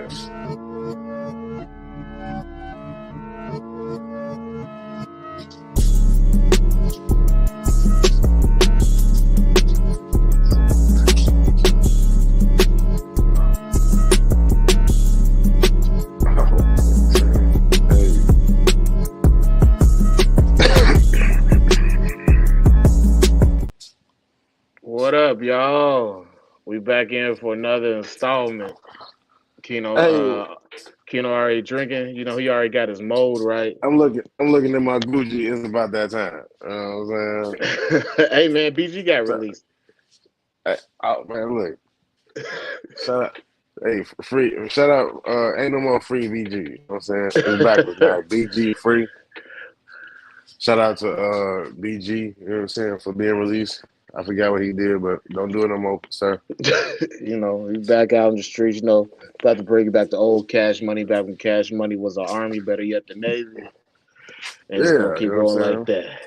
this. What up, y'all? We back in for another installment. Keno, Hey, Keno already drinking. You know, he already got his mode right. I'm looking at my Gucci. It's about that time. You know what I'm saying? Hey man, BG got So, released. oh man, look. Shout out. Hey, free. Shout out. Ain't no more free BG. You know what I'm saying? It's backwards now. BG free. Shout out to BG. You know what I'm saying, for being released. I forgot what he did, but don't do it no more, sir. You know, he back out in the streets. You know, about to bring back the old Cash Money, back when Cash Money was the Army, better yet the Navy, and just gonna Yeah, you keep know what I'm rolling like saying? that.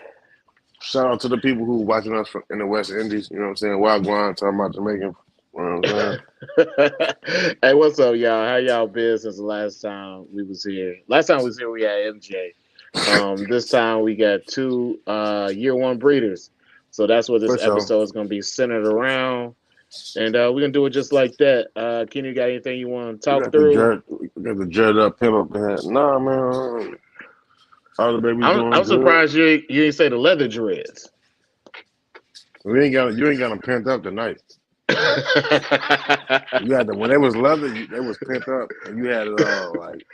Shout out to the people who watching us in the West Indies. You know what I'm saying? Wild Guan talking about Jamaican. You know what I'm Hey, what's up, y'all? How y'all been since the last time we was here? Last time we was here, we had MJ. This time we got two year one breeders. So that's what this For sure. episode is gonna be centered around. And we're gonna do it just like that. Kenny, you got anything you want to talk through? We got the jerk up pimp up there. Nah, man. All the babies doing I'm good. surprised you didn't say the leather dreads. You ain't got them pent up tonight. You had them when they was leather, they was pent up, and you had it all like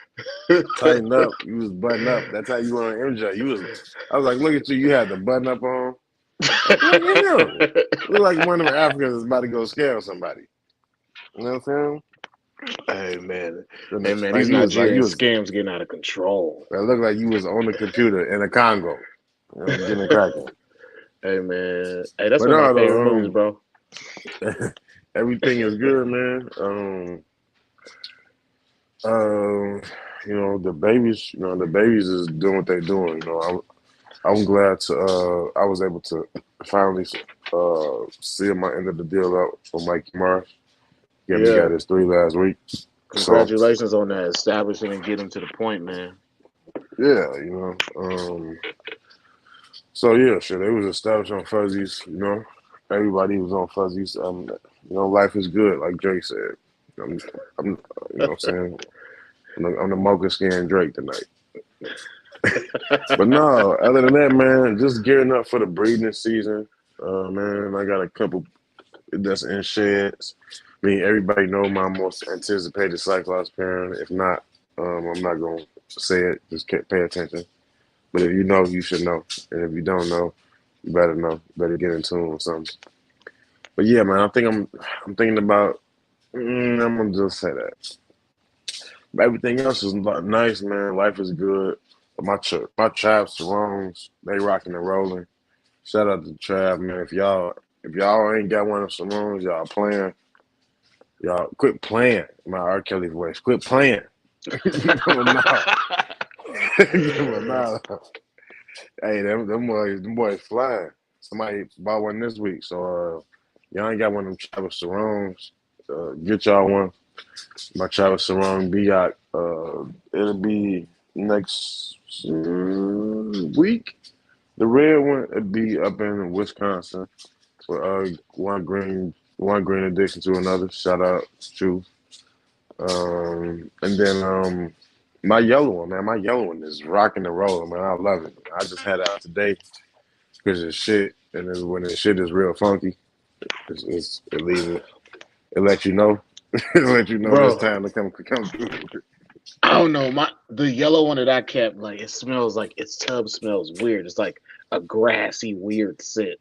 tightened up. You was buttoned up. That's how you were on MJ. I was like, look at you. You had the button up on. Like, look at him. Look like one of them Africans is about to go scare somebody. You know what I'm Hey man, saying? these Like Nigerian you was. scams getting out of control. It looked like you was on the computer in a Congo, getting it cracking. Hey man, hey, that's But one of my no, favorite movies, bro. everything is good, man. You know, the babies. You know, the babies is doing what they're doing. You know, I'm glad to. I was able to finally see my end of the deal out for Mike Mars. He Yeah, got his 3 last week. So congratulations on that, establishing and getting to the point, man. yeah, you know. So yeah, shit. They was established on fuzzies. You know, everybody was on fuzzies. You know, life is good, like Drake said. I'm you know what I'm saying. I'm the mocha skin Drake tonight. But no, other than that, man, just gearing up for the breeding season. Man, I got a couple that's in sheds. I mean, everybody know my most anticipated Cyclops parent. If not, I'm not gonna say it. Just pay attention. But if you know, you should know. And if you don't know, you better know. Better get in tune with something. But yeah, man, I'm thinking about. I'm gonna just say that. But everything else is nice, man. Life is good. My trap surrounds. They rocking and rolling. Shout out to Trav, man. If y'all ain't got one of Saloons, y'all playing. Y'all quit playing. My R. Kelly voice. Quit playing. But no. But no. Hey, them boys flying. Somebody bought one this week, so y'all ain't got one of them Travis Sarones. Get y'all one. My Travis Sarone Biak. It'll be next week. The red one it'll be up in Wisconsin for one green addition to another. Shout out to and then my yellow one, man. My yellow one is rocking and rolling, man. I love it. I just had it out today because it's shit, and when the shit is real funky, it leaves it. It lets you know. It lets you know it's Bro, time to come through. I don't know. The yellow one that I kept, like it smells like its tub smells weird. It's like a grassy, weird scent.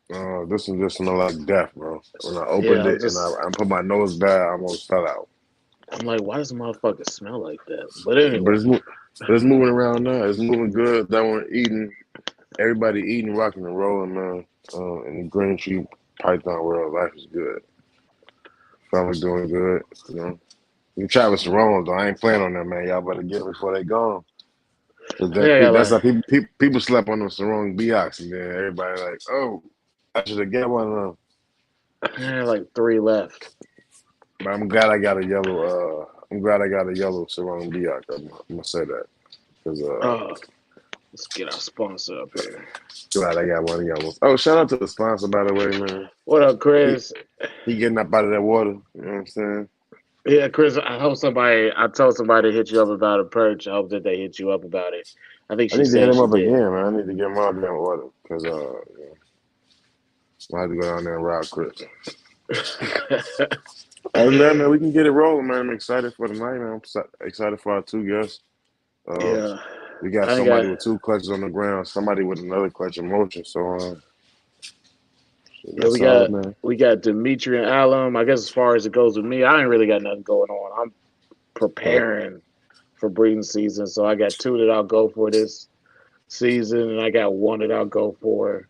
This one just smelled like death, bro. When I opened Yeah, it and I put my nose back, I almost fell out. I'm like, why does the motherfucker smell like that? But But anyway, it's moving around now. It's moving good. That one eating, everybody eating, rocking and rolling, man. In the green tree python world, life is good. Family doing good, you know. You Travis Sarone, though. I ain't playing on that, man. Y'all better get them before they gone. yeah, That's like how people slept on them Sarone Biox, and then everybody like, oh, I should have get one of them. like 3 left. But I'm glad I got a yellow. I'm glad I got a yellow Sarong Biak. I'm gonna say that because Let's get our sponsor up here. glad I got one of yellows. Oh, shout out to the sponsor, by the way, man. What up, Chris? He getting up out of that water. You know what I'm saying? Yeah, Chris. I told somebody to hit you up about a perch. I hope that they hit you up about it. I think I she need to hit said him she up did. again, man. I need to get him out there in water because I have to go down there and ride Chris. Other than that, man, we can get it rolling, man. I'm excited for the night, man. I'm excited for our two guests. Yeah, We got I somebody got. with two clutches on the ground, somebody with another clutch in motion. So Yeah, that's solid, man. we got Dimitri and Alum. I guess as far as it goes with me, I ain't really got nothing going on. I'm preparing for breeding season, so I got two that I'll go for this season, and I got one that I'll go for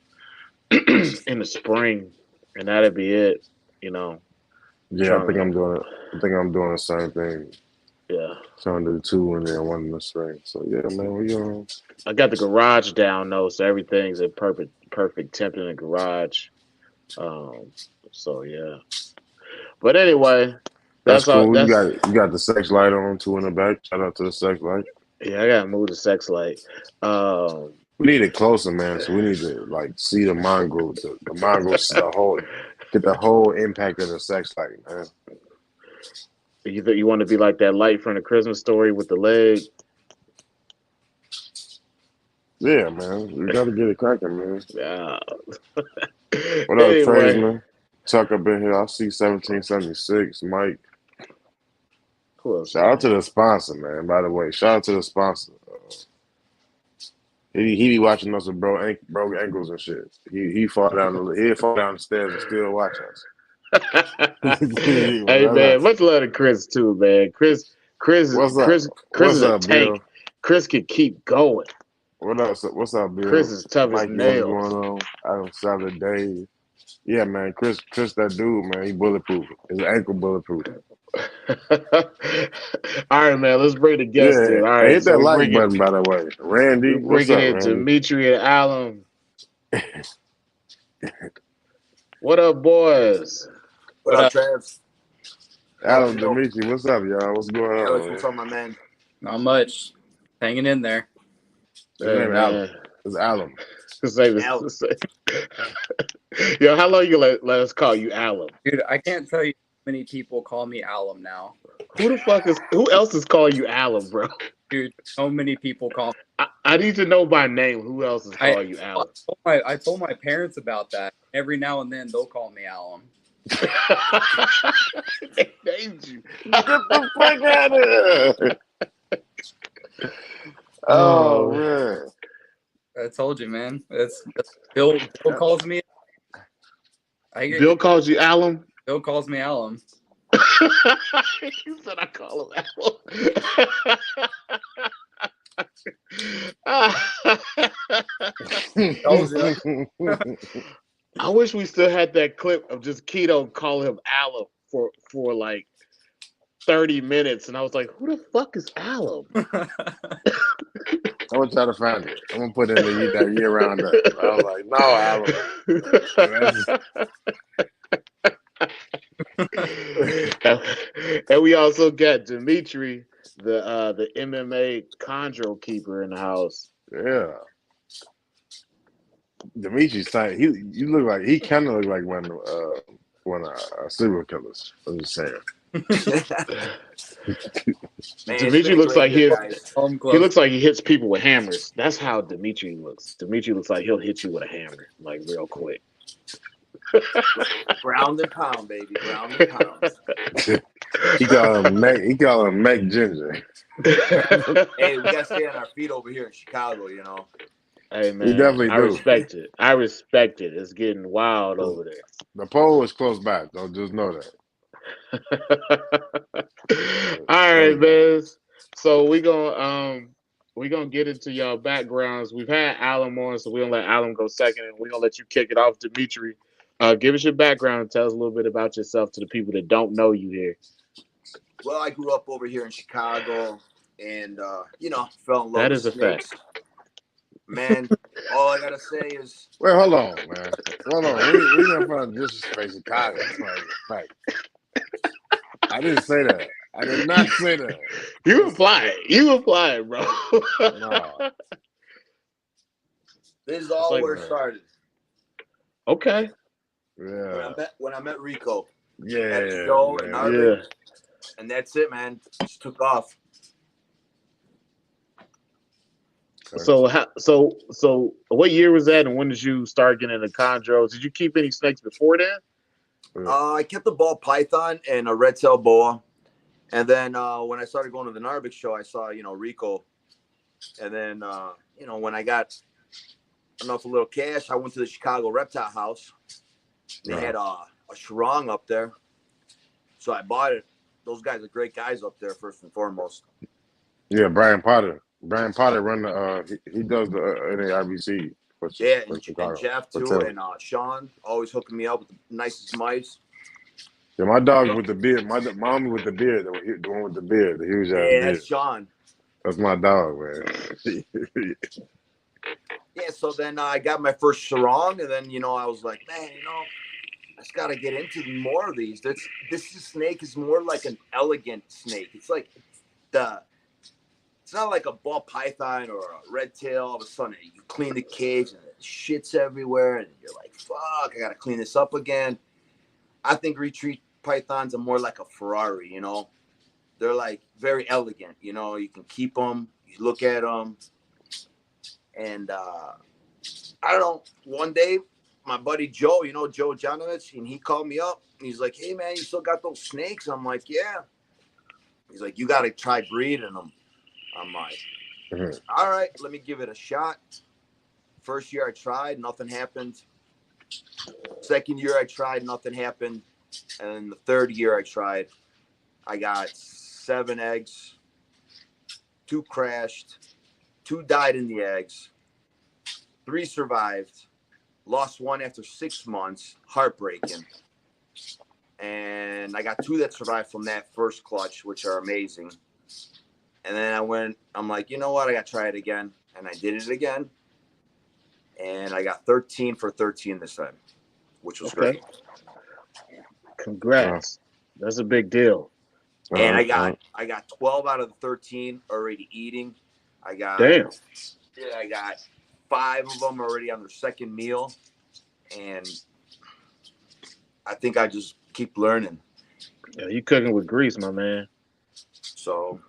in the spring, and that'll be it. You know, Yeah, I trying think to I'm doing it. I think I'm doing the same thing. yeah. Trying to do two and then one in the spring. So yeah, man, we I got the garage down though, so everything's at perfect temp in the garage. Um, so yeah. But anyway, that's that's all. cool. That's You got the sex light on, two in the back. Shout out to the sex light. yeah. I gotta move the sex light. Um, We need it closer, man. So we need to like see the mongrel, the mongrels, the whole get the whole impact of the sex light, man. you want to be like that light from the Christmas Story with the leg? Yeah, man. We gotta get it cracking, man. Yeah. What up, Trey's, Anyway, man? Tuck up in here. I see 1776, Mike. who else Shout in out to here? the sponsor, man. By the way, shout out to the sponsor. He be watching us with broke ankles and shit. He fall down the stairs and still watch us. Hey man, much love to Chris too, man. Chris What's up? Chris What's is a up, Bill? tank. Chris can keep going. What up? What's up, Chris Bill? is tough as Mikey, what's nails. going on? Adam Salad Dave. Yeah, man. Chris, that dude, man. He bulletproof. His ankle bulletproof. All right, man. Let's bring the guests Yeah, in. All hey, right, hit so that like button, by the way. we Randy, what's bringing up, in Randy? Dimitri and Alum. What up, boys? What up, Trav? Adam, Dimitri, what's up, y'all? What's going on? Alex, what's up, my man? Not much. Hanging in there. His Hey, name man. Alum. It's Alum. His name is. Yo, how long you let us call you Alum? Dude, I can't tell you how many people call me Alum now. Who else is calling you Alum, bro? Dude, so many people call me. I need to know by name who else is calling you Alum. I told my parents about that. Every now and then they'll call me Alum. They named you. Get the fuck out of here. Oh, man. I told you, man. Bill calls me. Bill calls you Alum? Bill calls me Alum. You said I call him Alum. I wish we still had that clip of just Keto calling him Alum for like 30 minutes, and I was like, "Who the fuck is Alum?" I'm gonna try to find it. I'm gonna put in that year round up. I was like, no, Alum. And we also got Dimitri, the MMA Chondro keeper in the house. Yeah. Dimitri's tight. He kind of look like one of serial killers. I'm just saying. Man, Dimitri looks like he He looks like he hits people with hammers. That's how Dimitri looks. Dimitri looks like he'll hit you with a hammer, like real quick. ground and pound, baby, ground and pound. He call him Mac Ginger. Hey, we gotta stay on our feet over here in Chicago, you know. Hey man, We definitely I do. respect it. I respect it. It's getting wild over there. The pole is close by. Don't just know that. All right, man. So we gonna get into y'all backgrounds. We've had Alum on, so we're gonna let Alum go second, and we're gonna let you kick it off, Dimitri. Give us your background and tell us a little bit about yourself to the people that don't know you here. Well, I grew up over here in Chicago, and fell in love. That with is a snakes. fact. Man, all I gotta say is, Wait, hold on, man. Hold on. We not trying to disrespect Chicago. Like, I didn't say that. I did not say that. You implying. You implying, bro. Nah. This is It's all like, where it started. okay. Yeah. When I met Rico at Yeah, the show in man. Narvik, Yeah. and that's it, man. Just took off. So what year was that, and when did you start getting into chondros? Did you keep any snakes before then? I kept a ball python and a red tail boa, and then when I started going to the Narvik show, I saw Rico, and then when I got enough a little cash, I went to the Chicago Reptile House. And they had a Shrong up there, so I bought it. Those guys are great guys up there, first and foremost. Yeah, Brian Potter. Brian Potter run the he does the NARBC for Chicago. And Jeff too, and Sean always hooking me up with the nicest mice. Yeah, my dog with the beard, my mommy with the beard, the one with the beard, the huge ass beard. That's Sean. That's my dog, man. Yeah, so then I got my first sarong, and then I was like, man, I just gotta get into more of these. This snake is more like an elegant snake. It's like it's not like a ball python or a red tail. All of a sudden, you clean the cage and shit's everywhere, and you're like, fuck, I gotta clean this up again. I think retreat pythons are more like a Ferrari. They're like very elegant. You can keep them. You look at them. And I don't know, one day, my buddy Joe, Joe Janovich, and he called me up. And he's like, hey, man, you still got those snakes? I'm like, yeah. He's like, you got to try breeding them. I'm like, all right, let me give it a shot. First year I tried, nothing happened. Second year I tried, nothing happened. And then the third year I tried, I got 7 eggs, 2 crashed. 2 died in the eggs. 3 survived. Lost 1 after 6 months. Heartbreaking. And I got 2 that survived from that first clutch, which are amazing. And then I'm like, you know what? I got to try it again. And I did it again. And I got 13 for 13 this time, which was great. Congrats. That's a big deal. And I got 12 out of the 13 already eating. I got 5 of them already on their second meal, and I think I just keep learning. Yeah, you cooking with grease, my man. So,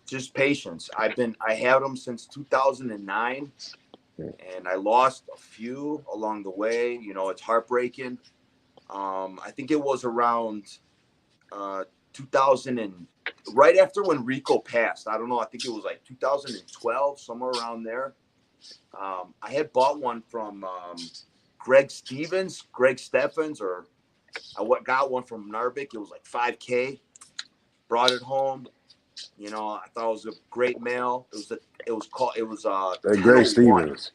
just patience. I had them since 2009, and I lost a few along the way. It's heartbreaking. I think it was around 2000 and right after when Rico passed. I don't know. I think it was like 2012, somewhere around there. I had bought one from Greg Steffens, or I got one from Narvik. It was like $5K. Brought it home. I thought it was a great male. It was Greg Steffens.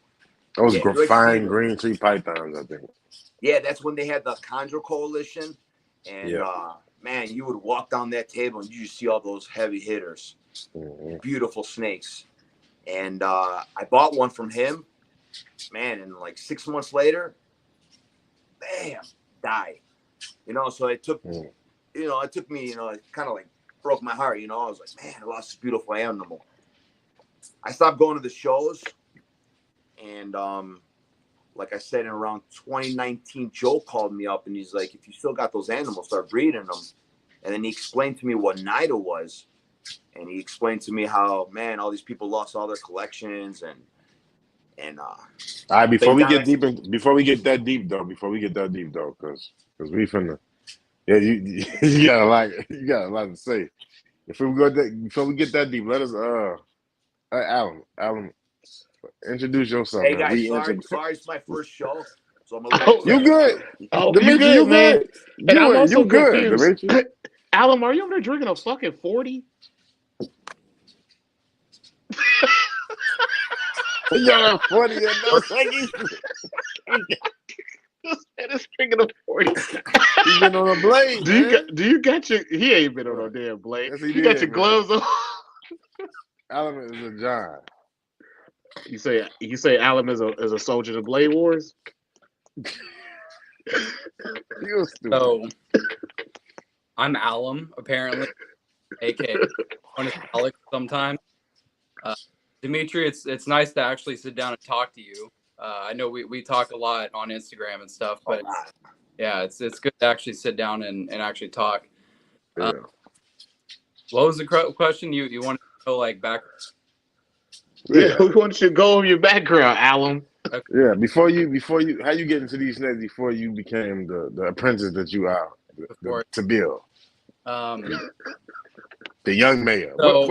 Those fine Stevens. green tree pythons, I think. Yeah, that's when they had the Chondro Coalition, and man, you would walk down that table and you just see all those heavy hitters, beautiful snakes. And I bought one from him, man, and like 6 months later, bam, died. So it took, it took me, it kind of like broke my heart. I was like, man, I lost this beautiful animal. I stopped going to the shows, and like I said, in around 2019, Joe called me up and he's like, if you still got those animals, start breeding them. And then he explained to me what NIDA was. And he explained to me how, man, all these people lost all their collections and all right, before we get that deep though, because we finna, you got a lot to say. Before we get that deep, let us Alan, introduce yourself. Hey man. guys, sorry, it's my first show, so I'm you good? Dimitri, you good, man. And I'm also confused. Dimitri? Alan, are you over there drinking a fucking 40? You got a 40 in those It's drinking a 40. He's been on a blade. Do you got your? He ain't been on no damn blade. Yes, you got your gloves on. Alan is a John. You say Alan is a soldier to Blade Wars? You stupid. So I'm Alum, apparently, aka known as Alex sometimes. Dimitri, it's nice to actually sit down and talk to you. I know we talk a lot on Instagram and stuff, but it's good to actually sit down and actually talk. Yeah. What was the question? You wanted to know, like, back? Yeah, we want you to go over your background, Alum. Okay. Yeah. Before you, how you get into these snakes before you became the apprentice that you are to Bill, the young mayor. So,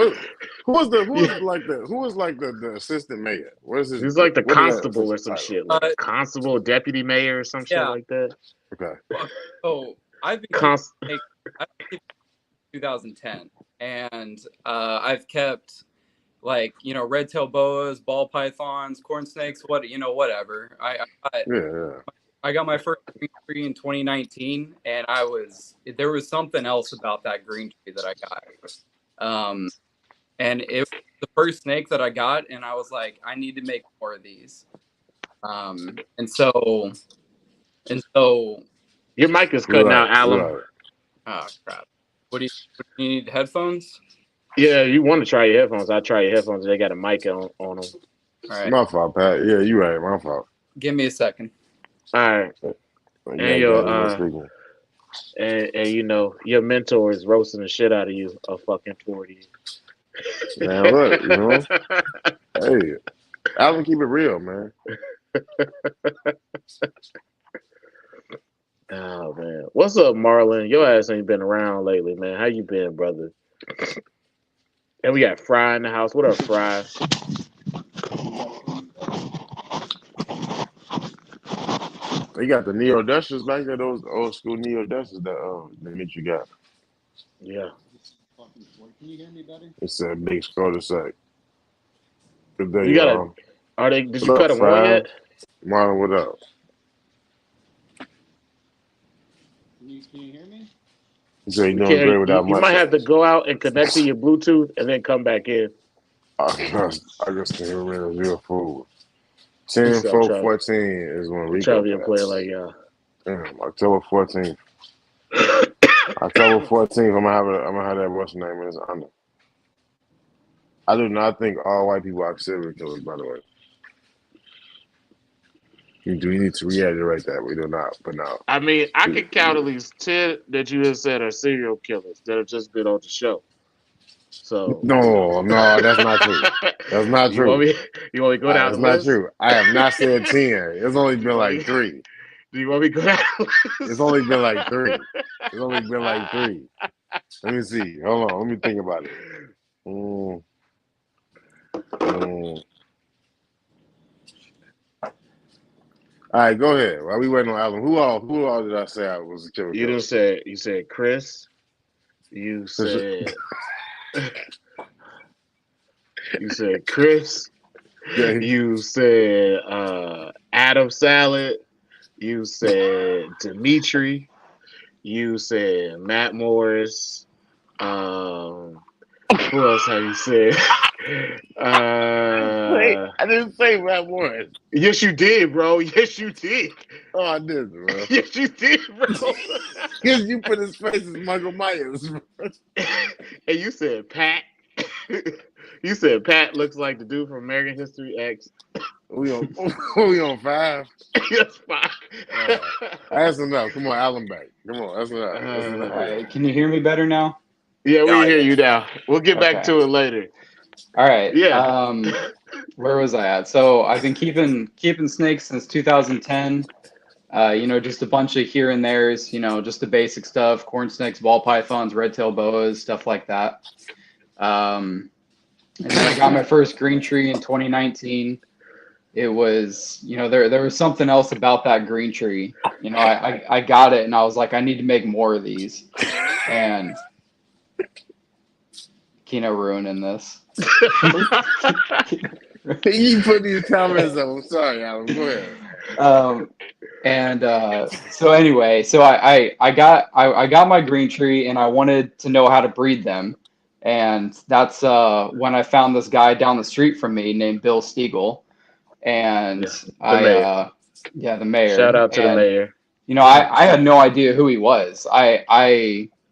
who was the assistant mayor? What is his? He's like the what is that constable or official some title? shit, like constable, deputy mayor or some shit like that. Okay. So I've been keeping 2010, and I've kept, like, red-tailed boas, ball pythons, corn snakes, whatever. I got my first green tree in 2019, and there was something else about that green tree that I got. And it was the first snake that I got, and I was like, I need to make more of these. And so your mic is cutting out, Alum. Right. Oh crap! What do you need? Headphones? Yeah, you want to try your headphones? I'll try your headphones. They got a mic on them. All right. My fault, Pat. Yeah, you right. My fault. Give me a second. All right. And your mentor is roasting the shit out of you a fucking 40. Man, look, hey, Alvin, keep it real, man. Oh man, what's up, Marlon? Your ass ain't been around lately, man. How you been, brother? And we got Fry in the house. What up, Fry? You got the Neo Dusters back there, those old school Neo Dusters that Dimitri got. Yeah. Can you hear me better? It's a big score to say. Good day, You got Are they? Did you cut them on yet? Marlon, what up? Can you hear me? You say you're doing great without much. You might have to go out and connect to your Bluetooth and then come back in. I just can hear real fool. 10-4-14 is when Rico Travel play like y'all. Damn, October 14th. October 14th, I'm gonna have that what's name in his honor. I do not think all white people are serial killers, by the way. We need to reiterate that. We do not, but no. I mean, I can count at least 10 that you have said are serial killers that have just been on the show. So No, that's not true. That's not true. You want me to go down the the list? list? That's not true. I have not said 10. It's only been like 3. Do you want me to go down the list? It's only been like 3. It's only been like 3. Let me see. Hold on. Let me think about it. All right, go ahead. While we waiting on Alvin, who all did I say I was a killer? You said Chris. You said Chris. Yeah. You said Adam Salad. You said Dimitri. You said Matt Morris. Who else have you said? I didn't say Matt Morris. Yes, you did, bro. Yes, you did. Oh, I did, bro. Yes, you did, bro. Because you put his face as Michael Myers, bro. And you said Pat. You said Pat looks like the dude from American History X. We on 5? That's 5. That's enough. Come on, Alan back. Come on, that's enough. All right. Can you hear me better now? Yeah, we hear you now. We'll get back to it later. All right. Yeah. Where was I at? So I've been keeping snakes since 2010. Just a bunch of here and there's, just the basic stuff: corn snakes, ball pythons, red-tailed boas, stuff like that. And then I got my first green tree in 2019. It was, there was something else about that green tree. I got it and I was like, I need to make more of these. And Kino ruining this. You put these comments up. I'm sorry, Alan. Go ahead. So anyway, so I got my green tree and I wanted to know how to breed them. And that's when I found this guy down the street from me named Bill Stiegel. And the mayor. the mayor. Shout out to the mayor. you know, I had no idea who he was.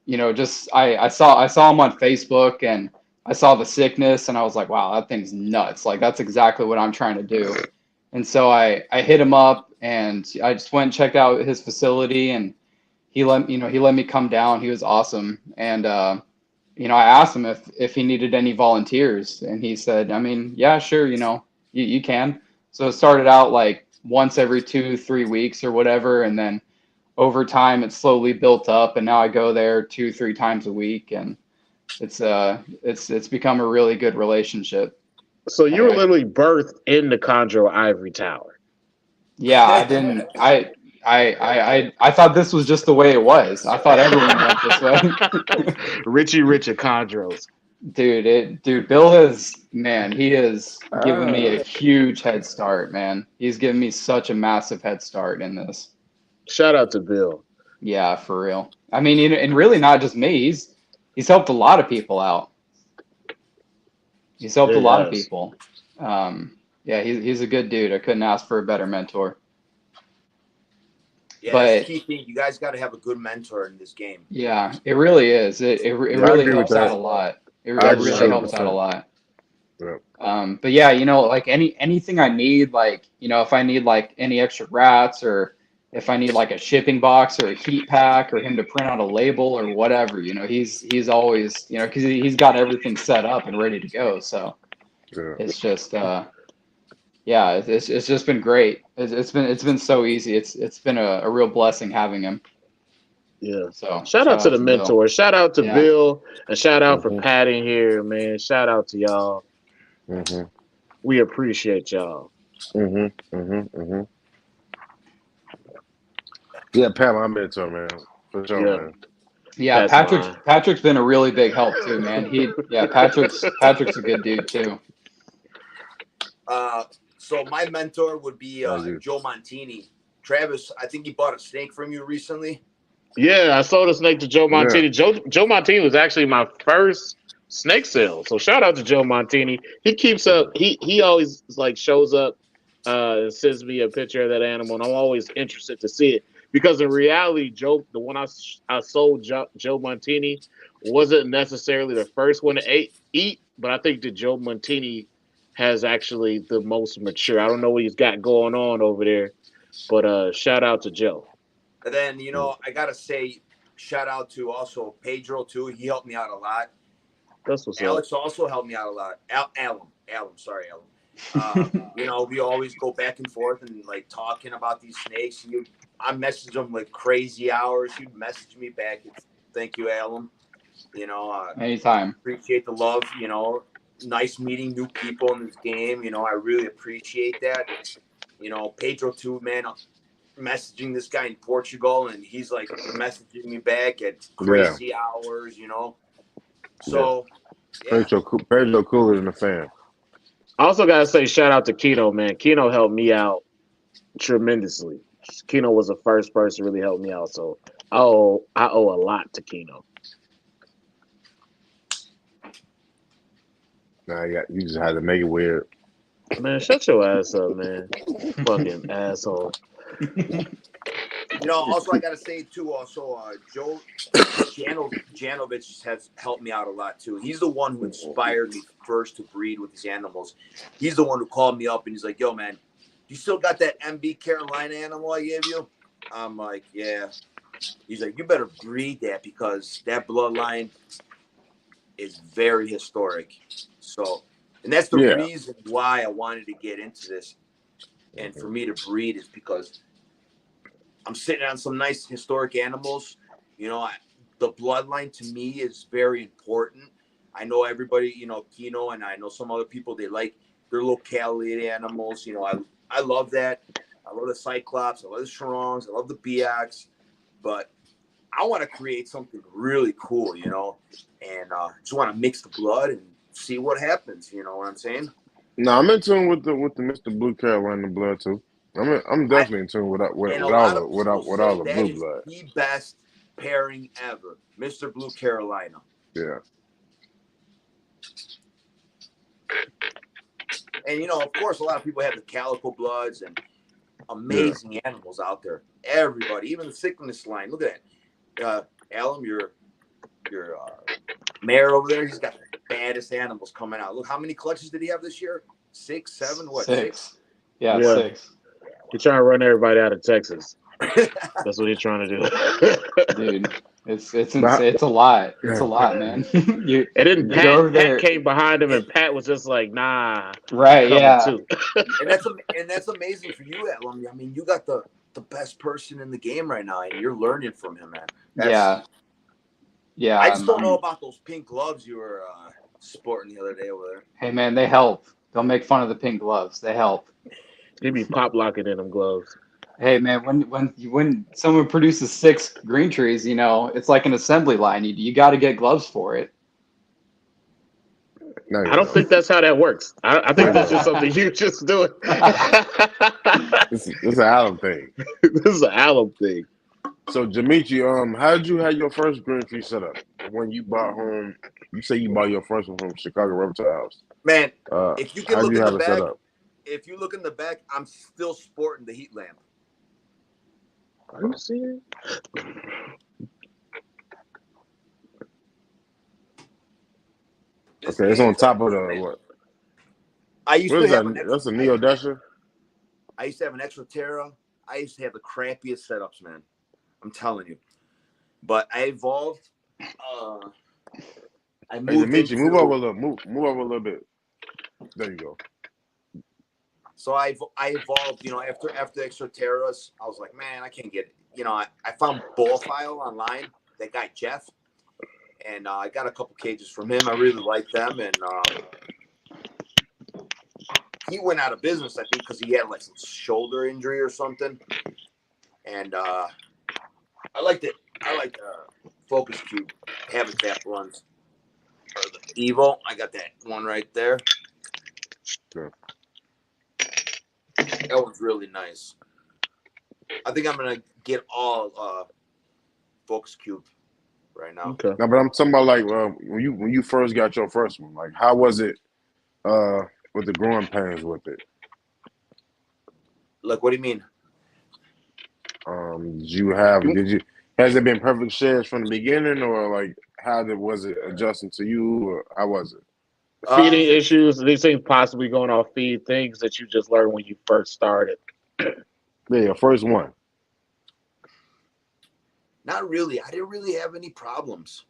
You know, just I saw him on Facebook and I saw the sickness and I was like, wow, that thing's nuts. Like that's exactly what I'm trying to do. And so I hit him up and I just went and checked out his facility and he let me come down. He was awesome. And you know, I asked him if he needed any volunteers and he said, I mean, yeah, sure, you know, you can. So it started out like once every 2-3 weeks or whatever, and then over time it slowly built up and now I go there 2-3 times a week and it's become a really good relationship. So you were literally birthed in the Chondro Ivory Tower. Yeah, I didn't I thought this was just the way it was. I thought everyone went this way. Richie Rich of Chondros. Dude, Bill has, man, he has given me a huge head start, man. He's given me such a massive head start in this. Shout out to Bill. Yeah, for real. I mean, you know, and really not just me. He's helped a lot of people out. He's helped a lot of people. Yeah, he's a good dude. I couldn't ask for a better mentor. Yeah, But that's the key thing. You guys got to have a good mentor in this game. yeah, it really is. It really helps out a lot. It really helps out a lot. Yeah. But yeah, you know, like anything I need, like, you know, if I need like any extra rats or if I need like a shipping box or a heat pack or him to print out a label or whatever, you know, he's always, you know, because he's got everything set up and ready to go. So it's just yeah, it's just been great. It's been so easy. It's been a real blessing having him. Yeah. So shout out to the mentor. Bill. Shout out to Bill, and shout out for Pat in here, man. Shout out to y'all. We appreciate y'all. Yeah, Pat, my mentor, man. For sure, man. Yeah, Patrick's been a really big help too, man. Patrick's a good dude too. So my mentor would be Joe Montini. Travis, I think he bought a snake from you recently. Yeah, I sold a snake to Joe Montini. Yeah. Joe Montini was actually my first snake sale. So shout out to Joe Montini. He keeps up. He always like shows up and sends me a picture of that animal, and I'm always interested to see it because in reality, Joe, the one I sold Joe Montini wasn't necessarily the first one to eat, but I think that Joe Montini has actually the most mature. I don't know what he's got going on over there, but shout out to Joe. And then, you know, I got to say, shout out to also Pedro, too. He helped me out a lot. That's what's Alex also helped me out a lot. Alan. You know, we always go back and forth and, like, talking about these snakes. And I message him, like, crazy hours. He'd message me back. Thank you, Alan. You know, anytime. Appreciate the love, you know. Nice meeting new people in this game. You know, I really appreciate that. You know, Pedro, too, man. Messaging this guy in Portugal, and he's like messaging me back at crazy hours, you know. So Pedro cooler than a fan. I also gotta say shout out to Keno, man. Keno helped me out tremendously. Keno was the first person to really help me out, so I owe a lot to Keno. Nah, you just had to make it weird. Man, shut your ass up, man. Fucking asshole. You know, also I gotta say too. Also, Joe Janovich has helped me out a lot too. He's the one who inspired me first to breed with these animals. He's the one who called me up and he's like, "Yo, man, you still got that MB Carolina animal I gave you?" I'm like, "Yeah." He's like, "You better breed that because that bloodline is very historic." So, and that's the reason why I wanted to get into this, and for me to breed is because I'm sitting on some nice historic animals. You know, the bloodline to me is very important. I know everybody, you know, Keno, and I know some other people, they like their locality animals. You know, I love that. I love the Cyclops. I love the Charongs. I love the Biacs. But I want to create something really cool, you know, and just want to mix the blood and see what happens. You know what I'm saying? No, I'm in tune with the Mr. Blue Carolina blood too. I'm definitely in tune with all the blue blood. The best pairing ever, Mr. Blue Carolina. Yeah. And you know, of course, a lot of people have the calico bloods and amazing animals out there. everybody, even the sickness line. Look at that. Alum, your mayor over there, he's got the baddest animals coming out. Look, how many clutches did he have this year? 6, 7, what? 6? Yeah, Yeah. 6. He's trying to run everybody out of Texas. That's what he's trying to do. Dude, it's insane. It's a lot. It's a lot, man. you And then get over there. Pat came behind him, and Pat was just like, "Nah, Right? Yeah. too." and that's amazing for you, Alum. I mean, you got the best person in the game right now, and you're learning from him, man. Yeah. I just don't know about those pink gloves you were sporting the other day over there. Hey, man, they help. Don't make fun of the pink gloves. They help. He'd be pop locking in them gloves. Hey, man, when someone produces 6 green trees, you know, it's like an assembly line. You got to get gloves for it. No, I don't think that's how that works. I think that's just something you just doing. This is an alum thing. This is an alum thing. So Dimitri, how did you have your first green tree set up? When you bought home, you say you bought your first one from Chicago Reptile House. Man, if you can look in the back, set up? if you look in the back, I'm still sporting the heat lamp. Are you serious? Okay, it's on top of the what? I used What to is have that? That's a Neodesha? I used to have an Extra Terra. I used to have the crappiest setups, man. I'm telling you. But I evolved. I moved Hey, Dimitri, into, move over a little bit. There you go. So I evolved, you know, after Extra Terras, I was like, man, I can't get it. You know, I found Ball File online, that guy Jeff, and I got a couple cages from him. I really liked them, and he went out of business, I think, because he had like some shoulder injury or something. And I liked it. I like Focus Cube Habitat runs. Or the Evo. I got that one right there. Sure. That one's really nice. I think I'm gonna get all Focus Cube right now. Okay. No, but I'm talking about like when you first got your first one. Like, how was it with the growing pains with it? Like, what do you mean? Has it been perfect sheds from the beginning, or like was it adjusting to you, or how was it? Feeding issues, these things possibly going off feed, things that you just learned when you first started. Yeah, your first one. Not really. I didn't really have any problems.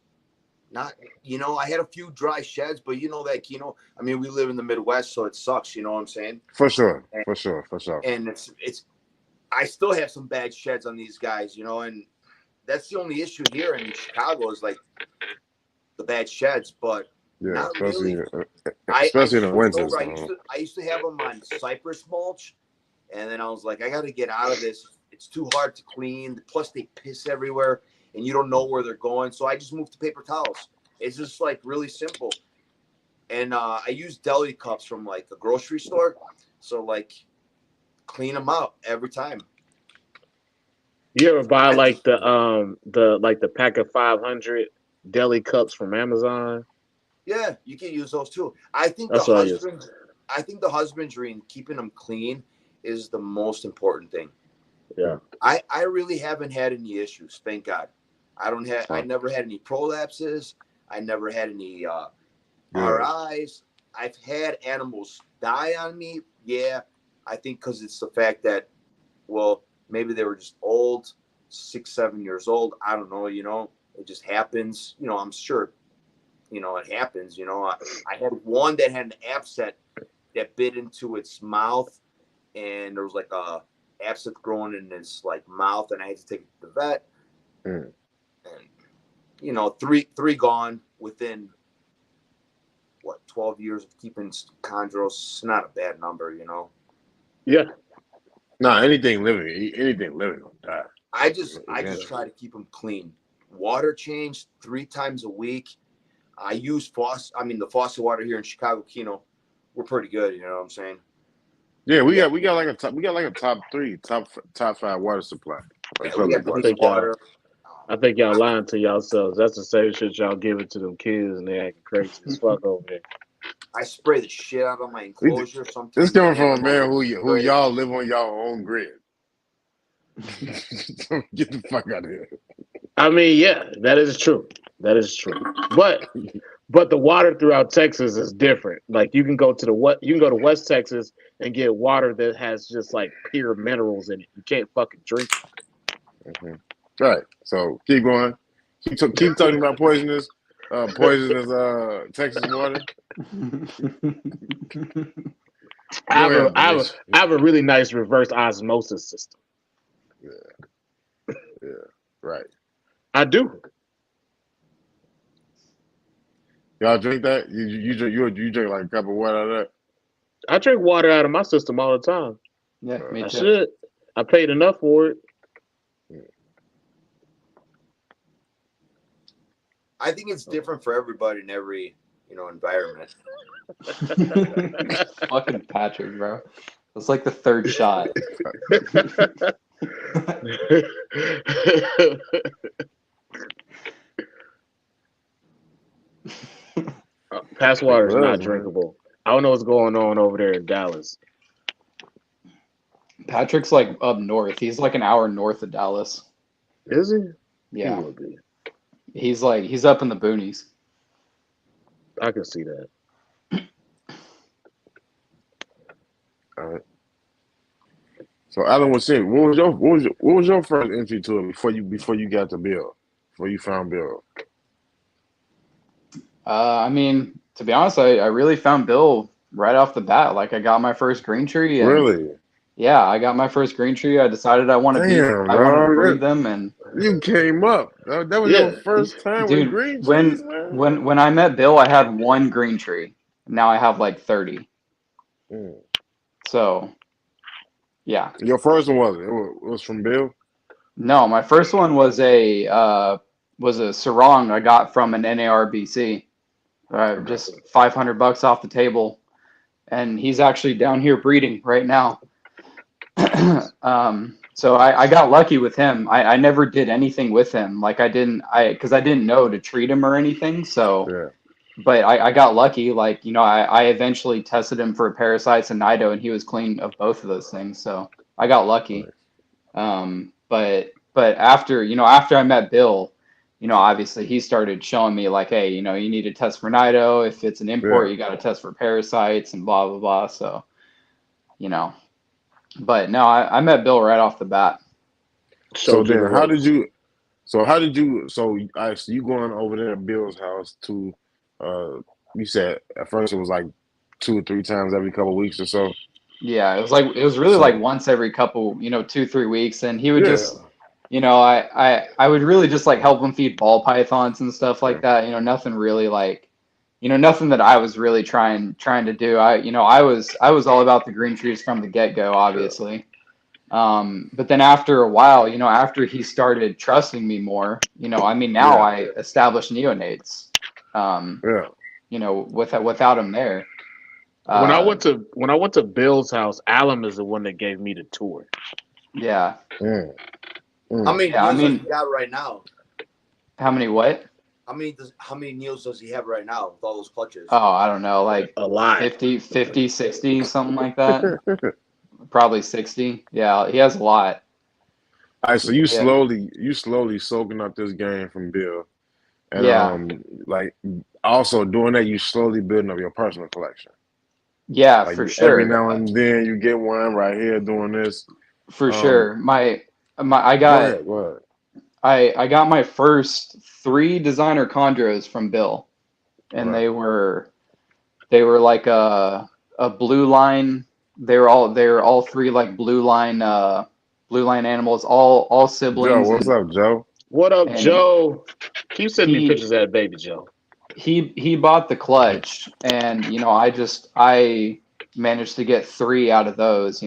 Not, you know, I had a few dry sheds, but you know that, you know, I mean, we live in the Midwest, so it sucks. You know what I'm saying? For sure. And I still have some bad sheds on these guys, you know, and that's the only issue here in Chicago is like the bad sheds, but yeah, not especially really. especially in the winters. I used to have them on cypress mulch, and then I was like, I got to get out of this. It's too hard to clean. Plus, they piss everywhere, and you don't know where they're going. So I just moved to paper towels. It's just like really simple. And I use deli cups from like a grocery store. So like, clean them out every time. You ever buy like the pack of 500 deli cups from Amazon? Yeah, you can use those too. I think That's the husbandry and keeping them clean is the most important thing. Yeah. I really haven't had any issues, thank God. I never had any prolapses. I never had any RIs. I've had animals die on me. Yeah, I think because it's the fact that, well, maybe they were just old, 6, 7 years old. I don't know, you know, it just happens. You know, I'm sure, you know, it happens. You know, I had one that had an abscess that bit into its mouth, and there was like a abscess growing in his like mouth, and I had to take it to the vet. And you know, three gone within what 12 years of keeping chondros. It's not a bad number, you know. Yeah. No, anything living will die. I just try to keep them clean. Water change 3 times a week. I use the faucet water here in Chicago, Kino. We're pretty good, you know what I'm saying? Yeah, we got like a top 5 water supply. Like we got clean water. I think y'all lying to yourselves. That's the same shit y'all give it to them kids, and they acting crazy as fuck over there. I spray the shit out of my enclosure. Sometimes this coming from a man who y'all live on y'all own grid. Get the fuck out of here. I mean, yeah, that is true. That is true. But the water throughout Texas is different. Like you can go to West Texas and get water that has just like pure minerals in it. You can't fucking drink it. Mm-hmm. Right. So keep going. Keep talking about poisonous Texas water. I have, Go ahead, I have a really nice reverse osmosis system. Yeah. Right. I do. Y'all drink that? You drink like a cup of water out of that? I drink water out of my system all the time. Yeah, me I too. should. I paid enough for it. I think it's different for everybody in every environment. Fucking Patrick, bro. It's like the third shot. Past water is not drinkable. I don't know what's going on over there in Dallas. Patrick's like up north. He's like an hour north of Dallas. Is he? Yeah. He will be. He's up in the boonies. I can see that. All right. So Alan was saying, what was your first entry to it before you got to Bill? Before you found Bill? I mean, to be honest, I really found Bill right off the bat. Like I got my first green tree. And Really? Yeah, I got my first green tree. I decided I want to breed them, and you came up. That was your first time with green trees, man. When I met Bill, I had one green tree. Now I have like 30. So, yeah. Your first one was from Bill? No, my first one was a sarong I got from an NARBC. Just $500 off the table, and he's actually down here breeding right now. So I got lucky with him. I never did anything with him. Like because I didn't know to treat him or anything. So, but I got lucky. Like, I eventually tested him for parasites and nido, and he was clean of both of those things. So I got lucky. But after I met Bill, obviously he started showing me like, hey, you need to test for nido. If it's an import, you got to test for parasites and blah, blah, blah. So, but no, I met Bill right off the bat. So then you going over there at Bill's house to, you said at first it was like 2 or 3 times every couple of weeks or so. Yeah, it was really like once every couple, 2-3 weeks. And he would just, I would really just like help him feed ball pythons and stuff like that. Nothing really like, nothing that I was really trying to do. I was all about the green trees from the get-go, obviously. But then after a while, after he started trusting me more, now I established neonates. Without him there. When I went to Bill's house, Alan is the one that gave me the tour. Yeah. How many neos does he have right now? How many what? How many neos does he have right now with all those clutches? Oh, I don't know, like a lot. 50, 60, something like that. Probably 60. Yeah, he has a lot. All right, so you slowly soaking up this game from Bill. And like also doing that, you slowly building up your personal collection. Yeah, like for sure. Every now and then you get one right here doing this. For sure. I got my first 3 designer chondros from Bill. And they were like a blue line. They were all 3 like blue line animals, all siblings. Joe, what's up, Joe? What up, Joe? Keep sending me pictures of that baby, Joe. He bought the clutch, and I managed to get 3 out of those,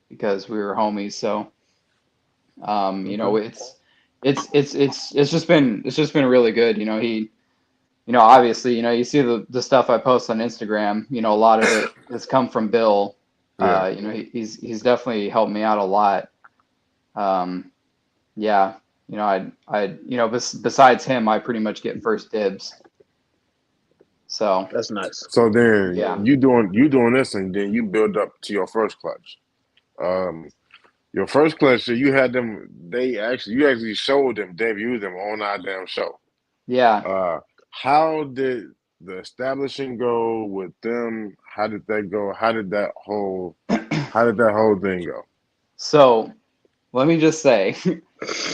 because we were homies. So, it's just been really good. He, obviously, you see the stuff I post on Instagram. A lot of it has come from Bill. He's definitely helped me out a lot. Besides him, I pretty much get first dibs. So that's nice. So then you doing this, and then you build up to your first clutch. Your first clutch, you had them. You actually showed them, debuted them on our damn show. Yeah. How did the establishing go with them? How did that go? How did that whole thing go? So let me just say,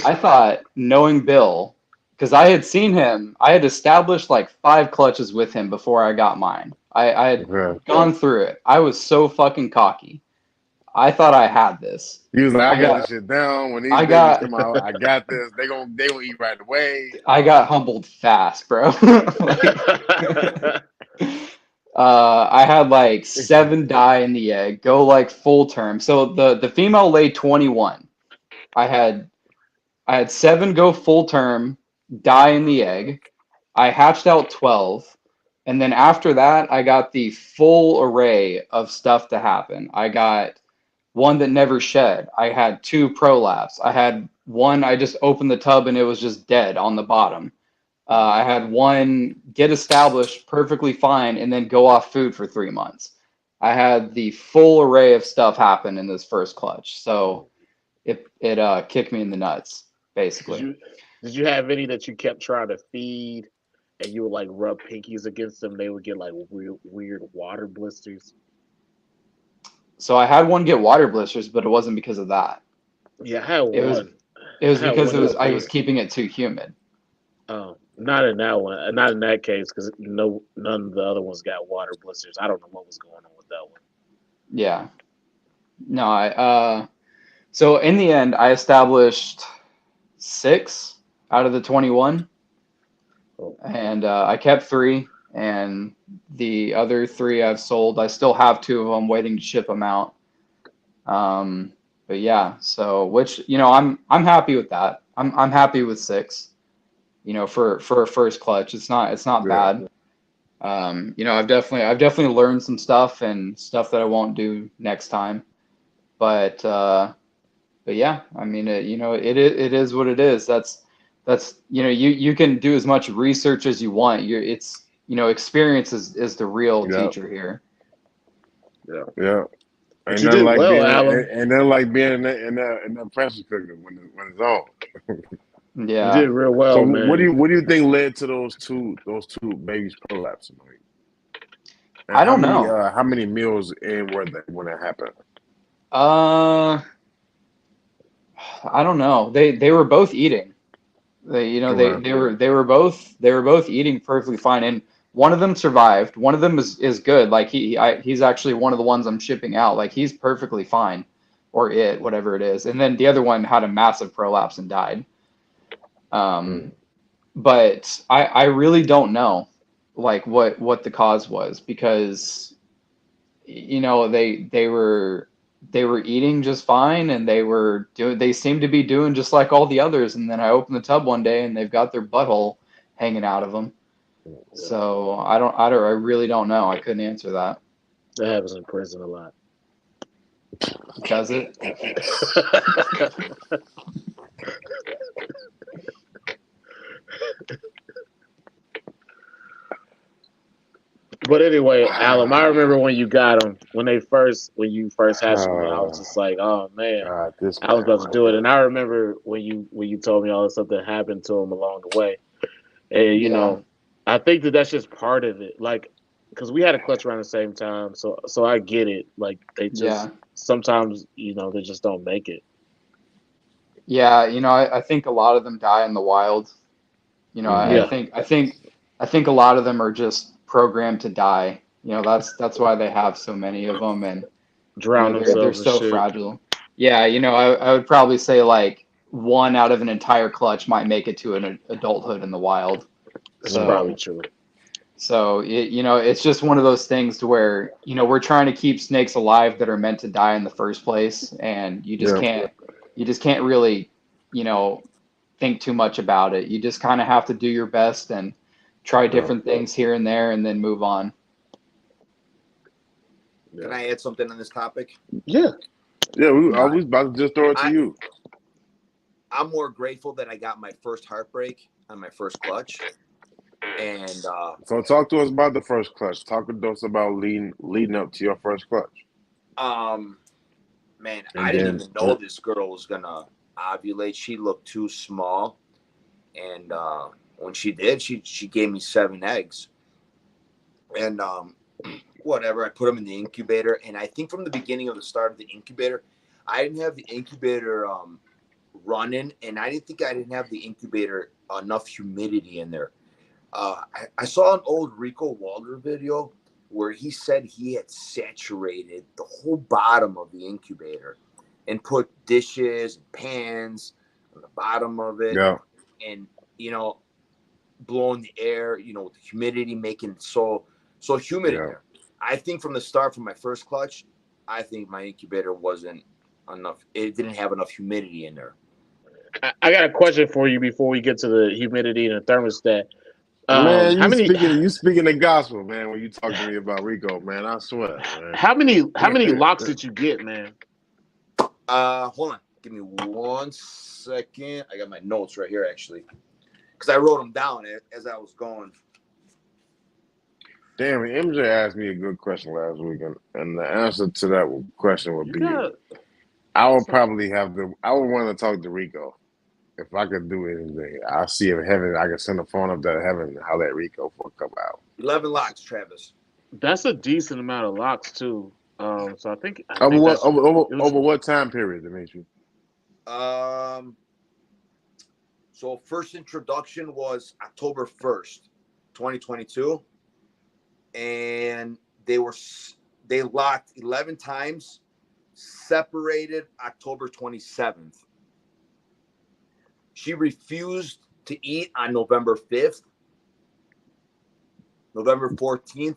I thought knowing Bill, because I had seen him, I had established like 5 clutches with him before I got mine. I had Okay. gone through it. I was so fucking cocky. I thought I had this. He was like, I I got this got, shit down. When these I babies got, come out, I got this. They gonna eat right away. I got humbled fast, bro. Like, I had like 7 die in the egg, go like full term. So the female laid 21. I had 7 go full term, die in the egg. I hatched out 12. And then after that, I got the full array of stuff to happen. I got one that never shed. I had 2 prolapse. I had one, I just opened the tub and it was just dead on the bottom. I had one get established perfectly fine and then go off food for 3 months. I had the full array of stuff happen in this first clutch. So it kicked me in the nuts, basically. Did you have any that you kept trying to feed and you would like rub pinkies against them? They would get like weird water blisters. So I had one get water blisters, but it wasn't because of that. Yeah, I had It was one. because One that I was was keeping it too humid. Oh, not in that one. Not in that case, because none of the other ones got water blisters. I don't know what was going on with that one. Yeah. No, so in the end I established 6 out of the 21. Oh, And I kept 3, and the other 3 I've sold. I still have 2 of them waiting to ship them out. But yeah, so which I'm happy with that. I'm happy with 6. For a first clutch, it's not Yeah. bad. I've definitely learned some stuff and stuff that I won't do next time. But yeah, I mean, it is what it is. That's you can do as much research as you want. Experience is the real Yeah. teacher here. Yeah. but Ain't you nothing did like well, being Alan. and then like being in the pressure cooker when it's on. You Yeah, did real So well, man. what do you think led to those two babies prolapsing? Like, and I don't know. how many meals in were they when it happened? Uh, I don't know. They were both eating. Okay. They were both eating perfectly fine, and one of them survived. One of them is good. Like he's actually one of the ones I'm shipping out. Like he's perfectly fine, or whatever it is. And then the other one had a massive prolapse and died. Mm. But I really don't know, like what the cause was, because they were eating just fine, and they seemed to be doing just like all the others. And then I opened the tub one day and they've got their butthole hanging out of them. So I really don't know. I couldn't answer that. That happens in prison a lot. Does it? But anyway, Alan, I remember when you got them, when you first had them. I was Oh just like, oh man, God, this I was man about to right do it. here. And I remember when you told me all the stuff that happened to him along the way. And Yeah. I think that's just part of it. Like, because we had a clutch around the same time, so I get it. Like they just Yeah. sometimes they just don't make it. Yeah. I think a lot of them die in the wild. I Mm-hmm. Yeah, think a lot of them are just programmed to die. That's why they have so many of them, and drown they're themselves and so shit. fragile. Yeah, I would probably say like one out of an entire clutch might make it to an adulthood in the wild. That's probably So true. it's just one of those things to where we're trying to keep snakes alive that are meant to die in the first place, and Yeah. you just can't really you know think too much about it. You just kind of have to do your best and try Yeah. different things here and there, and then move on. Can Yeah, I add something on this topic? yeah. Yeah. I Yeah. was about to just throw it to I you. I'm more grateful that I got my first heartbreak on my first clutch, and So talk to us about the first clutch. Talk to us about leading up to your first clutch. um, Man, And I didn't then even know this girl was gonna ovulate. She looked too small, and when she did, she gave me 7 eggs, and whatever. I put them in the incubator, and I think from the beginning of the start of the incubator, I didn't have the incubator running, and I didn't have the incubator enough humidity in there. I saw an old Rico Walder video where he said he had saturated the whole bottom of the incubator and put dishes and pans on the bottom of it, yeah, and blowing the air, with the humidity, making it so humid in yeah. there. I think from the start, from my first clutch, I think my incubator wasn't enough. It didn't have enough humidity in there. I got a question for you before we get to the humidity and the thermostat. Man, How many you speaking the gospel, man, when you talk to me about Rico, man. I swear, man. how many locks did you get, man? Hold on. Give me 1 second. I got my notes right here, actually, because I wrote them down as I was going. Damn, MJ asked me a good question last week, and the answer to that question would You be got I would probably I would want to talk to Rico. If I could do anything, I'll see if heaven, I could send a phone up to heaven and holler at Rico for a couple hours. 11 locks, Travis. that's a decent amount of locks too. So I think Over what, that's it was, over what time period, Dimitri? So first introduction was October 1st, 2022. And they locked 11 times, separated October 27th. She refused to eat on November 5th. November 14th,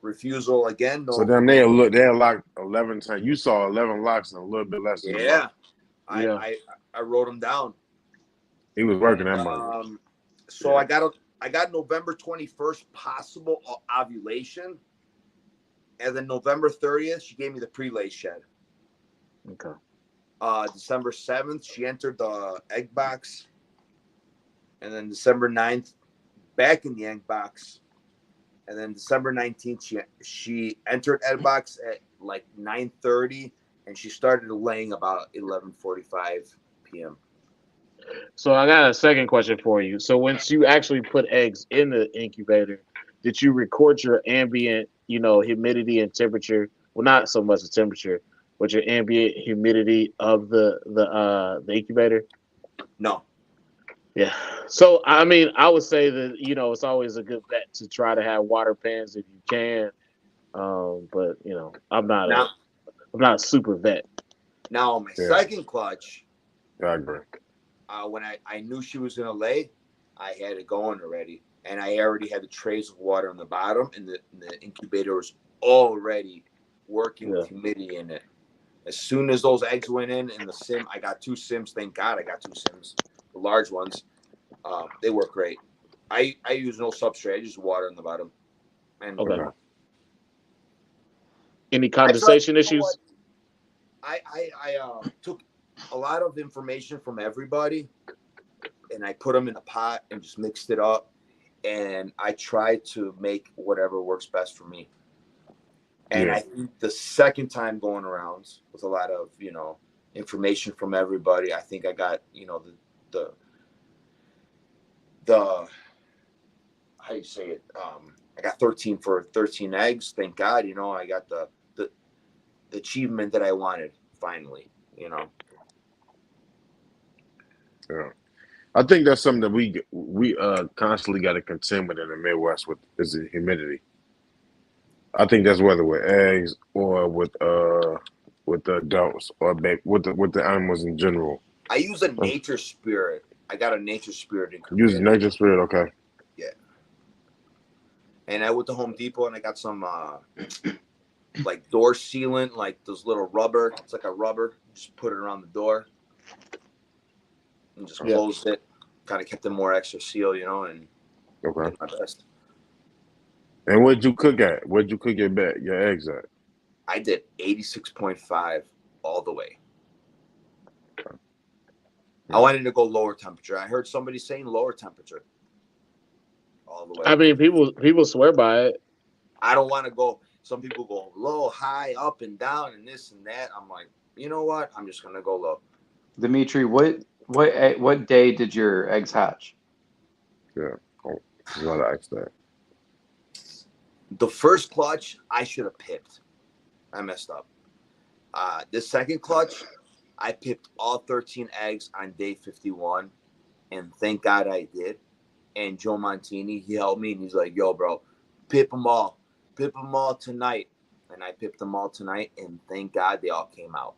refusal again. No. So then they locked 11 times. You saw 11 locks in a little bit less than a month. Yeah. I wrote them down. He was working that month. So I got November 21st possible ovulation, and then November 30th she gave me the pre-lay shed. Okay. December 7th she entered the egg box, and then December 9th back in the egg box, and then December 19th she entered egg box at like 9:30, and she started laying about 11:45 p.m. So I got a second question for you. So once you actually put eggs in the incubator, did you record your ambient, humidity and temperature? Well, not so much the temperature, but your ambient humidity of the incubator? No. Yeah. So I mean, I would say that it's always a good bet to try to have water pans if you can. But I'm not a super vet. Now my second clutch. I agree. When I knew she was gonna lay, I had it going already, and I already had the trays of water on the bottom, and the incubator was already working with humidity in it. As soon as those eggs went in the sim, I got 2 sims. Thank God I got 2 sims, the large ones. They work great. I use no substrate. I use water on the bottom. And Okay. Any condensation issues? I took a lot of information from everybody, and I put them in a pot and just mixed it up, and I tried to make whatever works best for me. And I think the second time going around with a lot of information from everybody, I think I got the how do you say it? I got 13 for 13 eggs. Thank God, I got the achievement that I wanted finally. Yeah. I think that's something that we constantly got to contend with in the Midwest is the humidity. I think that's whether with eggs or with the adults or with the animals in general. I use a nature spirit. I got a nature spirit incubator. Use nature spirit, okay. Yeah. And I went to Home Depot and I got some like door sealant, like those little rubber. It's like a rubber. Just put it around the door and just closed it. Kind of kept it more extra seal, and did my best. And what'd you cook at? Where'd you cook your eggs at? I did 86.5 all the way. I wanted to go lower temperature. I heard somebody saying lower temperature all the way. I mean, people swear by it. I don't want to go. Some people go low, high, up and down, and this and that. I'm like, you know what? I'm just gonna go low. Dimitri, what day did your eggs hatch? Yeah. Oh, you gotta ask that. The first clutch, I should have pipped. I messed up. The second clutch, I pipped all 13 eggs on day 51, and thank God I did. And Joe Montini, he helped me, and he's like, yo, bro, pip them all tonight. And I pipped them all tonight, and thank God they all came out.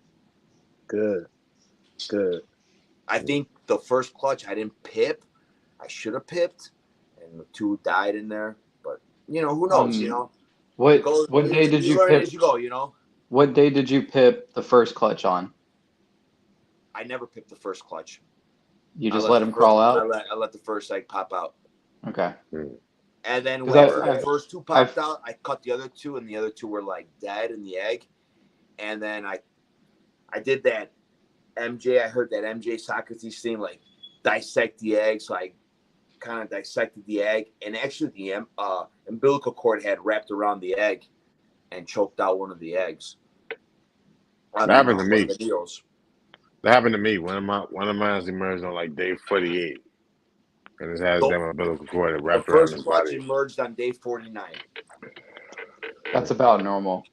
Good. I think the first clutch I didn't pip. I should have pipped, and the 2 died in there. But, who knows, What What day did you learn pip? as you go, What day did you pip the first clutch on? I never pipped the first clutch. You just let him crawl out? I let the first egg pop out. Okay. And then 'Cause when the first 2 popped out, I cut the other 2, and the other 2 were like dead in the egg. And then I did that MJ. I heard that MJ Socrates thing, like dissect the egg. So I kind of dissected the egg, and actually the umbilical cord had wrapped around the egg and choked out one of the eggs. That happened to me. The deals. That happened to me. One of mine emerged on like day 48, and it has them umbilical cord wrapped around his body. The first clutch emerged on day 49. That's about normal.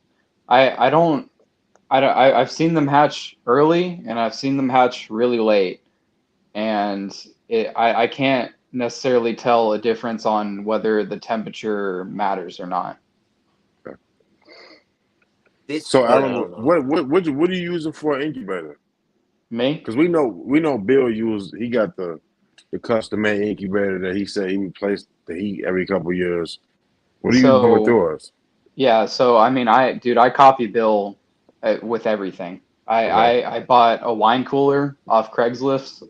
I've seen them hatch early, and I've seen them hatch really late, and I can't necessarily tell a difference on whether the temperature matters or not. So Alan, what are you using for an incubator? Me? Because we know Bill he got the custom made incubator that he said he replaced the heat every couple of years. What are you doing with yours? Yeah, so I mean, I copy Bill with everything. I bought a wine cooler off Craigslist,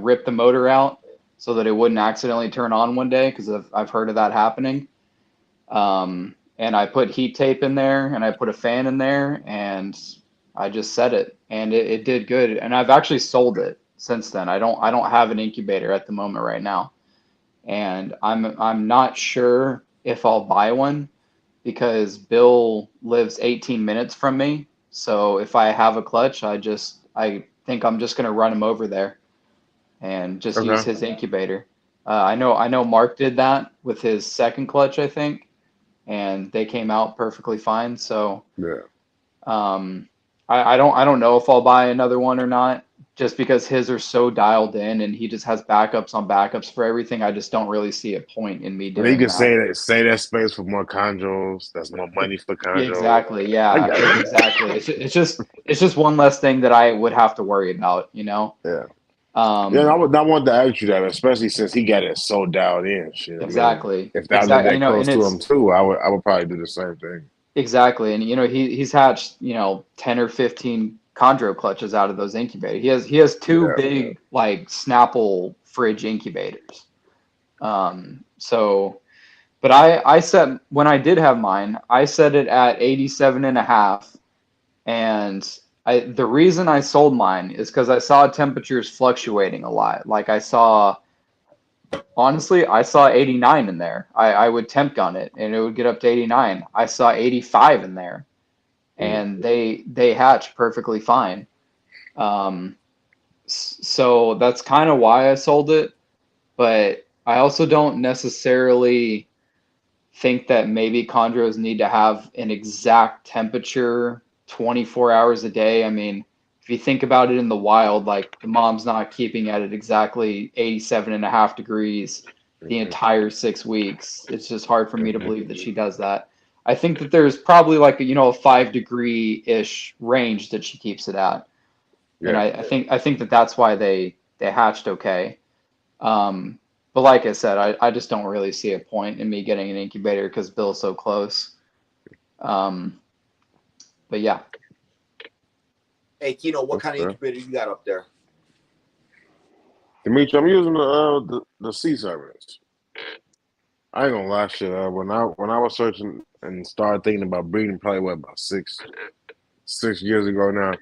ripped the motor out so that it wouldn't accidentally turn on one day, because I've heard of that happening. And I put heat tape in there, and I put a fan in there, and I just set it, and it did good. And I've actually sold it since then. I don't have an incubator at the moment right now, and I'm not sure if I'll buy one, because Bill lives 18 minutes from me. So if I have a clutch, I think I'm just gonna run him over there and just use his incubator. I know Mark did that with his second clutch, I think, and they came out perfectly fine. So I don't know if I'll buy another one or not, just because his are so dialed in, and he just has backups on backups for everything. I just don't really see a point in me doing that. You can say that space for more chondros. That's more money for chondros. Exactly. Yeah. Exactly. It's just one less thing that I would have to worry about. Yeah. Yeah. I wanted to ask you that, especially since he got it so dialed in. Shit. Exactly. I mean, if I lived that close to him too, I would probably do the same thing. Exactly. And he's hatched 10 or 15 chondro clutches out of those incubators. He has 2 big like Snapple fridge incubators. But I set, when I did have mine, I set it at 87.5, and the reason I sold mine is because I saw temperatures fluctuating a lot. Like honestly, I saw 89 in there. I would temp gun it, and it would get up to 89. I saw 85 in there, and they hatch perfectly fine. So that's kind of why I sold it, but I also don't necessarily think that maybe chondros need to have an exact temperature 24 hours a day. I mean, if you think about it in the wild, like the mom's not keeping at it exactly 87.5 degrees the entire 6 weeks. It's just hard for me to believe that she does that. I think that there's probably like a 5-degree-ish range that she keeps it at. And I think that that's why they hatched okay. But like I said, I just don't really see a point in me getting an incubator because Bill's so close. But yeah. Hey, Kino, what kind of incubator you got up there? Dimitri, I'm using the sea servants. I ain't gonna lie, shit. When I was searching and started thinking about breeding, probably about 6 years ago now.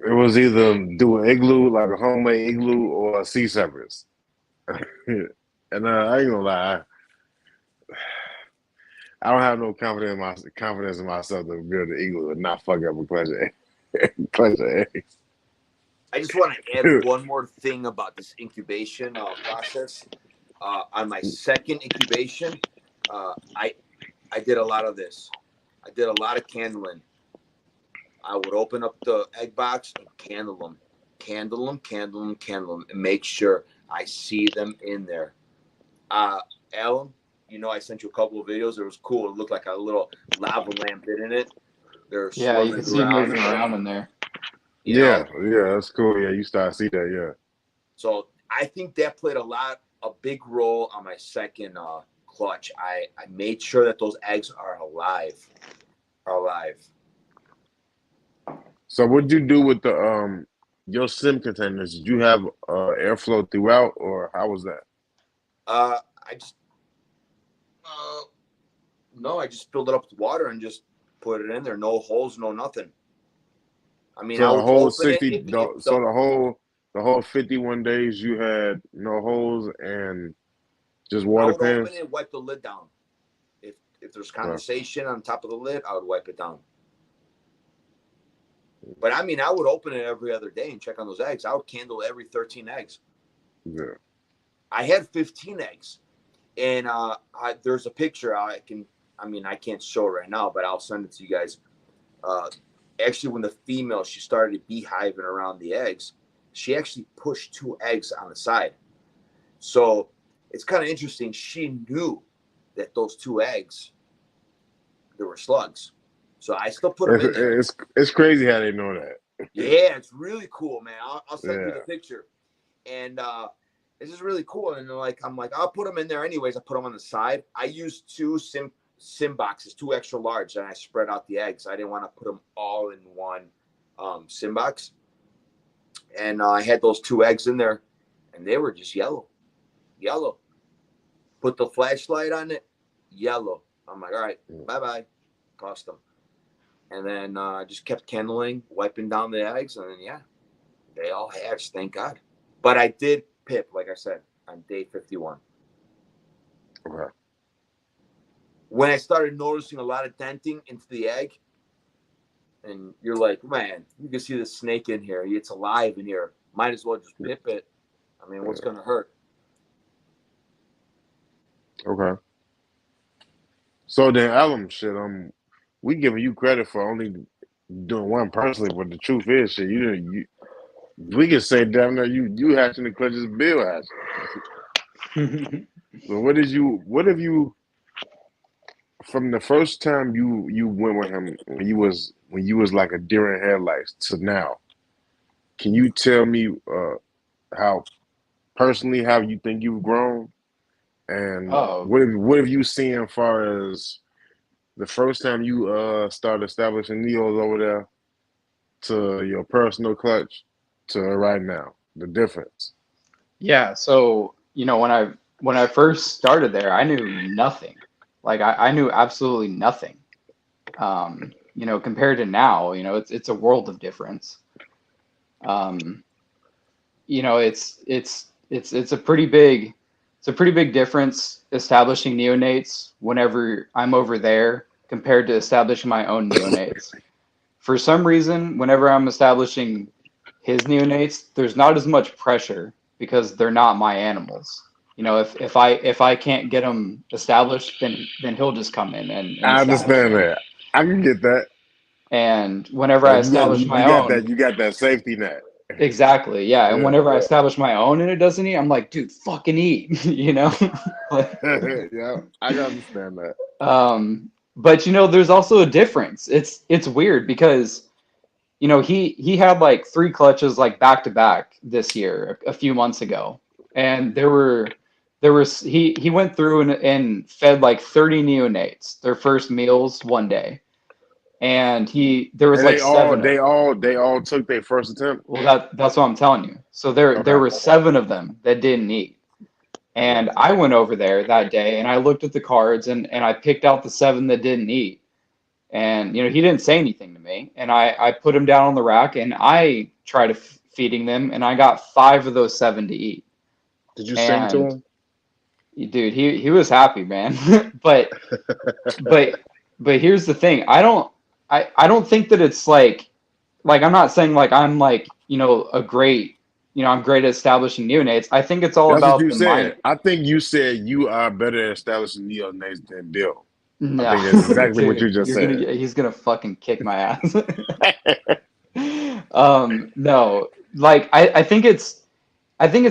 It was either do an igloo, like a homemade igloo, or a sea servants. And I ain't gonna lie, I don't have no confidence in myself to be able to eagle and not fuck up a clutch of eggs. I just want to add one more thing about this incubation process. On my second incubation, I did a lot of this. I did a lot of candling. I would open up the egg box and candle them, and make sure I see them in there. Alan, I sent you a couple of videos. It was cool. It looked like a little lava lamp in it. They're Yeah, you swimming can see around. moving around in there. Yeah, that's cool. Yeah, you start to see that. Yeah. So I think that played a big role on my second clutch. I made sure that those eggs are alive. So what'd you do with the your sim containers? Did you have airflow throughout, or how was that? I just no, I just filled it up with water and just put it in there. No holes, no nothing. I mean, I So the would whole open it if the whole 51 days you had no holes and just I water would open pans. it, wipe the lid down. If there's Okay. condensation on top of the lid, I would wipe it down. But I mean, I would open it every other day and check on those eggs. I would candle every 13 eggs. Yeah. I had 15 eggs, and there's a picture I can't show it right now, but I'll send it to you guys. Actually, when the female, she started beehiving around the eggs, she actually pushed 2 eggs on the side. So it's kind of interesting. She knew that those 2 eggs, there were slugs. So I still put them in there. It's crazy how they know that. Yeah, it's really cool, man. I'll send you the Yeah. picture. And it's just really cool. And I'm like, I'll put them in there anyways. I put them on the side. I used 2 sim boxes, 2 extra large, and I spread out the eggs. I didn't want to put them all in one sim box. And I had those 2 eggs in there, and they were just yellow. Put the flashlight on it, yellow. I'm like, all right, bye-bye. Tossed them. And then I just kept candling, wiping down the eggs, and then, yeah, they all hatched, thank God. But I did pip, like I said, on day 51. Okay. When I started noticing a lot of denting into the egg, and you're like, man, you can see the snake in here. It's alive in here. Might as well just pip it. I mean, what's going to hurt? Okay. So then, Alum, shit, we giving you credit for only doing one personally, but the truth is, shit, we can say damn near you hatching the clutches Bill hatching. So what have you from the first time you went with him when you was like a deer in headlights to now? Can you tell me how personally how you think you've grown, and Oh, what have you seen as far as the first time you started establishing neos over there to your personal clutch to right now, the difference? yeah. So, when I first started there, I knew nothing. Like I knew absolutely nothing. Compared to now, it's a world of difference. Um, it's a pretty big difference establishing neonates whenever I'm over there compared to establishing my own neonates. For some reason, whenever I'm establishing his neonates, there's not as much pressure because they're not my animals. If I can't get them established, then he'll just come in and I establish understand them. that. I can get that. And whenever I Like establish my own, you got that safety net. exactly, yeah. And Yeah, whenever I establish my own and it doesn't eat, I'm like, dude, fucking eat, Like, yeah, I can understand that. but there's also a difference. It's weird because he had like 3 clutches like back to back this year a few months ago, and he went through and fed like 30 neonates their first meals one day, and there was And like 7. they all took their first attempt. Well, that's what I'm telling you. So there Okay. were 7 of them that didn't eat. And Okay. I went over there that day and I looked at the cards and I picked out the 7 that didn't eat. And he didn't say anything to me. And I put him down on the rack and I tried feeding them and I got 5 of those 7 to eat. Did you sing to And him? Dude, he was happy, man. But but here's the thing. I don't think that it's like I'm not saying like I'm like, a great, I'm great at establishing neonates. I think it's all That's what about you the mind. said. I think you said you are better at establishing neonates than Bill. I No, think that's exactly what you dude, just said. he's gonna fucking kick my ass. No, like I think it's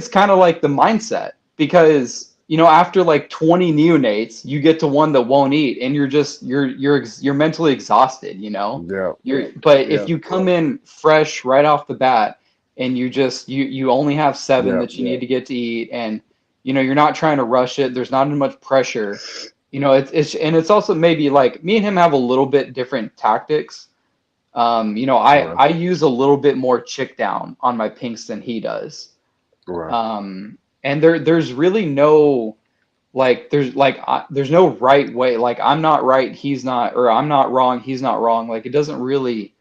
kind of like the mindset because after like 20 neonates, you get to one that won't eat, and you're mentally exhausted. Yeah, But Yeah. if you come in fresh right off the bat, and you only have seven yeah, that you need to get to eat, and you're not trying to rush it. There's not as much pressure. It's also maybe like me and him have a little bit different tactics. I right, use a little bit more chick down on my pinks than he does. right, And there's really no there's no right way. Like I'm not right, he's not, or I'm not wrong, he's not wrong. Like it's not really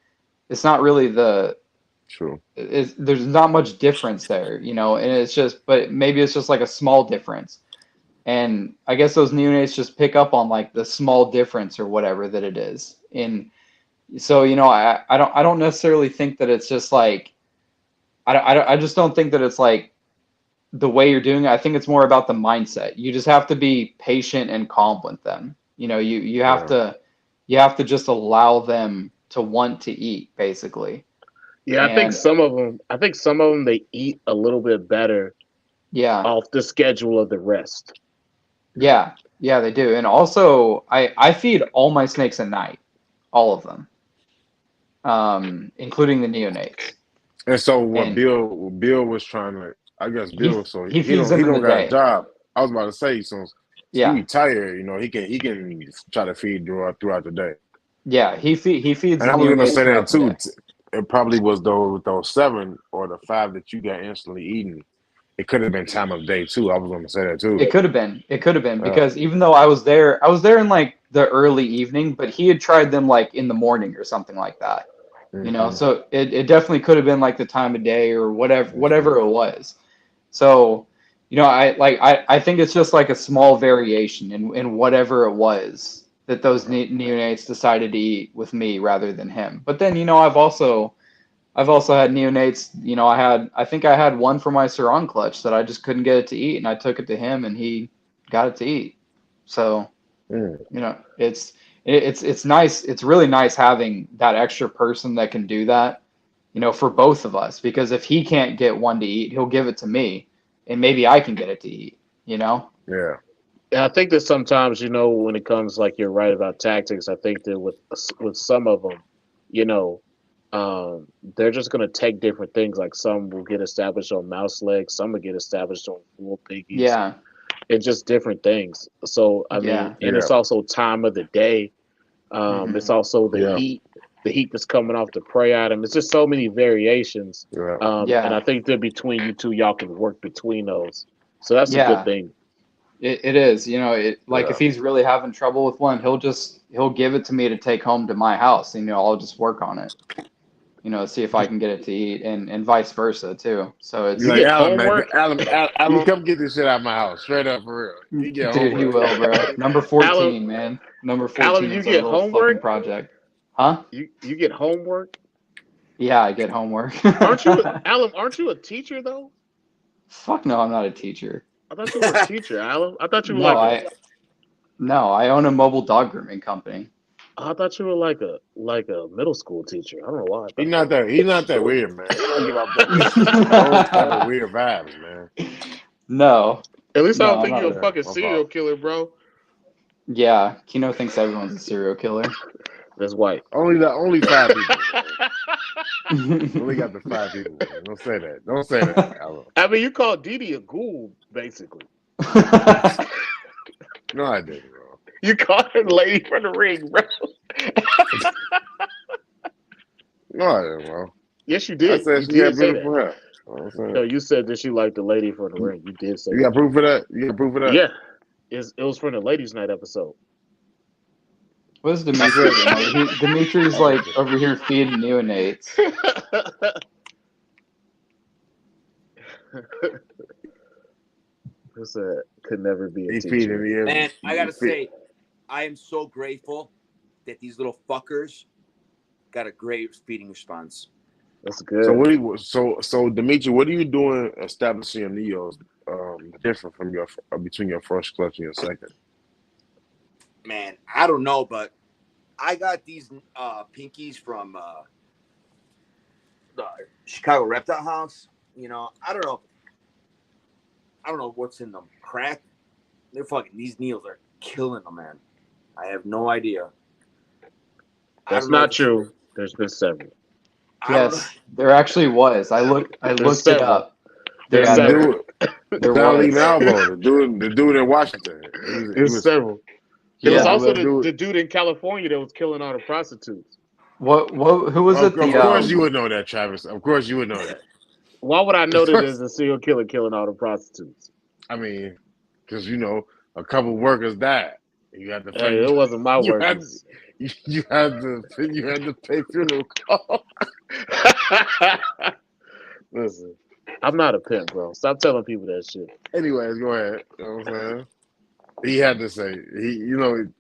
true. there's not much difference there, and but maybe it's just like a small difference. And I guess those neonates just pick up on like the small difference or whatever that it is. And so, I don't necessarily think that it's just like I just don't think that it's like the way you're doing it. I think it's more about the mindset. You just have to be patient and calm with them. You have Yeah, to just allow them to want to eat, basically. Yeah, And I think some of them they eat a little bit better yeah, off the schedule of the rest. yeah, they do. And also, I feed all my snakes at night, all of them, including the neonates. and so what And Bill was trying to, I guess he Bill, so he he feeds don't he them in don't the got a day. job. I was about to say, so he Yeah, retired, he can try to feed throughout the day. yeah, he feeds And the I was gonna neonates say that throughout the too. day. It probably was those seven or the five that you got instantly eaten. It could have been time of day too. I was gonna say that too. It could have been. It could have been Yeah. because even though I was there in like the early evening, but he had tried them like in the morning or something like that. Hmm. So it definitely could have been like the time of day or Hmm. whatever it was. So, I think it's just like a small variation in whatever it was that those neonates decided to eat with me rather than him. But then, I've also had neonates. I think I had one for my Saran clutch that I just couldn't get it to eat, and I took it to him, and he got it to eat. So, Mm. it's nice. It's really nice having that extra person that can do that, for both of us. Because if he can't get one to eat, he'll give it to me, and maybe I can get it to eat. Yeah. And I think that sometimes, when it comes like you're right about tactics, I think that with some of them, you know, they're just gonna take different things. Like some will get established on mouse legs, some will get established on full piggies. Yeah, It's just different things. So I mean, yeah, and Yeah. it's also time of the day. It's hmm also Yeah. the heat that's coming off the prey item. It's just so many variations. Yeah. And I yeah, think that between you two, y'all can work between those. So that's a good yeah. thing. It is. Like if Yeah. he's really having trouble with one, he'll give it to me to take home to my house. I'll just work on it. See if I can get it to eat, and vice versa too. So You're You it's like get Alan, man. homework, Alan, come get this shit out of my house, straight up for real. You get dude, he homework. will, bro. Number Alan. 14, man. Number Alan, 14 you is a get little fucking homework. project. Huh? You get homework. Yeah, I get homework. Aren't you, Alan? Aren't you a teacher though? Fuck no, I'm not a teacher. I thought you were a teacher, Alan. I thought you were No, like a. I own a mobile dog grooming company. I thought you were like a middle school teacher. I don't know why I He's thought not that. He's not that weird, man. He don't give off those type of weird vibes, man. No, At least I no, don't I'm think you're not. a Yeah, fucking my serial fault. killer, bro. Yeah, Kino thinks everyone's a serial killer. That's white. Only five people, man. Only got the five people, man. Don't say that. Don't say that, Alan. I mean, you called Didi a ghoul, basically. No, I didn't, bro. You called her the lady from the ring, bro. No, I didn't, bro. Yes, you I did. said You she had did say that. beautiful hair. I'm No, saying. you said that she liked the lady from the ring. You did say You got that. proof of that? You got proof of that? Yeah, it was from the ladies' night episode. What is I Dimitri said. doing? Dimitri's like over here feeding neonates. Could never be a He teacher. feeding the Man, I gotta he feed- say, I am so grateful that these little fuckers got a great feeding response. That's good. So what do you so Dimitri, what are you doing establishing your neos different from your between your first clutch and your second? Man, I don't know, but I got these pinkies from the Chicago Reptile House. You know, I don't know what's in them. Crack. They're fucking. These neos are killing them, man. I have no idea. That's not true. There's been several. Yes, there actually was. I looked it up. There's Yeah, several. there Dolly was. Malvo, the dude in Washington. There's several. There Yeah. was also dude. the dude in California that was killing all the prostitutes. What who was it? Of course you would know that, Travis. Of course you would know that. Why would I know that there's a serial killer killing all the prostitutes? I mean, because a couple workers died. You had to pay. Hey, it wasn't my you workers. you had to pay funeral costs. Listen, I'm not a pimp, bro. Stop telling people that shit. Anyways, go ahead. You know what I'm saying? He had to say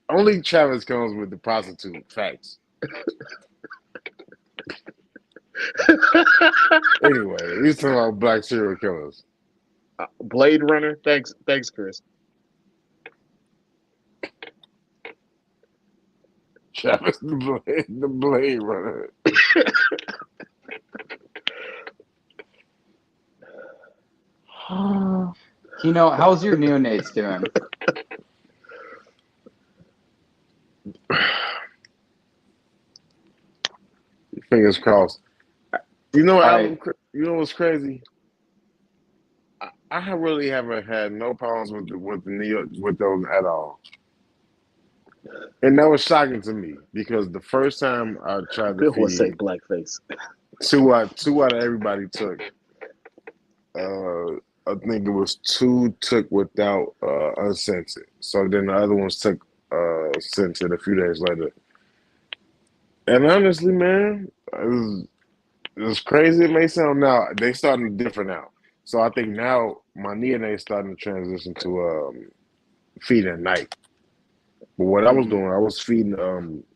only Travis comes with the prostitute facts. Anyway, he's talking about black serial killers. Blade Runner. Thanks, Chris. Travis the Blade Runner. How's your neonates doing? Fingers crossed. You know, Right. you know what's crazy? I really haven't had no problems with those at all, and that was shocking to me because the first time I tried to Bill would say feed, blackface. two out of everybody took. I think it was 2 took without unscented. So then the other ones took scented a few days later. And honestly, man, as crazy it may sound now, they starting different now. So I think now my neonates starting to transition to feeding at night. But what I was doing, I was feeding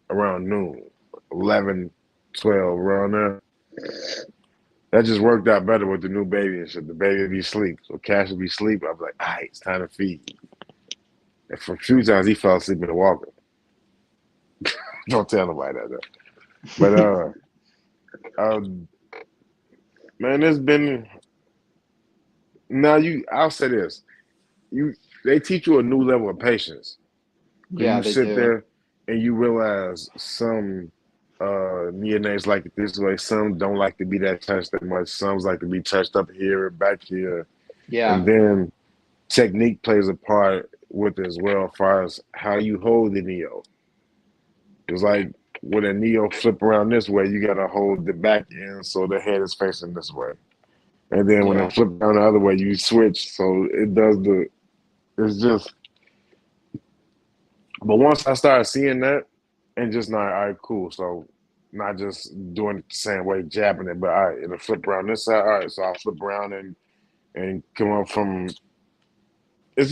around noon, 11, 12, around there. That just worked out better with the new baby and shit. The baby would be asleep. So Cash would be asleep. I'd be like, all right, it's time to feed. And for a few times, he fell asleep in the walker. Don't tell nobody that, though. But, man, it's been... Now, I'll say this. They teach you a new level of patience. Yeah, you they sit do. there and you realize some neonates like it this way. Some don't like to be that touched that much. Some like to be touched up here, back here. Yeah. And then technique plays a part with it as well as far as how you hold the neo. It's like when a neo flip around this way, you got to hold the back end so the head is facing this way. And then when it flip around the other way, you switch. So it does it's just... But once I started seeing that, and just not, all right, cool. So not just doing it the same way, jabbing it, but all right, it'll flip around this side. All right, so I'll flip around and come up from... It's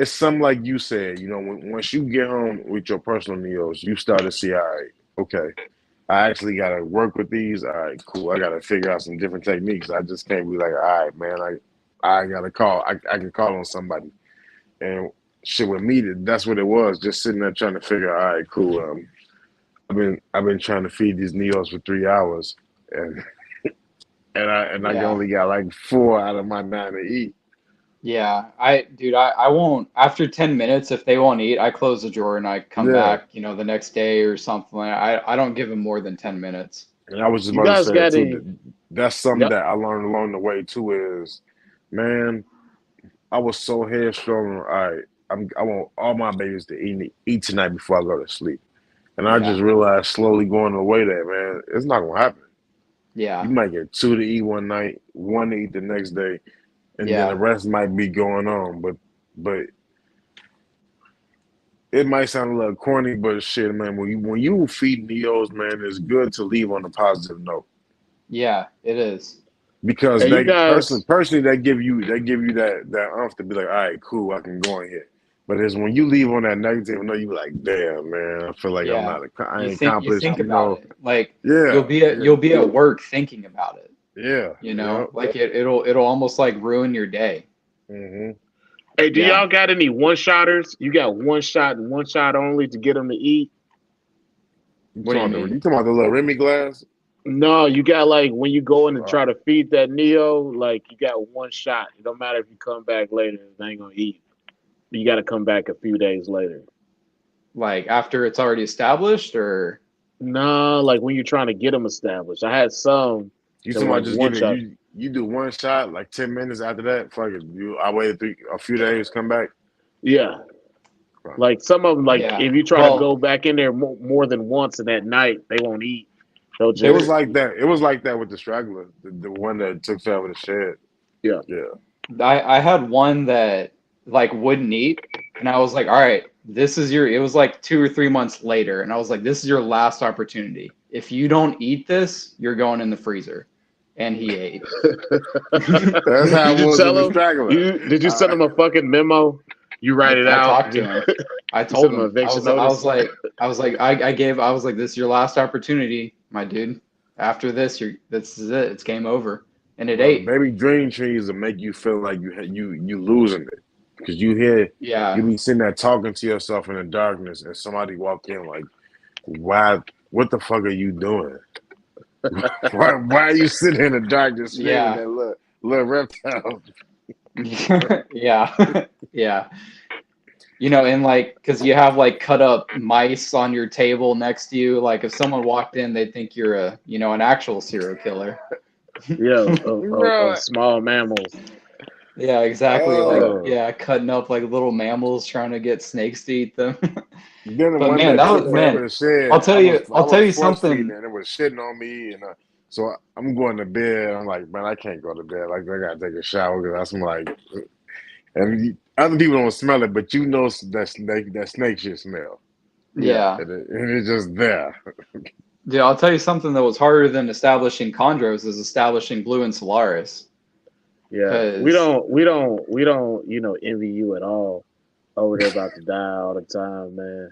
something like you said, once you get home with your personal neos, you start to see, all right, okay, I actually got to work with these. All right, cool. I got to figure out some different techniques. I just can't be like, all right, man, I got to call. I can call on somebody. And shit with me, that's what it was. Just sitting there trying to figure out, all right, cool. I've been trying to feed these neos for 3 hours, and I only got like 4 out of my 9 to eat. Yeah, I won't, after 10 minutes, if they won't eat, I close the drawer and I come back, the next day or something. I don't give them more than 10 minutes. And I was just about to say too, that's something that I learned along the way too is, man, I was so headstrong. All right, I want all my babies to eat tonight before I go to sleep. And I just realized slowly going away that, man, it's not going to happen. Yeah. You might get 2 to eat one night, 1 to eat the next day, and then the rest might be going on. But it might sound a little corny, but shit, man, when you feed neos, man, it's good to leave on a positive note. Yeah, it is. because Hey, you they guys. personally they give you that umph to be like, all right, cool, I can go in here. But it's when you leave on that negative note, you be like, damn, man, I feel like Yeah. I ain't You accomplished, think about it. Like yeah, you'll be at work thinking about it, yeah, you yeah. know? Like it'll almost like ruin your day. Hmm. Hey, do Yeah. y'all got any one shotters? You got one shot and one shot only to get them to eat? What do you mean? You talking about the little Remy glass? No, you got like when you go in and Uh, try to feed that Neo, like you got one shot. It don't matter if you come back later, they ain't gonna eat. You got to come back a few days later. Like after it's already established or No, like when you're trying to get them established. I had some you that talking were about like just one giving shot. you do one shot like 10 minutes after that? Fuck it, I waited a few days, come back. Yeah, Fine. like some of them, like yeah. if you try to Well, go back in there more than once in that night, they won't eat. They'll It there was just like that. It was like that with the straggler, the one that took forever to shed. yeah. Yeah. I had one that like wouldn't eat, and I was like, all right, this is your. It was like 2 or 3 months later, and I was like, this is your last opportunity. If you don't eat this, you're going in the freezer. And he ate. That's how Did it you was with tell the him? straggler. Did you send him a fucking memo? You write it I out. talked to him. I You send told him an him. eviction notice. I was like, this is your last opportunity, my dude. After this, this is it. It's game over. And it Bro, the ate. baby dream trees will make you feel like you losing it because you Yeah. be sitting there talking to yourself in the darkness, and somebody walk in like, why? What the fuck are you doing? Why are you sitting in the darkness screaming Yeah. that little reptile? Yeah. Yeah. You know, and like, because you have like cut up mice on your table next to you. Like, if someone walked in, they'd think you're an actual serial killer. Yeah, Bro, of small mammals. Yeah, exactly. Like, Oh, yeah, cutting up like little mammals trying to get snakes to eat them. then the But one man, that that took was forever man. to shed, I I'll tell was you force feeding something. it, and it was shitting on me, and so I'm going to bed. I'm like, man, I can't go to bed. Like I gotta take a shower because I'm like, and other people don't smell it, but you know that snake shit smell, yeah. Yeah. and it's just there. Yeah, I'll tell you something that was harder than establishing chondros is establishing blue and Solaris. Yeah, Because, we don't, envy you at all over there about to die all the time, man.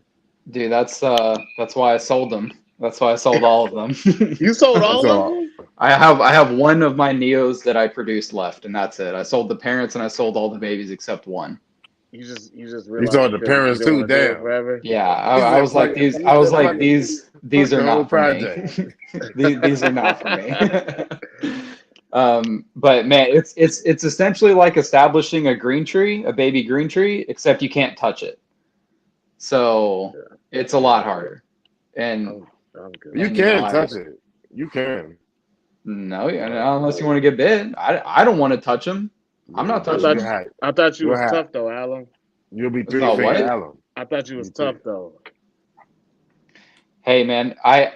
dude, that's why I sold them. That's why I sold all of them. You sold That's all of all. them? I have one of my Neos that I produced left, and that's it. I sold the parents and I sold all the babies except one. You just You realized saw the you parents didn't too. want to do it Damn. forever. Yeah, He I said, was "Fuck like it." these. He I was said, like "Fuck it. these Fuck are the whole not for me. project." These are not for me. But man, it's essentially like establishing a green tree, a baby green tree, except you can't touch it. So Yeah, it's a lot harder. And I'm good. You and you know, can I touch it. You can. no, Uh, unless you want to get bit. I don't want to touch them. I'm not I touching thought you them. had. I thought you You'll was have. tough though, Alan. You'll be I three thought finger what? Allen. I thought you was You tough three. though. Hey man, I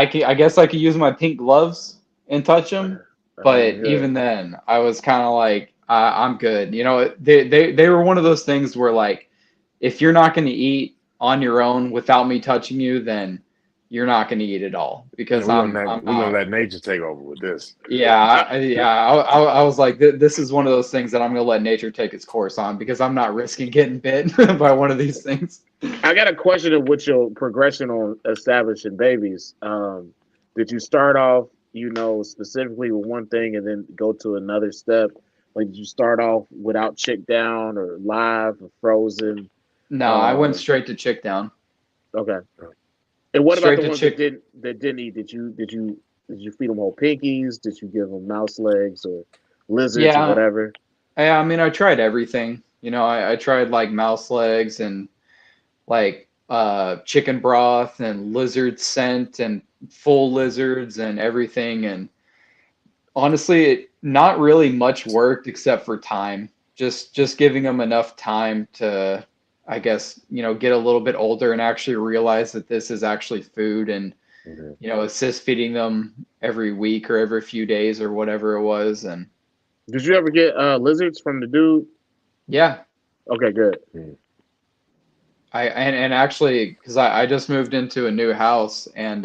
guess I could use my pink gloves and touch them, but Yeah. even then, I was kind of like, I'm good. You know, they were one of those things where like, if you're not going to eat on your own without me touching you, then you're not going to eat at all And because I'm we're gonna not. let nature take over with this. Yeah, I, I was like, this is one of those things that I'm going to let nature take its course on because I'm not risking getting bit by one of these things. I got a question of what your progression on establishing babies. Did you start off, specifically with one thing and then go to another step? Like, did you start off without chick down or live or frozen? No, I went Um, straight to chick down, okay. And what about straight the to ones that chick. didn't eat? Did you feed them whole pinkies? Did you give them mouse legs or lizards or Yeah, whatever? I mean, I tried everything. You know, I tried like mouse legs and like chicken broth and lizard scent and full lizards and everything. And honestly, not really much worked except for time. Just giving them enough time to, I guess, get a little bit older and actually realize that this is actually food and, Mhm. assist feeding them every week or every few days or whatever it was. And Did you ever get lizards from the dude? yeah, Okay, good. Mhm. and actually, because I just moved into a new house and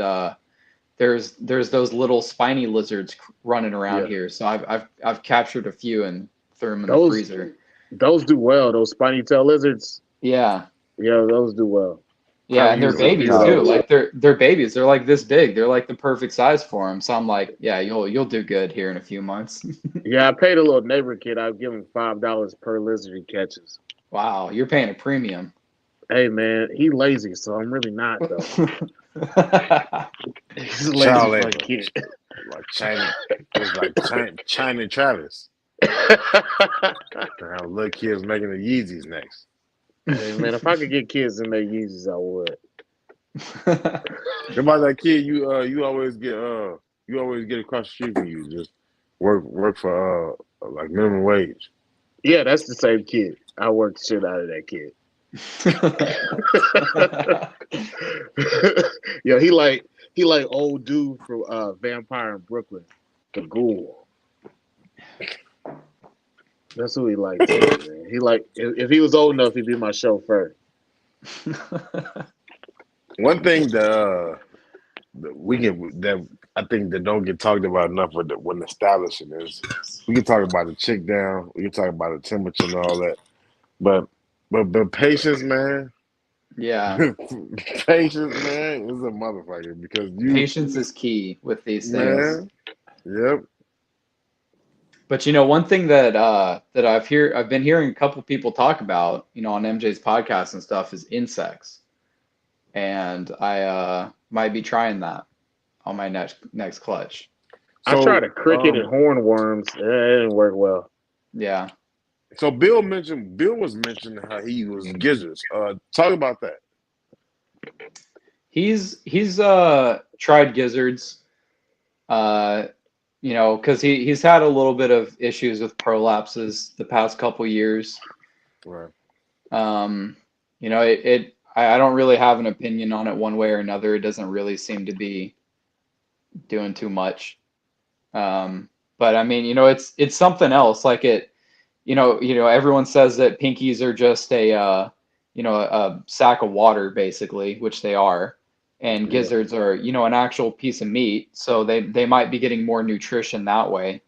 there's those little spiny lizards running around Yeah. here. So I've captured a few and threw them in the Those freezer. those do well. Those spiny tail lizards. Yeah. Yeah, those do well. Yeah, How and they're you feed babies too. those? Like they're babies. They're like this big. They're like the perfect size for them. So I'm like, yeah, you'll do good here in a few months. Yeah, I paid a little neighbor kid. I'd give him $5 per lizard he catches. Wow, you're paying a premium. Hey man, he lazy, so I'm really not though. He's a lazy Child fucking labor. kid. Like China, it's like China and Travis. How little kids making the Yeezys next. Hey man, if I could get kids to make Yeezys, I would. What about that kid you always get across the street from you, just work for like minimum wage. Yeah, that's the same kid. I worked the shit out of that kid. Yo, he like old dude from Vampire in Brooklyn, the ghoul. That's who he likes, man. He like if he was old enough, he'd be my chauffeur. One thing that I think that don't get talked about enough when establishing is we can talk about the chick down, we can talk about the temperature and all that, but patience, man. Yeah, Patience, man, is a motherfucker because patience is key with these things. man. Yep. But one thing that I've been hearing a couple people talk about, on MJ's podcast and stuff is insects. And I might be trying that on my next clutch. I tried a cricket and hornworms. It didn't work well. Yeah. So Bill was mentioning how he was gizzards. Talk about that. He's tried gizzards. Because he's had a little bit of issues with prolapses the past couple years. Right. I don't really have an opinion on it one way or another. It doesn't really seem to be doing too much. But I mean, it's something else. Like everyone says that pinkies are just a sack of water basically, which they are. And gizzards are, an actual piece of meat, so they might be getting more nutrition that way.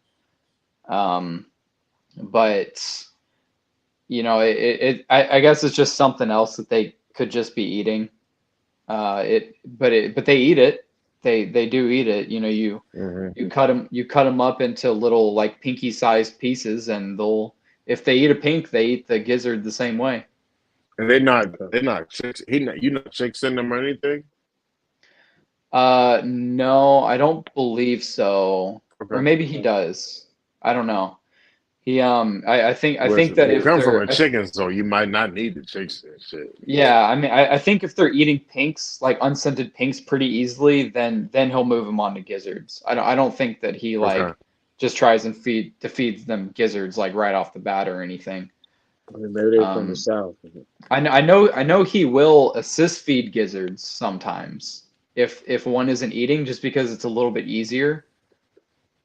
But I guess it's just something else that they could just be eating. But they eat it. They do eat it. You cut them up into little like pinky sized pieces, and if they eat a pink, they eat the gizzard the same way. And they're not chicks. You're not chicks in them or anything. No, I don't believe so. Okay. Or maybe he does. I don't know. He I think that they if come from they're a chicken, so you might not need the chicks and shit. yeah, I mean I think if they're eating pinks, like unscented pinks pretty easily, then he'll move them on to gizzards. I don't think that he just tries and feeds them gizzards like right off the bat or anything. I mean, maybe they're from the south. I know he will assist feed gizzards sometimes. If one isn't eating, just because it's a little bit easier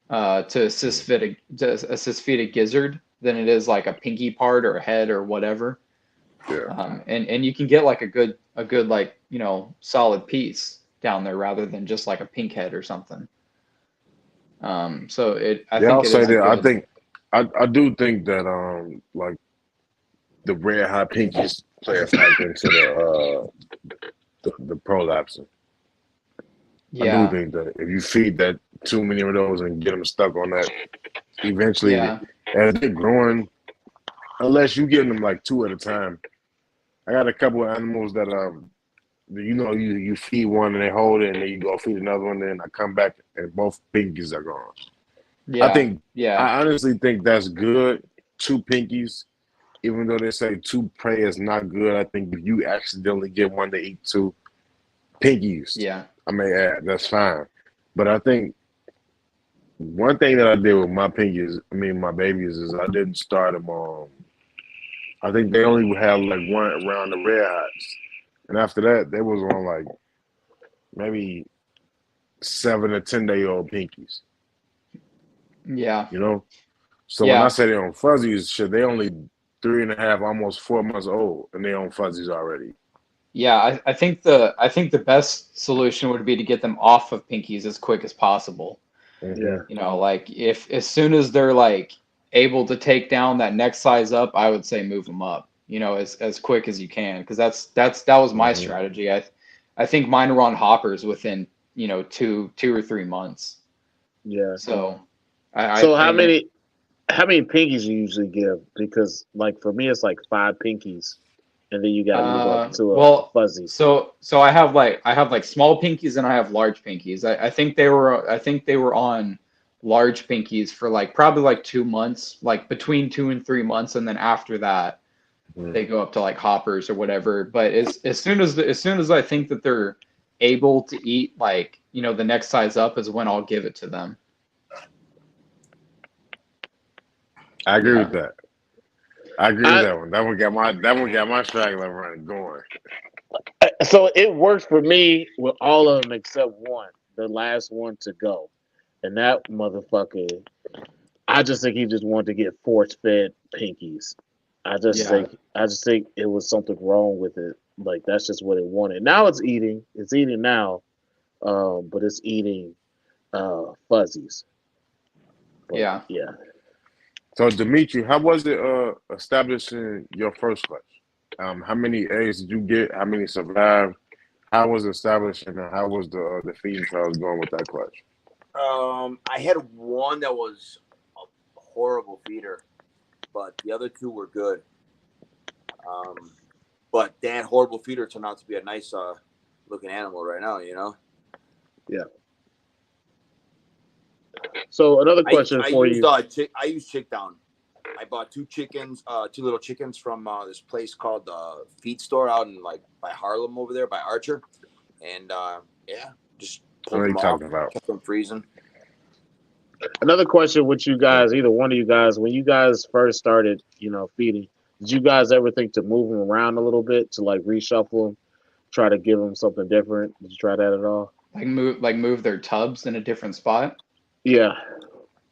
to assist feed a gizzard than it is like a pinky part or a head or whatever. Yeah. And you can get like a good like solid piece down there rather than just like a pink head or something. So I do think that like the red hot pinkies play a factor into the prolapsing. Yeah. I do think that if you feed that too many of those and get them stuck on that, eventually, as they're growing, unless you get them like two at a time. I got a couple of animals that you feed one and they hold it and then you go feed another one and then I come back and both pinkies are gone. Yeah. I honestly think that's good. Two pinkies, even though they say two prey is not good. I think if you accidentally get one to eat two pinkies, I mean, that's fine. But I think one thing that I did with my my babies, is I didn't start them on. I think they only had like one around the red hots, and after that, they was on like maybe 7 or 10-day-old pinkies. Yeah. So when I say they're on fuzzies, shit, they only 3.5, almost 4 months old, and they on fuzzies already. Yeah, I think the best solution would be to get them off of pinkies as quick as possible. Yeah. You know, like if as soon as they're like able to take down that next size up, I would say move them up. You know, as quick as you can, because that was my strategy. I think mine were on hoppers within, you know, two or 3 months. Yeah. So So I how many pinkies you usually give? Because like for me, it's like 5 pinkies, and then you got to move up to a well, fuzzy. so I have like small pinkies and I have large pinkies. I think they were on large pinkies for like probably like 2 months, like between 2 and 3 months, and then after that they go up to like hoppers or whatever. But as soon as I think that they're able to eat, like, you know, the next size up is when I'll give it to them. I agree with that. I agree with that one. That one got my straggler running going. So it works for me with all of them except one, the last one to go, and that motherfucker. I just think he just wanted to get force fed pinkies. I just think it was something wrong with it. Like that's just what it wanted. Now it's eating. It's eating now, but it's eating fuzzies. But, Yeah. yeah. So Dimitri, how was it establishing your first clutch? How many eggs did you get? How many survived? How was it establishing, and how was the feeding trials going with that clutch? I had one that was a horrible feeder, but the other two were good. But that horrible feeder turned out to be a nice looking animal right now, you know? Yeah. So another question for you. I used chick down. I bought two little chickens from this place called Feed Store out in like by Harlem over there by Archer, and just pulled them off, kept them freezing. Another question with you guys, either one of you guys, when you guys first started, you know, feeding, did you guys ever think to move them around a little bit to like reshuffle them, try to give them something different? Did you try that at all? Like move their tubs in a different spot? Yeah.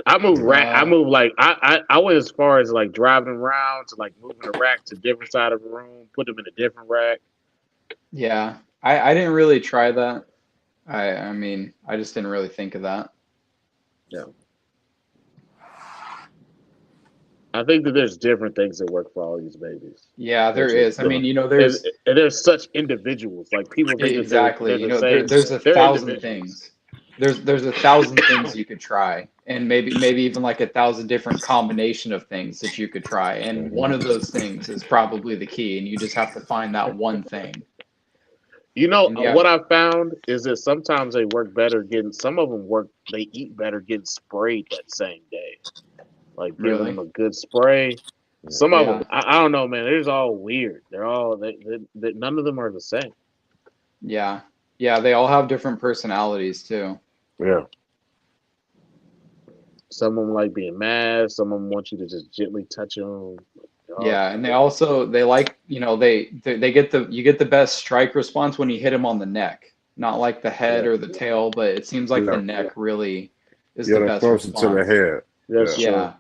I moved rack. I moved like I went as far as like driving around to like moving a rack to different side of the room, put them in a different rack. Yeah, I didn't really try that. I mean, I just didn't really think of that. Yeah. I think that there's different things that work for all these babies. Yeah, there is. I mean, you know, there's such individuals. Like people think exactly. they're You know, the same. there's a They're thousand things. There's a thousand things you could try, and maybe even like 1,000 different combination of things that you could try. And one of those things is probably the key, and you just have to find that one thing. You know, what I found is that sometimes they work better getting. Some of them work. They eat better getting sprayed that same day. Like giving them a good spray. Some of them, I don't know, man. They're all weird. They're all none of them are the same. Yeah, they all have different personalities too. Yeah. Some of them like being mad. Some of them want you to just gently touch them. Yeah, and they like, you know, they get you get the best strike response when you hit them on the neck, not like the head or the tail, but it seems like the neck really is the best closer response. to the head. That's true.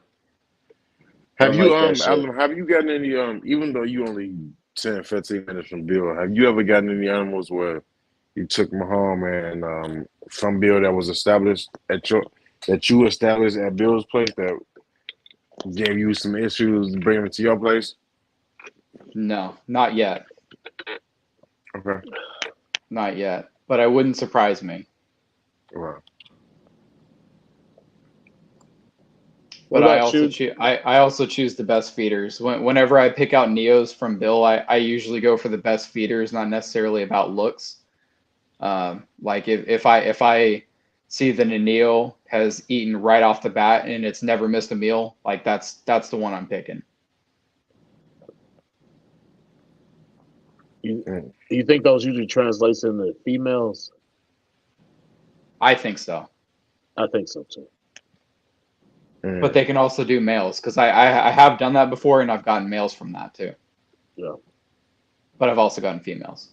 Have you Alan, have you gotten any even though you only 10, 15 minutes from Bill, have you ever gotten any animals where you took them home and from Bill that was established that you established at Bill's place that gave you some issues to bring them to your place? No, not yet. Okay. Not yet, but it wouldn't surprise me. Wow. But I also choose the best feeders. Whenever I pick out neos from Bill, I usually go for the best feeders, not necessarily about looks. Like if I see that a neo has eaten right off the bat and it's never missed a meal, like that's the one I'm picking. You think those usually translates into females? I think so. I think so too. But they can also do males because I have done that before and I've gotten males from that too. Yeah. But I've also gotten females.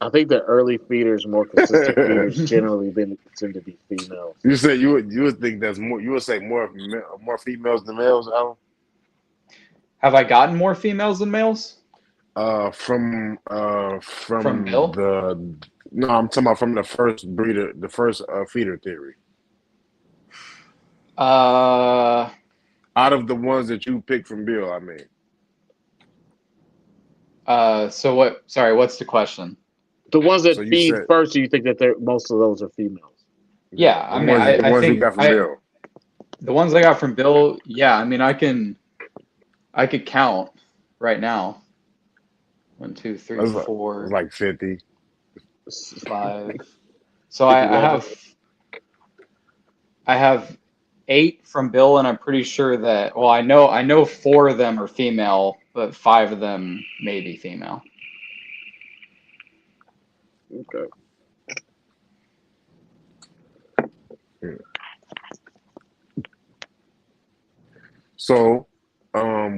I think the early feeders, more consistent feeders, generally tend to be females. You said you would think that's more. You would say more females than males, Alan? Have I gotten more females than males? From from Bill? the no, I'm talking about from the first breeder, the first feeder theory. Uh, Out of the ones that you picked from Bill, I mean. so what? Sorry, what's the question? The ones So that you feed said, first, do you think that they're most of those are females? yeah, Yeah, I mean, I, the I ones you think got from Bill. the ones I got from Bill, yeah, I mean, I could count right now. One, two, three, It's four, like 50. 5. So 51. I have 8 from Bill, and I'm pretty sure that, well, I know 4 of them are female, but 5 of them may be female. Okay. Hmm. So,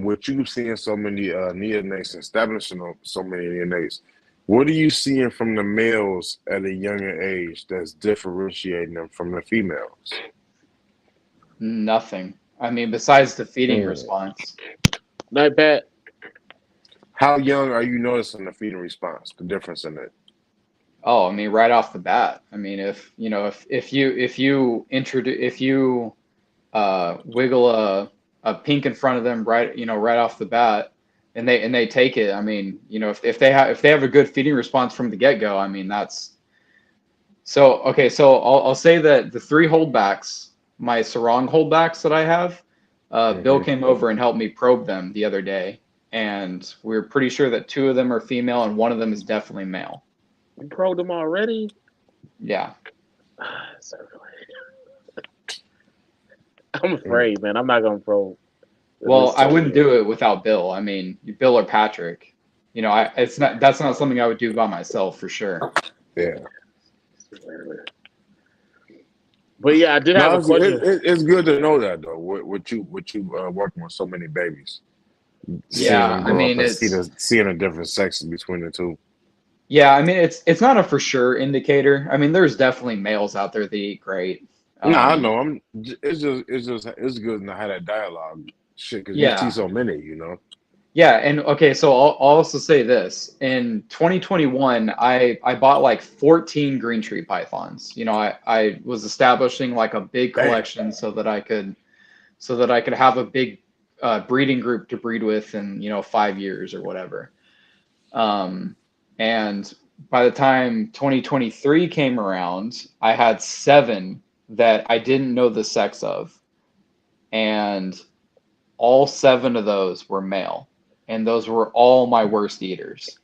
with you seeing so many neonates, establishing so many neonates, what are you seeing from the males at a younger age that's differentiating them from the females? Nothing. I mean, besides the feeding Hmm. response. Not bad. How young are you noticing the feeding response, the difference in it? Oh, I mean, right off the bat. I mean, if you know, if you introduce if you wiggle a pink in front of them right, right off the bat, and they take it. I mean, if they have a good feeding response from the get-go, I mean, that's so okay. So I'll say that the 3 holdbacks, my sarong holdbacks that I have, Bill Hmm. came over and helped me probe them the other day, and we're pretty sure that 2 of them are female and 1 of them is definitely male. You probed them already? Yeah. I'm afraid, man. I'm not gonna probe. Well, This I so wouldn't weird. do it without Bill. I mean, Bill or Patrick. It's not that's not something I would do by myself for sure. Yeah. But yeah, I did have No, a question. it's good to know that though. What you working with so many babies, seeing Yeah, them I grow up mean and seeing the different sexes between the two. it's not a for sure indicator. I mean, there's definitely males out there that eat great. No, I know. It's good to have that dialogue, shit, because you see Yeah. so many, you know. Yeah, and okay, so I'll also say this. In 2021, I bought like 14 green tree pythons. I was establishing like a big Damn. collection so that I could have a big breeding group to breed with in 5 years or whatever. And by the time 2023 came around, I had 7 that I didn't know the sex of, and all 7 of those were male, and those were all my worst eaters.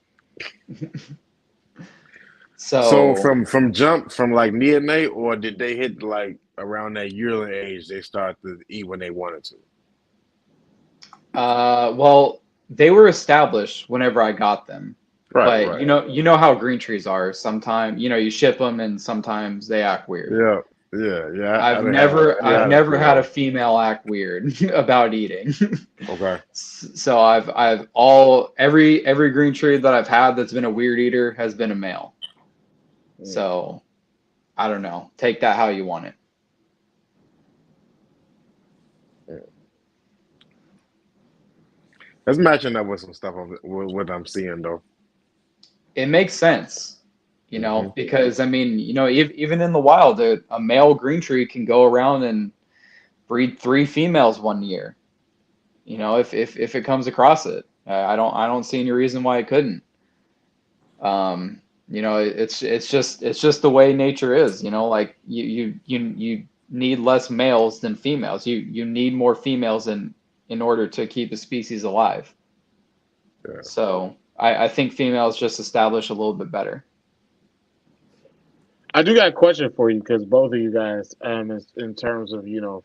So So, from like neonate, or did they hit like around that yearling age? They start to eat when they wanted to. well, they were established whenever I got them. Right, But right. you know how green trees are. Sometimes, you ship them and sometimes they act weird. Yeah, yeah. I I've had a never few of had a those. female act weird about eating. Okay. So every green tree that I've had that's been a weird eater has been a male. So I don't know. Take that how you want it. Let's matching up with some stuff of what I'm seeing though. It makes sense, Hmm. because I mean, even in the wild, a male green tree can go around and breed 3 females one year. If it comes across it, I don't see any reason why it couldn't. It's just the way nature is. Like you need less males than females. You need more females in order to keep a species alive. Yeah. So I think females just establish a little bit better. I do got a question for you because both of you guys, in terms of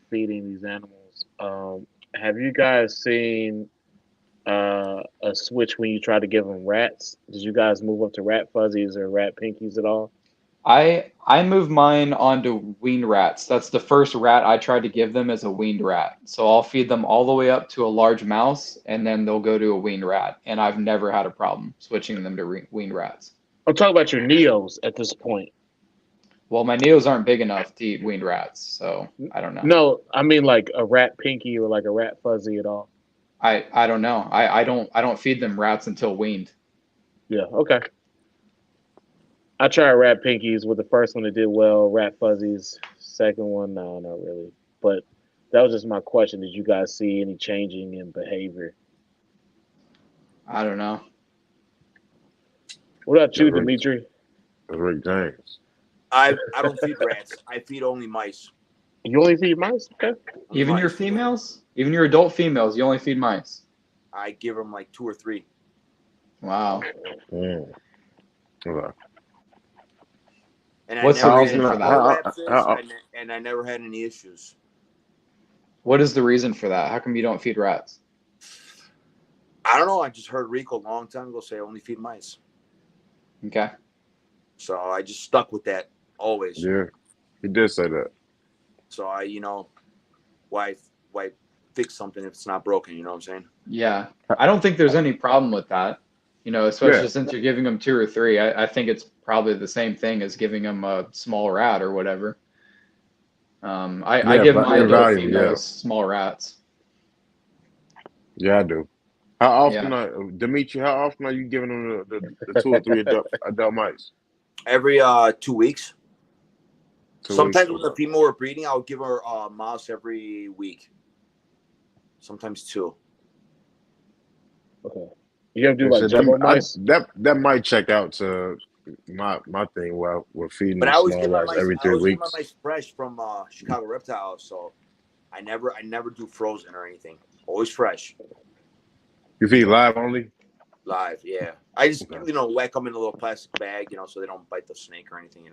feeding these animals, have you guys seen a switch when you try to give them rats? Did you guys move up to rat fuzzies or rat pinkies at all? I moved mine onto weaned rats. That's the first rat I tried to give them as a weaned rat. So I'll feed them all the way up to a large mouse, and then they'll go to a weaned rat. And I've never had a problem switching them to weaned rats. I'm talking about your neos at this point. Well, my neos aren't big enough to eat weaned rats, so I don't know. No, I mean like a rat pinky or like a rat fuzzy at all. I don't know. I don't feed them rats until weaned. Yeah. Okay. I tried rat pinkies with the first one that did well. Rat fuzzies. Second one, no, not really. But that was just my question. Did you guys see any changing in behavior? I don't know. What about you, That's Rick, Dimitri? that's Rick James. I don't feed rats. I feed only mice. You only feed mice? Okay. Only Even your mice. females, even your adult females, you only feed mice. I give them like 2 or 3. Wow. Mm. Okay. And I What's the never reason had for no that? raptors, and I never had any issues. What is the reason for that? How come you don't feed rats? I don't know. I just heard Rico a long time ago say only feed mice. Okay. So I just stuck with that always. Yeah, he did say that. So why fix something if it's not broken? You know what I'm saying? Yeah. I don't think there's any problem with that. Especially Yeah, since you're giving them 2 or 3. I think it's probably the same thing as giving them a small rat or whatever. I yeah, give my adult invaluable. Yeah, females small rats. yeah, I do. How often, Yeah. Dimitri? How often are you giving them the 2 or 3 adult mice? Every 2 weeks. 2 weeks. Sometimes when the female we're breeding, I'll give her a mouse every week. Sometimes 2. Okay. You have to do And like shit, jumbo mice? that might check out to my thing where we're feeding But them I always small get my rats mice. every I three always get my weeks. mice fresh from Chicago Reptile. So I never do frozen or anything. Always fresh, You feed live only? live. Yeah. I just Okay. whack them in a little plastic bag, so they don't bite the snake or anything.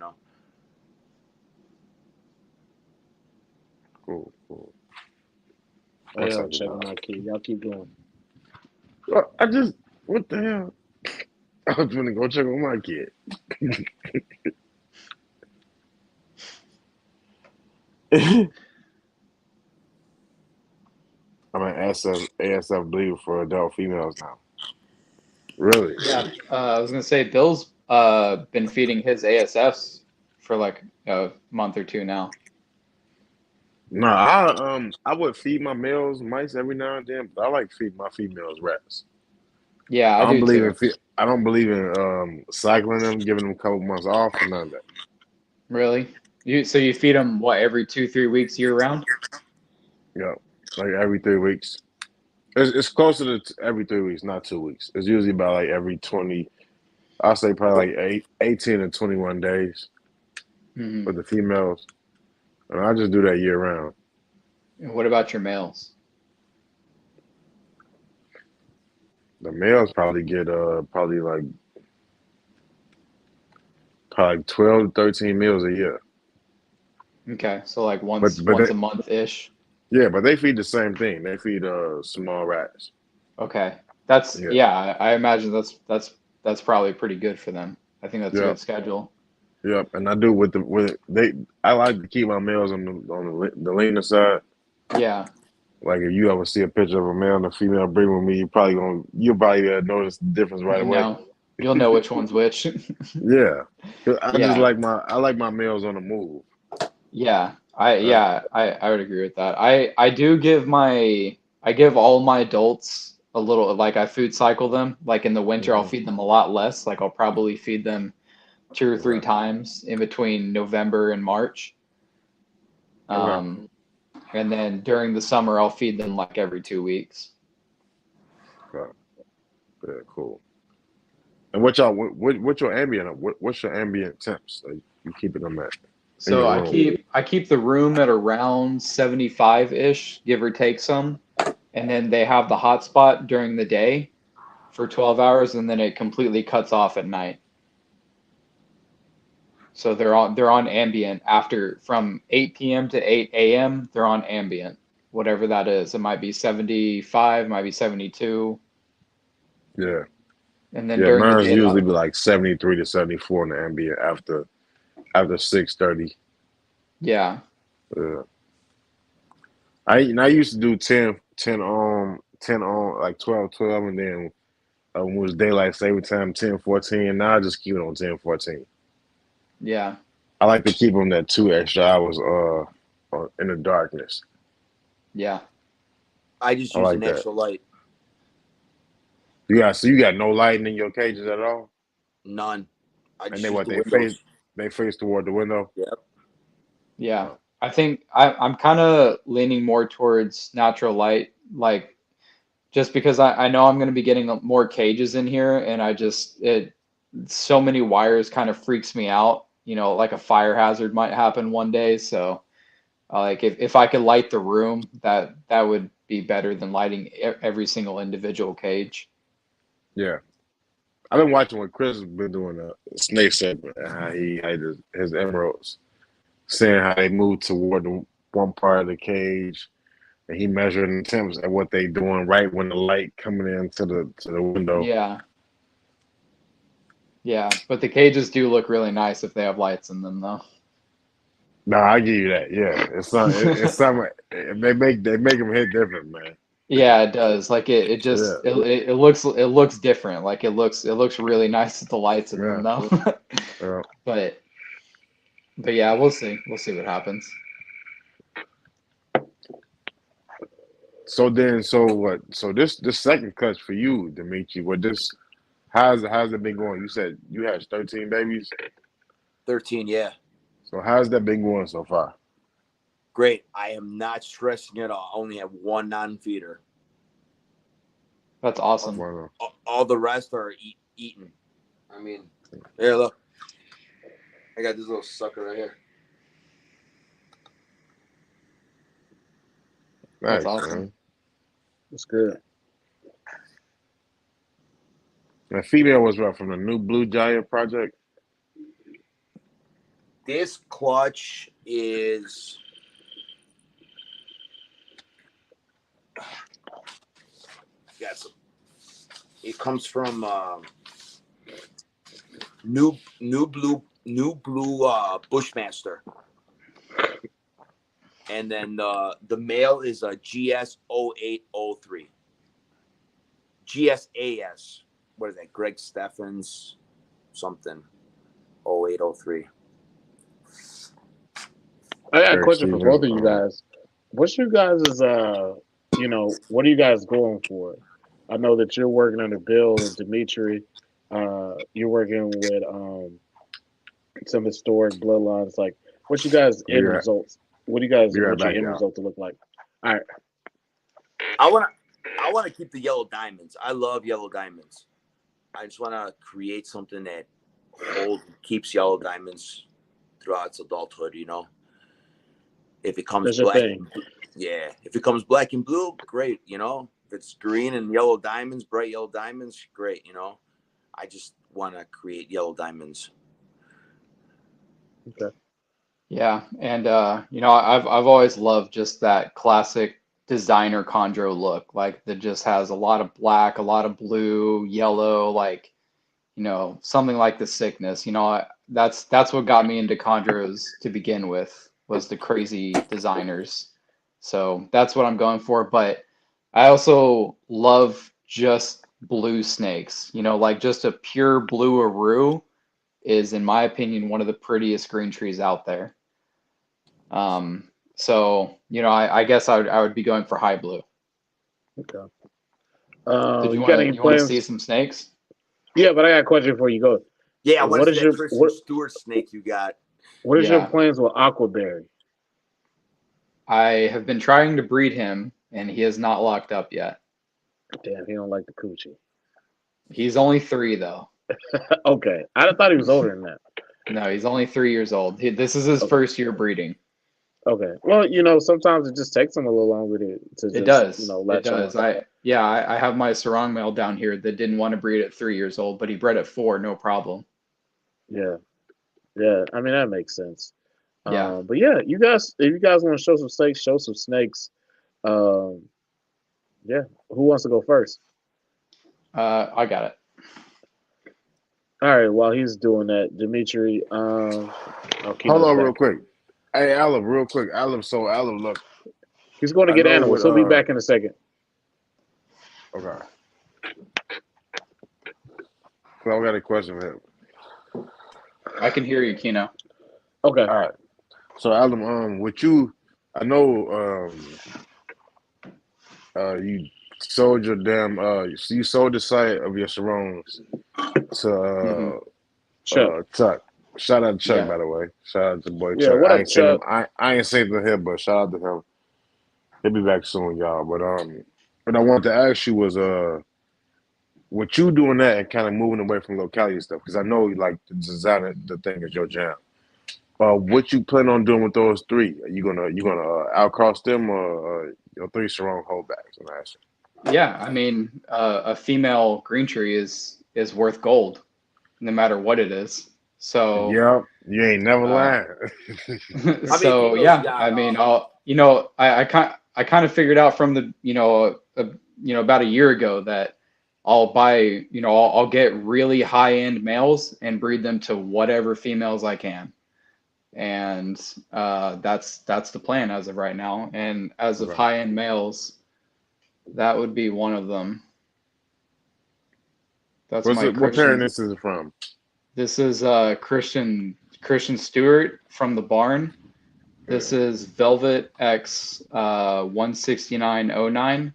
Cool. Oh, One yeah, I'm second checking now. my key. Y'all keep going. What the hell? I was gonna go check on my kid. I'm an ASF bleeder for adult females now. Really? Yeah. I was gonna say Bill's been feeding his ASFs for like a month or 2 now. No, I would feed my males mice every now and then, but I like feeding my females rats. Yeah, I I don't do believe too. I don't believe in cycling them, giving them a couple months off, or none of that. Really? So you feed them what every 2, 3 weeks year round? Yeah, like every 3 weeks. It's closer to every 3 weeks, not 2 weeks. It's usually about like every 20. I'll say probably like 18 to 21 days Hmm. with the females, and I just do that year round. What about your males? The males probably get probably 12 to 13 meals a year. Okay, so like But once but they, once a month ish. yeah, but they feed the same thing. They feed small rats. Okay, that's Yeah, yeah. I imagine that's probably pretty good for them. I think that's a yep, good schedule. yep. And I do with they. I like to keep my males on the leaner side. Yeah, Like if you ever see a picture of a male and a female breeding with me, you'll probably notice the difference right you away. know, you'll know which one's which. Yeah, 'cause Yeah, I like my males on the move. yeah. Uh, I would agree with that. I give all my adults a little like I food cycle them. Like in the winter, I'll mhm. feed them a lot less. Like I'll probably feed them 2 or 3 Okay, times in between November and March. okay, Um, and then during the summer, I'll feed them like every 2 weeks. okay. Yeah, cool. And what your ambient? What's your ambient temps? Like you keeping them at in So your I room? keep the room at around 75-ish, give or take some, and then they have the hotspot during the day for 12 hours, and then it completely cuts off at night. So they're on ambient after from 8 p.m. to 8 a.m. They're on ambient, whatever that is. It might be 75, might be 72, Yeah, and then yeah. during the Mine's day, usually be like 73 to 74 in the ambient after 6:30. yeah, Yeah. I used to do 10 on like 12, and then when it was daylight saving time 10, 14. And now I just keep it on 10, 14. yeah, I like to keep them that 2 extra hours in the darkness. yeah. I just I use the like that. natural light. You got no lighting in your cages at all, None. I and just use the windows. they face toward the window. Yep. Yeah, I think I'm kind of leaning more towards natural light, like just because I know I'm going to be getting more cages in here, and so many wires kind of freaks me out. Like a fire hazard might happen one day. So like if I could light the room, that would be better than lighting every single individual cage. Yeah, I've been watching what Chris has been doing a snake segment and how he had his emeralds, seeing how they move toward the one part of the cage, and he measuring the temps and what they doing right when the light coming into the window. Yeah, yeah, but the cages do look really nice if they have lights in them, though. No, I give you that. Yeah, it's some they make them hit different, man. Yeah, it does. Like it Yeah, just it looks different. Like it looks really nice with the lights in them yeah, though. yeah. But but yeah, we'll see. We'll see what happens. So what? So this second clutch for you, Dimitri. What this? How's it been going? You said you had 13 babies. 13, yeah. So how's that been going so far? Great. I am not stressing at all. I only have one non-feeder. That's awesome. Wow. All the rest are eaten. I mean, here, look. I got this little sucker right here. That's Nice, awesome. man. That's good. The female was what, from the New Blue Giant project? This clutch is got some. It comes from New Blue Bushmaster, and then the male is a GS0803. GSAS. What is that? Greg Steffens something 0803. I got a Eric question for Stevens. both of you guys. What's your guys' what are you guys going for? I know that you're working under Bill and Dimitri. You're working with some historic bloodlines. Like, what's you guys' end Right. results? What do you guys Be right want your back, end y'all. result to look like? All right. I want to keep the yellow diamonds. I love yellow diamonds. I just want to create something that keeps yellow diamonds throughout its adulthood. If it comes That's your black, thing. yeah. If it comes black and blue, great. If it's green and yellow diamonds, bright yellow diamonds, great. I just want to create yellow diamonds. Okay. Yeah, and I've always loved just that classic designer chondro look, like that just has a lot of black, a lot of blue, yellow, like something like the sickness. That's what got me into chondros to begin with, was the crazy designers. So that's what I'm going for. But I also love just blue snakes. Like just a pure blue aru is, in my opinion, one of the prettiest green trees out there. So I guess I would be going for high blue. Okay. Did you You want got to any you want to see plans? some snakes? Yeah, but I got a question before you go. Yeah, I want What to is see your that Kristen Stewart snake you got. What is your Yeah, plans with Aquaberry? I have been trying to breed him, and he is not locked up yet. Damn, he don't like the coochie. He's only 3 though. Okay, I thought he was older than that. No, he's only 3 years old. This is his Okay. first year breeding. Okay. Well, sometimes it just takes them a little longer to It just, does. It latch does. on. I have my sarong male down here that didn't want to breed at 3 years old, but he bred at 4, no problem. Yeah. Yeah. I mean, that makes sense. Yeah. But yeah, if you guys want to show some snakes, show some snakes. Um, yeah. Who wants to go first? I got it. All right. While he's doing that, Dimitri, I'll keep Hold this on, back. real quick. Hey, Aleph, real quick. Aleph, look. He's going to I get know animals. what. He'll be back in a second. Okay. So I got a question for him. I can hear you, Kino. Okay. All right. So Aleph, with you, I know, you sold your damn you sold the site of your Sharones Hmm. to Chuck. Chuck. Shout out to Chuck, Yeah. by the way. Shout out to boy Yeah, Chuck. what I up, ain't seen him. Chuck? I ain't seen him here, but shout out to him. He'll be back soon, y'all. But what I wanted to ask you was what you doing that and kind of moving away from locality stuff because I know like the designer the thing is your jam. What you plan on doing with those three? Are you gonna outcross them or your three Sharon holdbacks? I'm asking. Yeah, I mean, a female green tree is worth gold, no matter what it is. So, Yep, you ain't never uh, lying. How many so females you yeah, got? I mean, I kind of figured out from the, about a year ago that I'll buy, I'll get really high-end males and breed them to whatever females I can. And that's the plan as of right now. And as of Okay. high-end males, that would be one of them. That's What's my it? What parent Christian. this is from? This is Christian Stewart from the barn. This Yeah. is Velvet X 16909,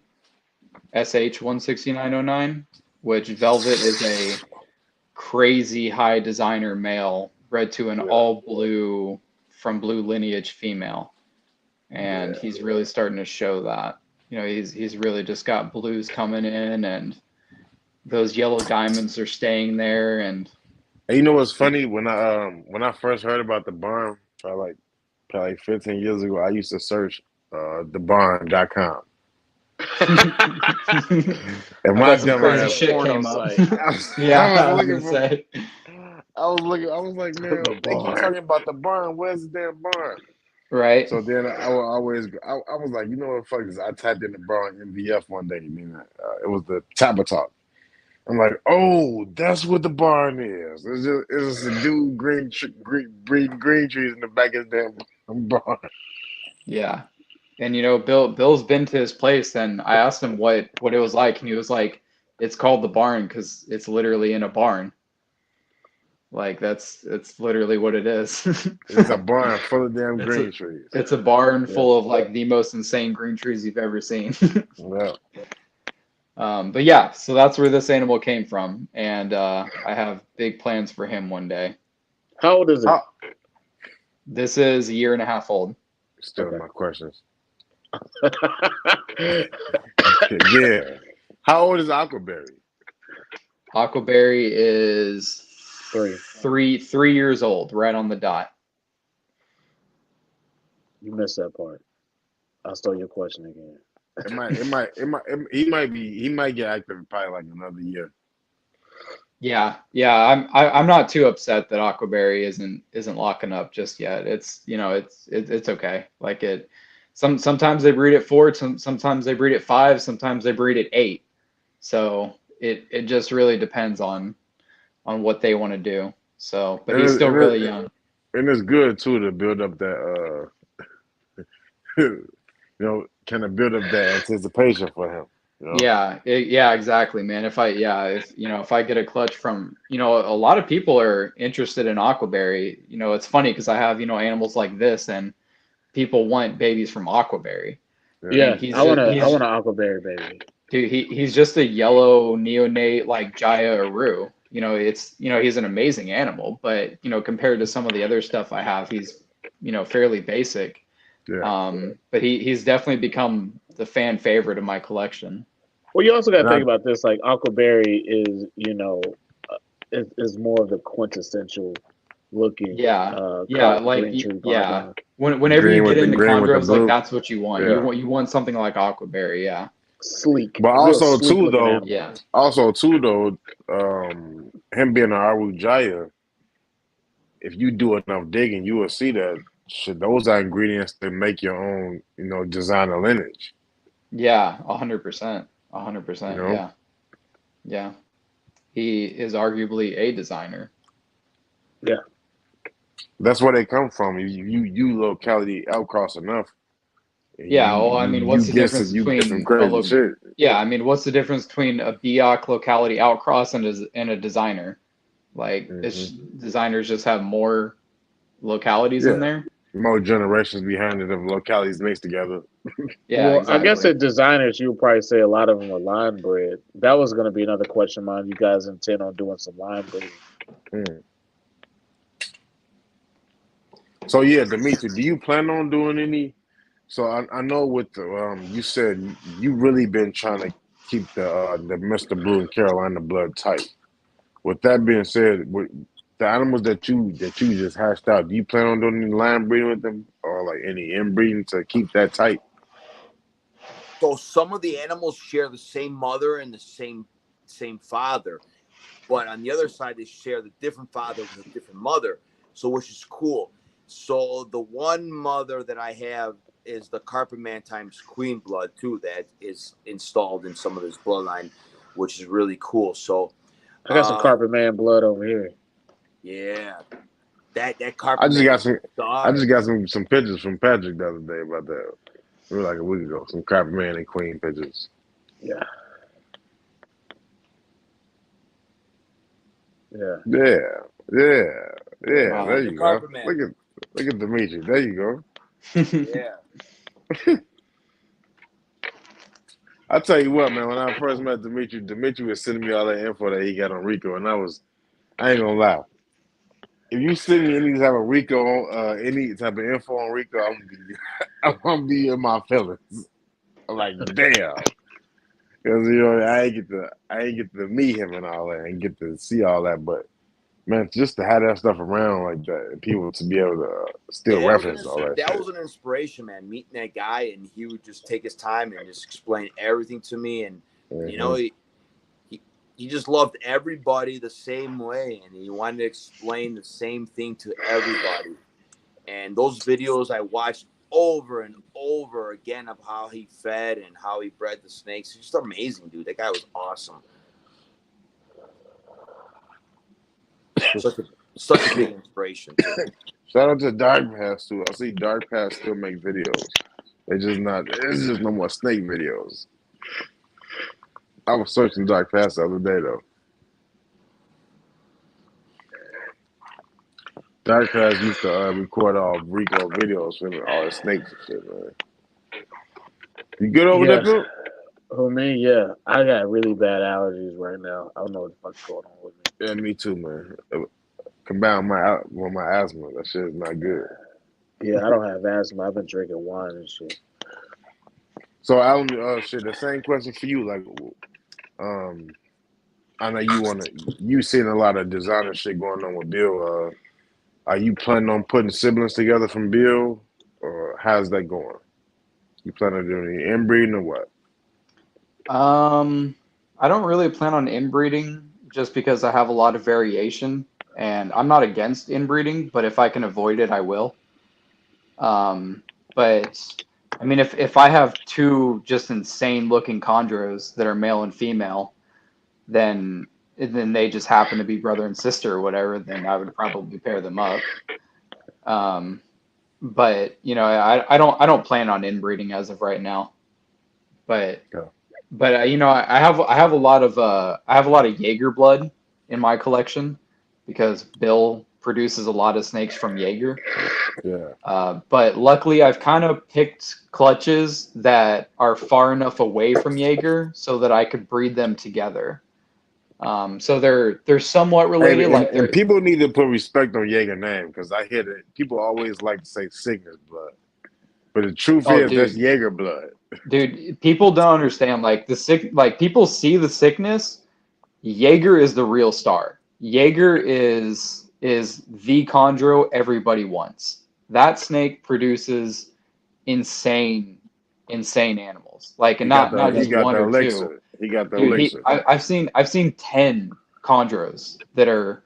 SH 16909, which Velvet is a crazy high designer male bred to an Yeah. all blue from blue lineage female. And Yeah. he's really starting to show that. He's really just got blues coming in, and those yellow diamonds are staying there. And And you know what's funny? When I first heard about the barn, probably 15 years ago, I used to search thebarn.com. And I my bet some dumb crazy That's a ass, shit porno came up. site. I Yeah, was I was looking gonna for, say. I was like, man, The they keep barn. talking about the barn. Where's the damn barn? Right. So then I would always, I was like, you know what, fuck this. I typed in the barn MVF one day. I mean, it was the Tabatalk. I'm like, oh, that's what the barn is. It's just a dude breeding green trees in the back of his damn barn. Yeah. And Bill's been to his place, and I asked him what it was like, and he was like, "It's called the barn because it's literally in a barn. Like it's literally what it is." It's a barn full of damn It's a green trees. it's a barn Yeah. full of like the most insane green trees you've ever seen. Yeah. But yeah, so that's where this animal came from, and I have big plans for him one day. How old is it? How, This is a year and a half old. still Okay. my questions. Yeah. How old is Aquaberry? Aquaberry is 3. 3 years old, right on the dot. You missed that part. I stole your question again. He might get active in probably like another year. Yeah, I'm not too upset that Aquaberry isn't locking up just yet. It's okay. Like sometimes they breed at 4, sometimes they breed at 5, sometimes they breed at 8. So it just really depends on what they want to do. So, but And he's it, still and really it, young. and it's good too to build up that kind of build up that anticipation for him. Yeah, exactly, man. If I get a clutch from, a lot of people are interested in Aquaberry. It's funny because I have, animals like this, and people want babies from Aquaberry. Yeah, And he's I want just to. I he's want an Aquaberry baby. dude, he's just a yellow neonate like Jaya Aru. He's an amazing animal, but compared to some of the other stuff I have, he's fairly basic. Yeah. But he's definitely become the fan favorite of my collection. Well, you also got to And I think about this. Like Aquaberry is, is more of the quintessential looking Yeah, green tree yeah. python. Whenever you get into green with the chondros, like blue. that's what you want. Yeah. You want something like Aquaberry, yeah, Sleek, But real sleek looking animal. yeah, him being an Arujaya, if you do enough digging, you will see that shit. Those are ingredients that make your own, designer lineage. yeah, 100%, You 100%, know, yeah, yeah. He is arguably a designer. Yeah. that's where they come from. You locality outcross enough, and Yeah, well, I mean, what's the difference you get some between crazy shit. yeah, I mean, what's the difference between a BIOC locality outcross and a designer? Like, Hmm. designers just have more localities in Yeah, there. more generations behind it of localities mixed together. Yeah, Well, I guess exactly. the designers, you would probably say a lot of them are line bred. That was going to be another question of mine. You guys intend on doing some line breeding? Mm. So yeah, Dimitri, do you plan on doing any? So I know with the you said you really been trying to keep the Mr. Blue and Carolina blood tight. With that being said, with the animals that you just hashed out, do you plan on doing any line breeding with them or like any inbreeding to keep that tight? So some of the animals share the same mother and the same father, but on the other side they share the different father with a different mother. So which is cool. So the one mother that I have is the Carpet Man times Queen blood too, that is installed in some of this bloodline, which is really cool. So I got some uh Carpet Man blood over here. yeah, that I Carpet just Man got is some. a I just star. got some pictures from Patrick the other day about that. Maybe like a week ago. Some Crap Man and Queen pictures. Yeah, yeah. Yeah, yeah, yeah. Yeah, There Wow. he's a you go. Carpet Man. Look at Dimitri. There you go. Yeah. I tell you what, man. When I first met Dimitri, Dimitri was sending me all that info that he got on Rico, and I ain't gonna lie. If you send me any type of Rico, any type of info on Rico, I'm gonna be in my feelings. I'm like, damn, because I ain't get to meet him and all that, and get to see all that. But man, just to have that stuff around like that, and people to be able to still Yeah, reference all that that shit. was an inspiration, man. Meeting that guy, and he would just take his time and just explain everything to me. And you know, Hmm. he, he just loved everybody the same way, and he wanted to explain the same thing to everybody. And those videos I watched over and over again of how he fed and how he bred the snakes. It's just amazing, dude. That guy was awesome. Such a big inspiration to me. Shout out to Dark Pass too. I see Dark Pass still make videos. They just not. It's just no more snake videos. I was searching Dark Pass the other day though. Dark Pass used to record all Rico videos for all the snakes and shit, man. You good over there, Yeah. Bill? Who me? Yeah. I got really bad allergies right now. I don't know what the fuck's going on with me. Yeah, me too, man. Combined with my asthma, that shit is not good. Yeah, I don't have asthma. I've been drinking wine and shit. So, Alan, shit. The same question for you. Like, um, I know you seen a lot of designer shit going on with Bill. Are you planning on putting siblings together from Bill, or how's that going? You planning on doing any inbreeding or what? Um, I don't really plan on inbreeding just because I have a lot of variation, and I'm not against inbreeding, but if I can avoid it, I will. Um, but I mean, if I have two just insane looking chondros that are male and female, then they just happen to be brother and sister or whatever, then I would probably pair them up. Um, but you know, I don't plan on inbreeding as of right now. But Yeah, you know, I have a lot of I have a lot of Jaeger blood in my collection because Bill produces a lot of snakes from Jaeger. yeah. But luckily, I've kind of picked clutches that are far enough away from Jaeger so that I could breed them together. So they're somewhat Hey, related. and, Like and they're people need to put respect on Jaeger name because I hear that people always like to say sickness blood, but the truth oh, is that's dude, Jaeger blood. people don't understand. Like the sick, like people see the sickness. Jaeger is the real star. Jaeger is the chondro everybody wants. That snake produces insane, insane animals. Like, and not He just got one the or two. elixir. He got the Dude, elixir. I've seen 10 chondros that are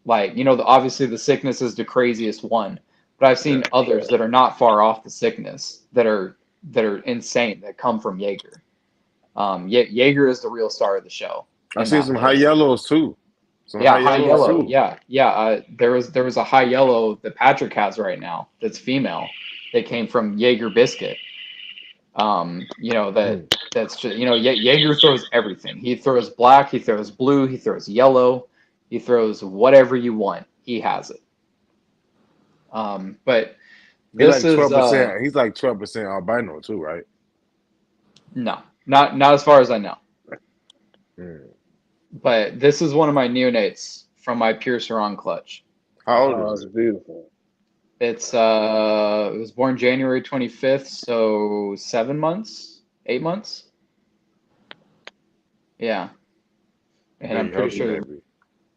like, you know, obviously the sickness is the craziest one, but I've Yeah, seen others that are not far off the sickness that are insane that come from Jaeger. Jaeger is the real star of the show I in see that some high list. yellows too. Some Yeah, high high yellows yellow. too. Yeah. There was a high yellow that Patrick has right now that's female that came from Jaeger biscuit. You know Hmm. that's just Jaeger throws everything. He throws black, he throws blue, he throws yellow, he throws whatever you want. He has it. But This is 12%. He's like 12% albino too, right? no, not as far as I know. Mm. But this is one of my neonates from my Pure Sarong clutch. How old Oh, is it's it? beautiful. It was born January 25th, so 7 months, 8 months. Yeah. And I'm Big healthy baby.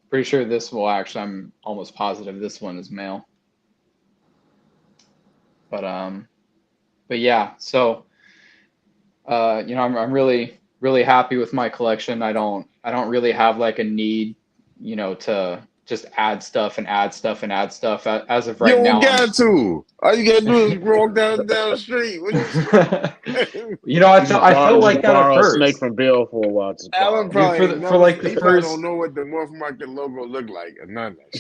pretty sure this will actually, I'm almost positive this one is male. But yeah, so I'm really happy with my collection. I don't really have like a need, to just add stuff and add stuff and add stuff. As of You right don't now, got to. All you gotta do is walk down the street. What you I felt like that at borrow a snake first. from Bill for a while. Just Alan borrow. Dude, probably ain't for never. like the He probably first don't know what the Morph Market logo look like or none of that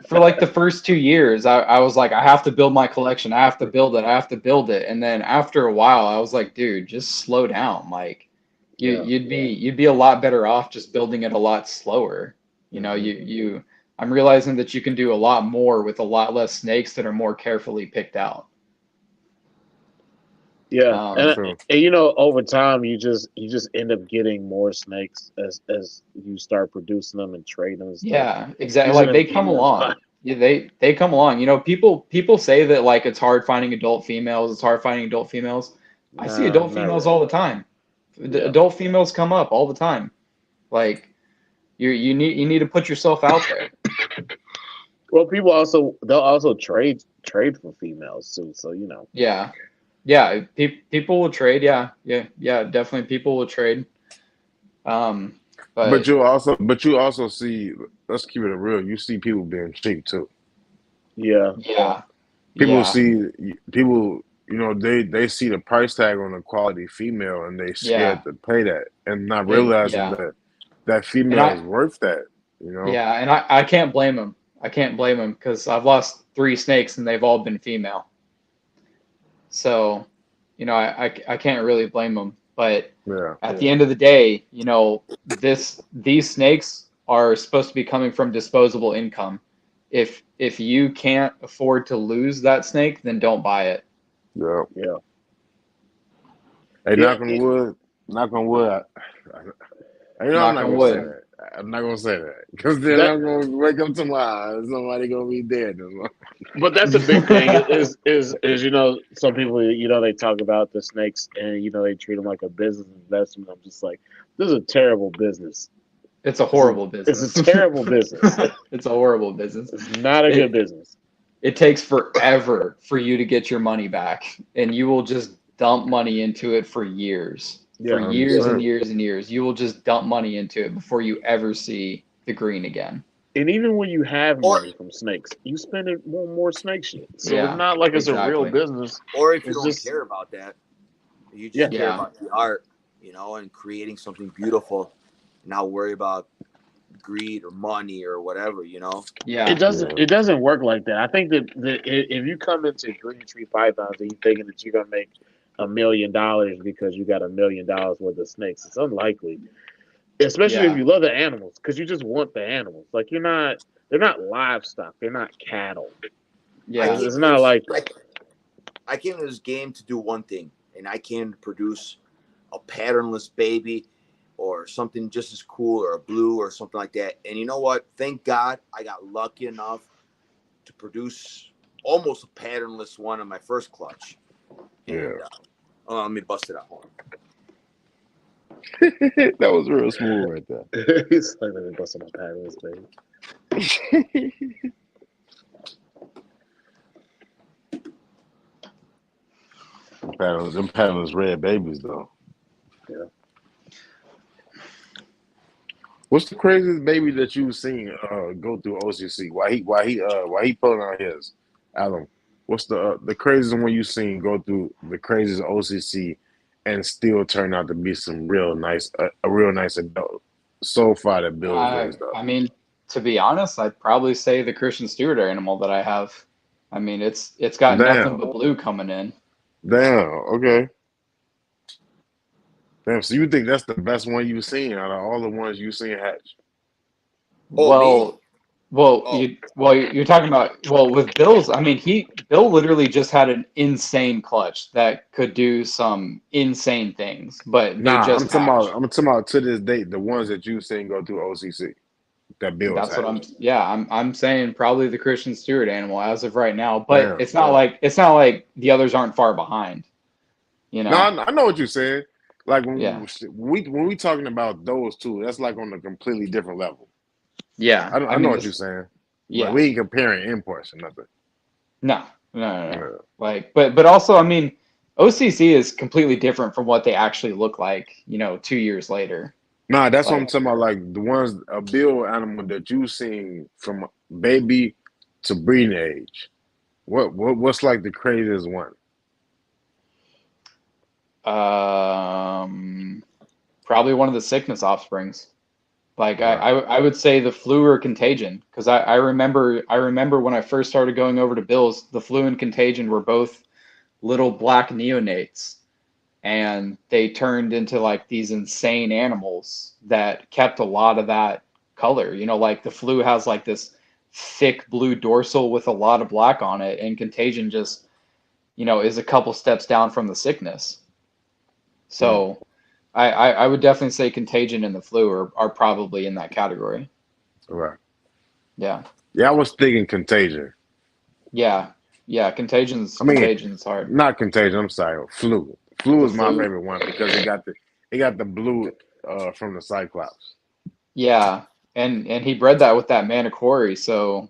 shit. for like the first 2 years, I was like, I have to build my collection. I have to build it. I have to build it. And then after a while, I was like, dude, just slow down. Like Yeah. you'd be a lot better off just building it a lot slower. I'm realizing that you can do a lot more with a lot less snakes that are more carefully picked out. Yeah, and, True. and over time you just end up getting more snakes as you start producing them and trading them and stuff. Yeah, exactly. You just Like end they up come eating them. along. Yeah, they come along. People say that like it's hard finding adult females. It's hard finding adult females. I see Nah, adult not females really. all the time. The Yeah. adult females come up all the time. Like you need to put yourself out there. Well, they'll also trade for females too. So Yeah. Yeah, people will trade. Yeah, definitely people will trade. Um, But but you also see. Let's keep it real. You see people being cheap too. yeah, People yeah, see people. They see the price tag on a quality female and they yeah, scared to pay that and not realizing yeah. that And female is worth that. I can't blame them. I can't blame them because I've lost 3 snakes and they've all been female. So, I can't really blame them. But Yeah. at the end of the day, these snakes are supposed to be coming from disposable income. If you can't afford to lose that snake, then don't buy it. Yeah. yeah. Hey, Yeah, knock on wood. Knock on wood. I'm Knock not on gonna say wood. that. I'm not gonna say that because then That I'm gonna wake up tomorrow and somebody gonna be dead. But that's a big thing. Is some people they talk about the snakes and they treat them like a business investment. I'm just like, this is a terrible business. It's a horrible business. It's a terrible business. It's a horrible business. It's not a good business. It takes forever for you to get your money back, and you will just dump money into it for years. Yeah, For years and 100%. years and years. You will just dump money into it before you ever see the green again. and even when you have or money from snakes, you spend it on more snake shit. So it's Yeah, not like it's a real exactly. business. or if you It's don't just care about that, you yeah, just care Yeah. about the art, and creating something beautiful, not worry about greed or money or whatever. Yeah. it doesn't work like that. I think that if you come into green tree pythons and you thinking that you're gonna make $1 million because you got $1 million worth of snakes, it's unlikely. Especially if Yeah. you love the animals, because you just want the animals. Like they're not livestock. They're not cattle. I Yeah. came It's to not this, like I, that. I came to this game to do one thing, and I came to produce a patternless baby or something just as cool, or a blue or something like that. And you know what? Thank God I got lucky enough to produce almost a patternless one on my first clutch. Yeah. And let me bust it out. Hold on. That was real smooth right there. It's like let me bust my paddles, baby. Them panels red babies though. Yeah. What's the craziest baby that you've seen go through OCC? Why he pulling out his? Alan, what's the craziest one you've seen go through the craziest OCC and still turn out to be some real nice a real nice adult so far that Bill has raised up? I mean, to be honest, I'd probably say the Christian Stewart animal that I have. I mean, it's got nothing Damn, but blue coming in. damn, okay. Damn, so you think that's the best one you've seen out of all the ones you've seen hatch? Oh, me? Well, Well, Oh, you're talking about with Bill's. I mean, Bill literally just had an insane clutch that could do some insane things, but they Nah, just hatched. I'm talking about to this date, the ones that you seen go through OCC that Bill's That's what had. I'm saying probably the Christian Stewart animal as of right now, but Damn. it's not like the others aren't far behind, you No, know? I know what you're saying. Like Yeah. when we talking about those two, that's like on a completely different level. Yeah. I I know mean what you're this saying, but yeah. we ain't comparing imports or nothing. No. Yeah. Like but also I mean OCC is completely different from what they actually look like, 2 years later. Nah, that's what I'm Like talking about. Like the ones a bill animal that you seen from baby to breeding age. What's like the craziest one? um probably one of the sickness offsprings. Like Right. I would say the flu or contagion because I remember when I first started going over to Bill's, the flu and contagion were both little black neonates, and they turned into like these insane animals that kept a lot of that color. Like the flu has like this thick blue dorsal with a lot of black on it, and contagion just is a couple steps down from the sickness. Mm, So I would definitely say contagion and the flu are probably in that category. right. Yeah. Yeah, I was thinking contagion. Yeah. Yeah. Contagion's I mean, contagion's hard. not contagion. I'm sorry, flu. Flu The is my flu. favorite one because it got the blue from the Cyclops. Yeah. And he bred that with that manicory, so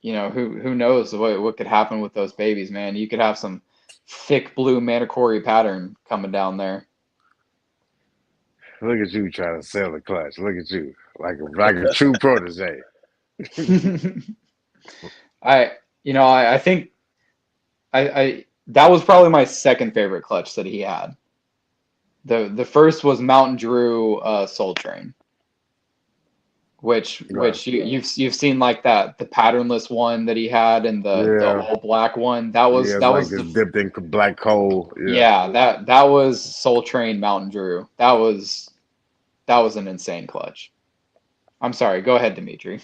who knows what could happen with those babies, man. You could have some thick blue manicory pattern coming down there. Look at you trying to sell the clutch. Look at you, like a true protege. I I think I that was probably my second favorite clutch that he had. The first was Mountain Drew Soul Train, Right. which you've seen like that the patternless one that he had and the Yeah. all black one. That was Yeah, it's that like was it's the dipped in black coal. Yeah. yeah that was Soul Train Mountain Drew. That was an insane clutch. I'm sorry. Go ahead, Dimitri.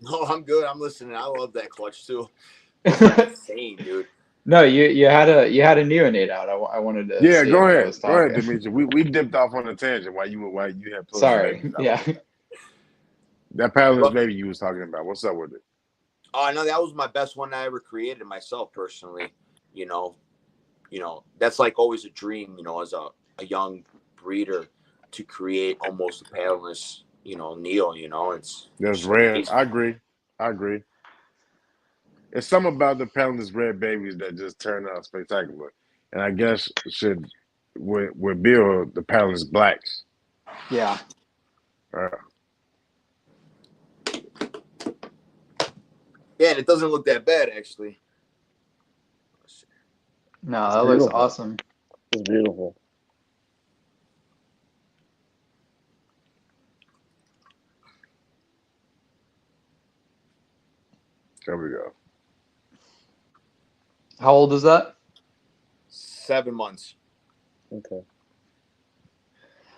no, I'm good. I'm listening. I love that clutch too. It's insane, dude. No, you had a neonate out. I wanted to Yeah, see if I was go ahead, talking. Dimitri. We dipped off on a tangent while you had put the Sorry. babies out Yeah. there. That paddless But baby you was talking about. What's up with it? oh no, that was my best one I ever created myself personally. You know, that's like always a dream. As a young breeder to create almost a paddless, Neo. It's That's just rare. amazing. I agree. I agree. It's something about the paddless red babies that just turn out spectacular. And I guess should with Bill the paddless blacks. Yeah. Uh, Yeah, and it doesn't look that bad actually. No, It's that looks beautiful. awesome. It's beautiful. there we go. How old is that? 7 months. Okay.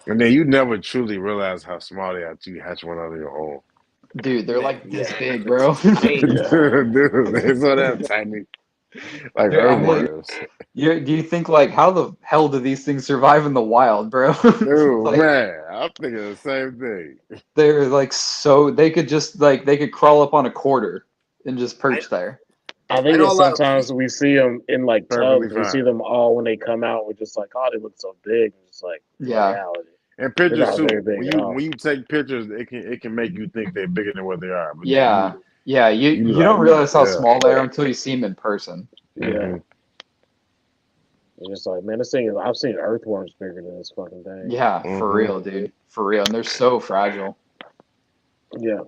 And then you never truly realize how small they are until you hatch one out of your own. Dude, they're Man, like this yeah, big, bro. tiny. Dude, they're so damn tiny. Like Dude, I'm like, earthworms. do you think like how the hell do these things survive in the wild, bro? Dude, Like man, I'm thinking the same thing. they're like so they could just like they could crawl up on a quarter and just I, perch there. I I think know that a lot of sometimes people. we see them in like Perfectly tubs. We see fine. them all when they come out. We're just like, oh, they look so big. It's just like in Yeah. reality, And they're pictures not very too. big at all. When you take pictures, it can make you think they're bigger than what they are. But then Yeah. Yeah, you be you don't like, realize how yeah. small they are until you see them in person. Yeah, Hmm. it's just like, man, this thing is. I've seen earthworms bigger than this fucking thing. Yeah, for Hmm. real, dude. For real. And they're so fragile. Yeah,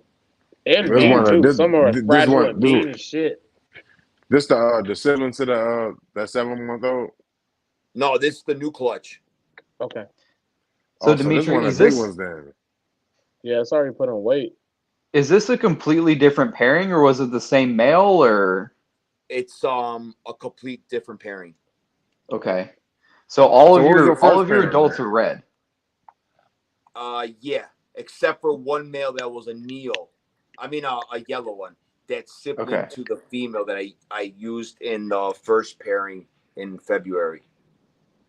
and This mean one, too. Some are this fragile one, and mean as shit. this the sibling to the that 7 month old. No, this is the new clutch. Okay, So Oh, so this one Dimitri, of the big ones then. yeah, it's already put on weight. is this a completely different pairing or was it the same male or It's a complete different pairing. okay. So all So of what was your your all first of your pairing adults then? are red. Yeah, except for one male that was a Neo. I mean, a yellow one. That's sibling Okay. to the female that I used in the first pairing in February.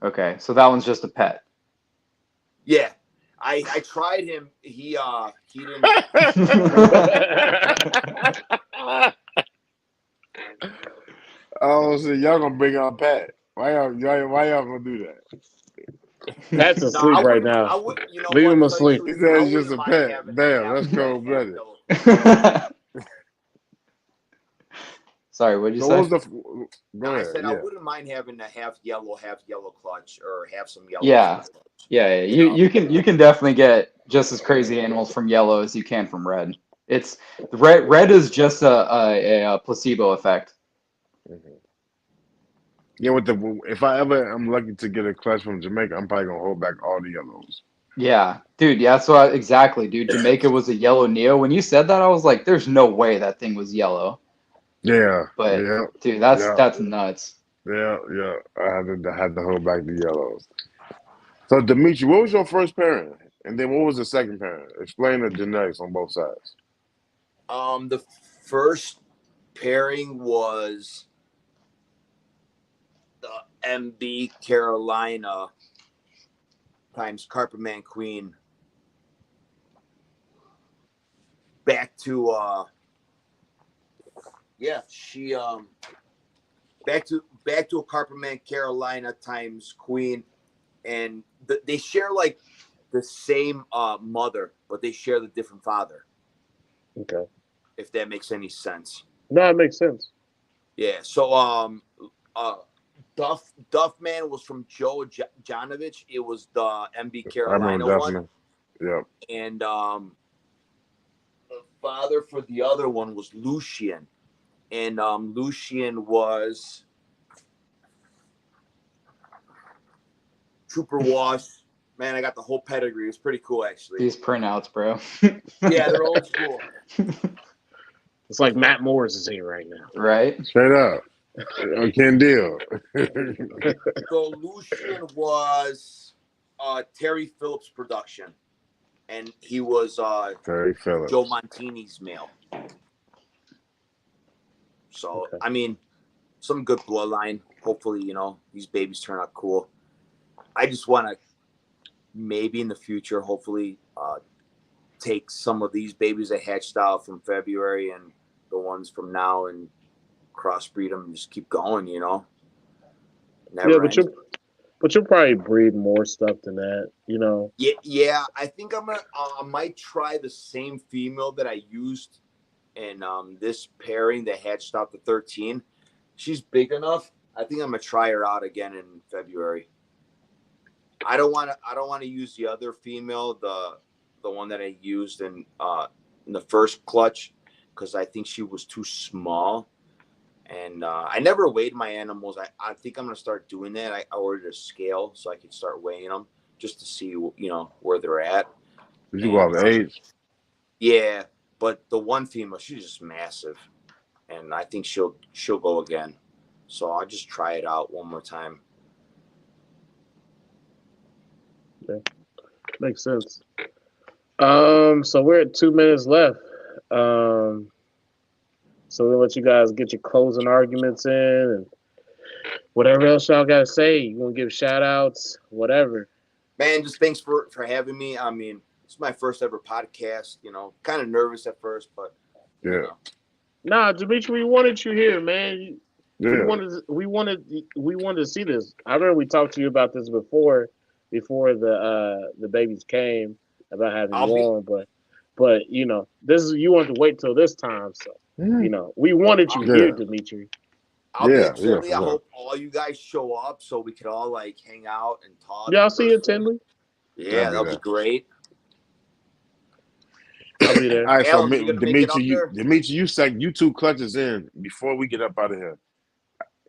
Okay. So that one's just a pet. Yeah, I tried him. He didn't. Oh, so y'all gonna bring out Pat? Why y'all gonna do that? Pat's No, asleep I right wouldn't. now. I would. You know Leave what? him To tell you the asleep. He truth, said I it's just wouldn't a mind pet. having Damn, that's that cold half blooded. yellow clutch. Sorry, what'd you So say? what was the? Go No, I ahead. said I Yeah. wouldn't mind having a half yellow clutch, or have some yellows in Yeah. the clutch. Yeah. You know. You can definitely get just as crazy animals from yellow as you can from red. It's red is just a placebo effect. Mhm. Yeah, if I ever am lucky to get a clutch from Jamaica, I'm probably gonna hold back all the yellows. Yeah, dude. Yeah, that's what exactly, dude. Jamaica was a yellow Neo. When you said that, I was like, "There's no way that thing was yellow." Yeah, But yeah, dude, yeah, that's nuts. yeah. I had to hold back the yellows. So Dimitri, what was your first parent, and then what was the second parent? Explain the genetics on both sides. The first pairing was the MB Carolina times Carpetman Queen. Back to she back to a Carpetman Carolina times Queen, and they share like the same mother, but they share the different father. Okay. If that makes any sense. No, it makes sense. Yeah. So uh, Duffman was from Joe Janovich. It was the MB I remember Carolina one, Duffman. Yep. and the father for the other one was Lucian, and Lucian was Trooper Wash. Man, I got the whole pedigree. It's pretty cool, actually. These printouts, bro. Yeah, they're old school. It's like Matt Morris is here right now. Right? Straight up. I can't deal. So Lucian was Terry Phillips' production, and he was Terry Phillips. Joe Montini's male. So Okay. I mean, some good bloodline. Hopefully, these babies turn out cool. I just want to maybe in the future, hopefully, take some of these babies that hatched out from February and the ones from now and crossbreed them and just keep going. Never Yeah, end. but you'll probably breed more stuff than that. Yeah. I think I'm gonna. I might try the same female that I used in this pairing that hatched out the 13. She's big enough. I think I'm gonna try her out again in February. I don't want to use the other female, the one that I used in the first clutch, because I think she was too small. And I never weighed my animals. I think I'm gonna start doing that. I ordered a scale so I could start weighing them just to see where they're at. Did you go off age? Yeah, but the one female, she's just massive, and I think she'll go again. So I'll just try it out one more time. Yeah, makes sense. So we're at 2 minutes left. So we'll let you guys get your closing arguments in and whatever else y'all gotta say. You want to give shout outs, whatever. Man, just thanks for having me. I mean, it's my first ever podcast. Kind of nervous at first, but Yeah. Nah, Dimitri, we wanted you here, man. We Yeah. wanted to see this. I remember we talked to you about this before the babies came about having you on, but this is you wanted to wait till this time, so we wanted you here, Dimitri. I'll be in Yeah, for Tinley. I sure. hope all you guys show up so we could all hang out and talk. Yeah, I'll see you in Tinley. Yeah, that'll be great. I'll be there. All right, Alan, so you gonna make it up there? Dimitri, you 2 clutches in before we get up out of here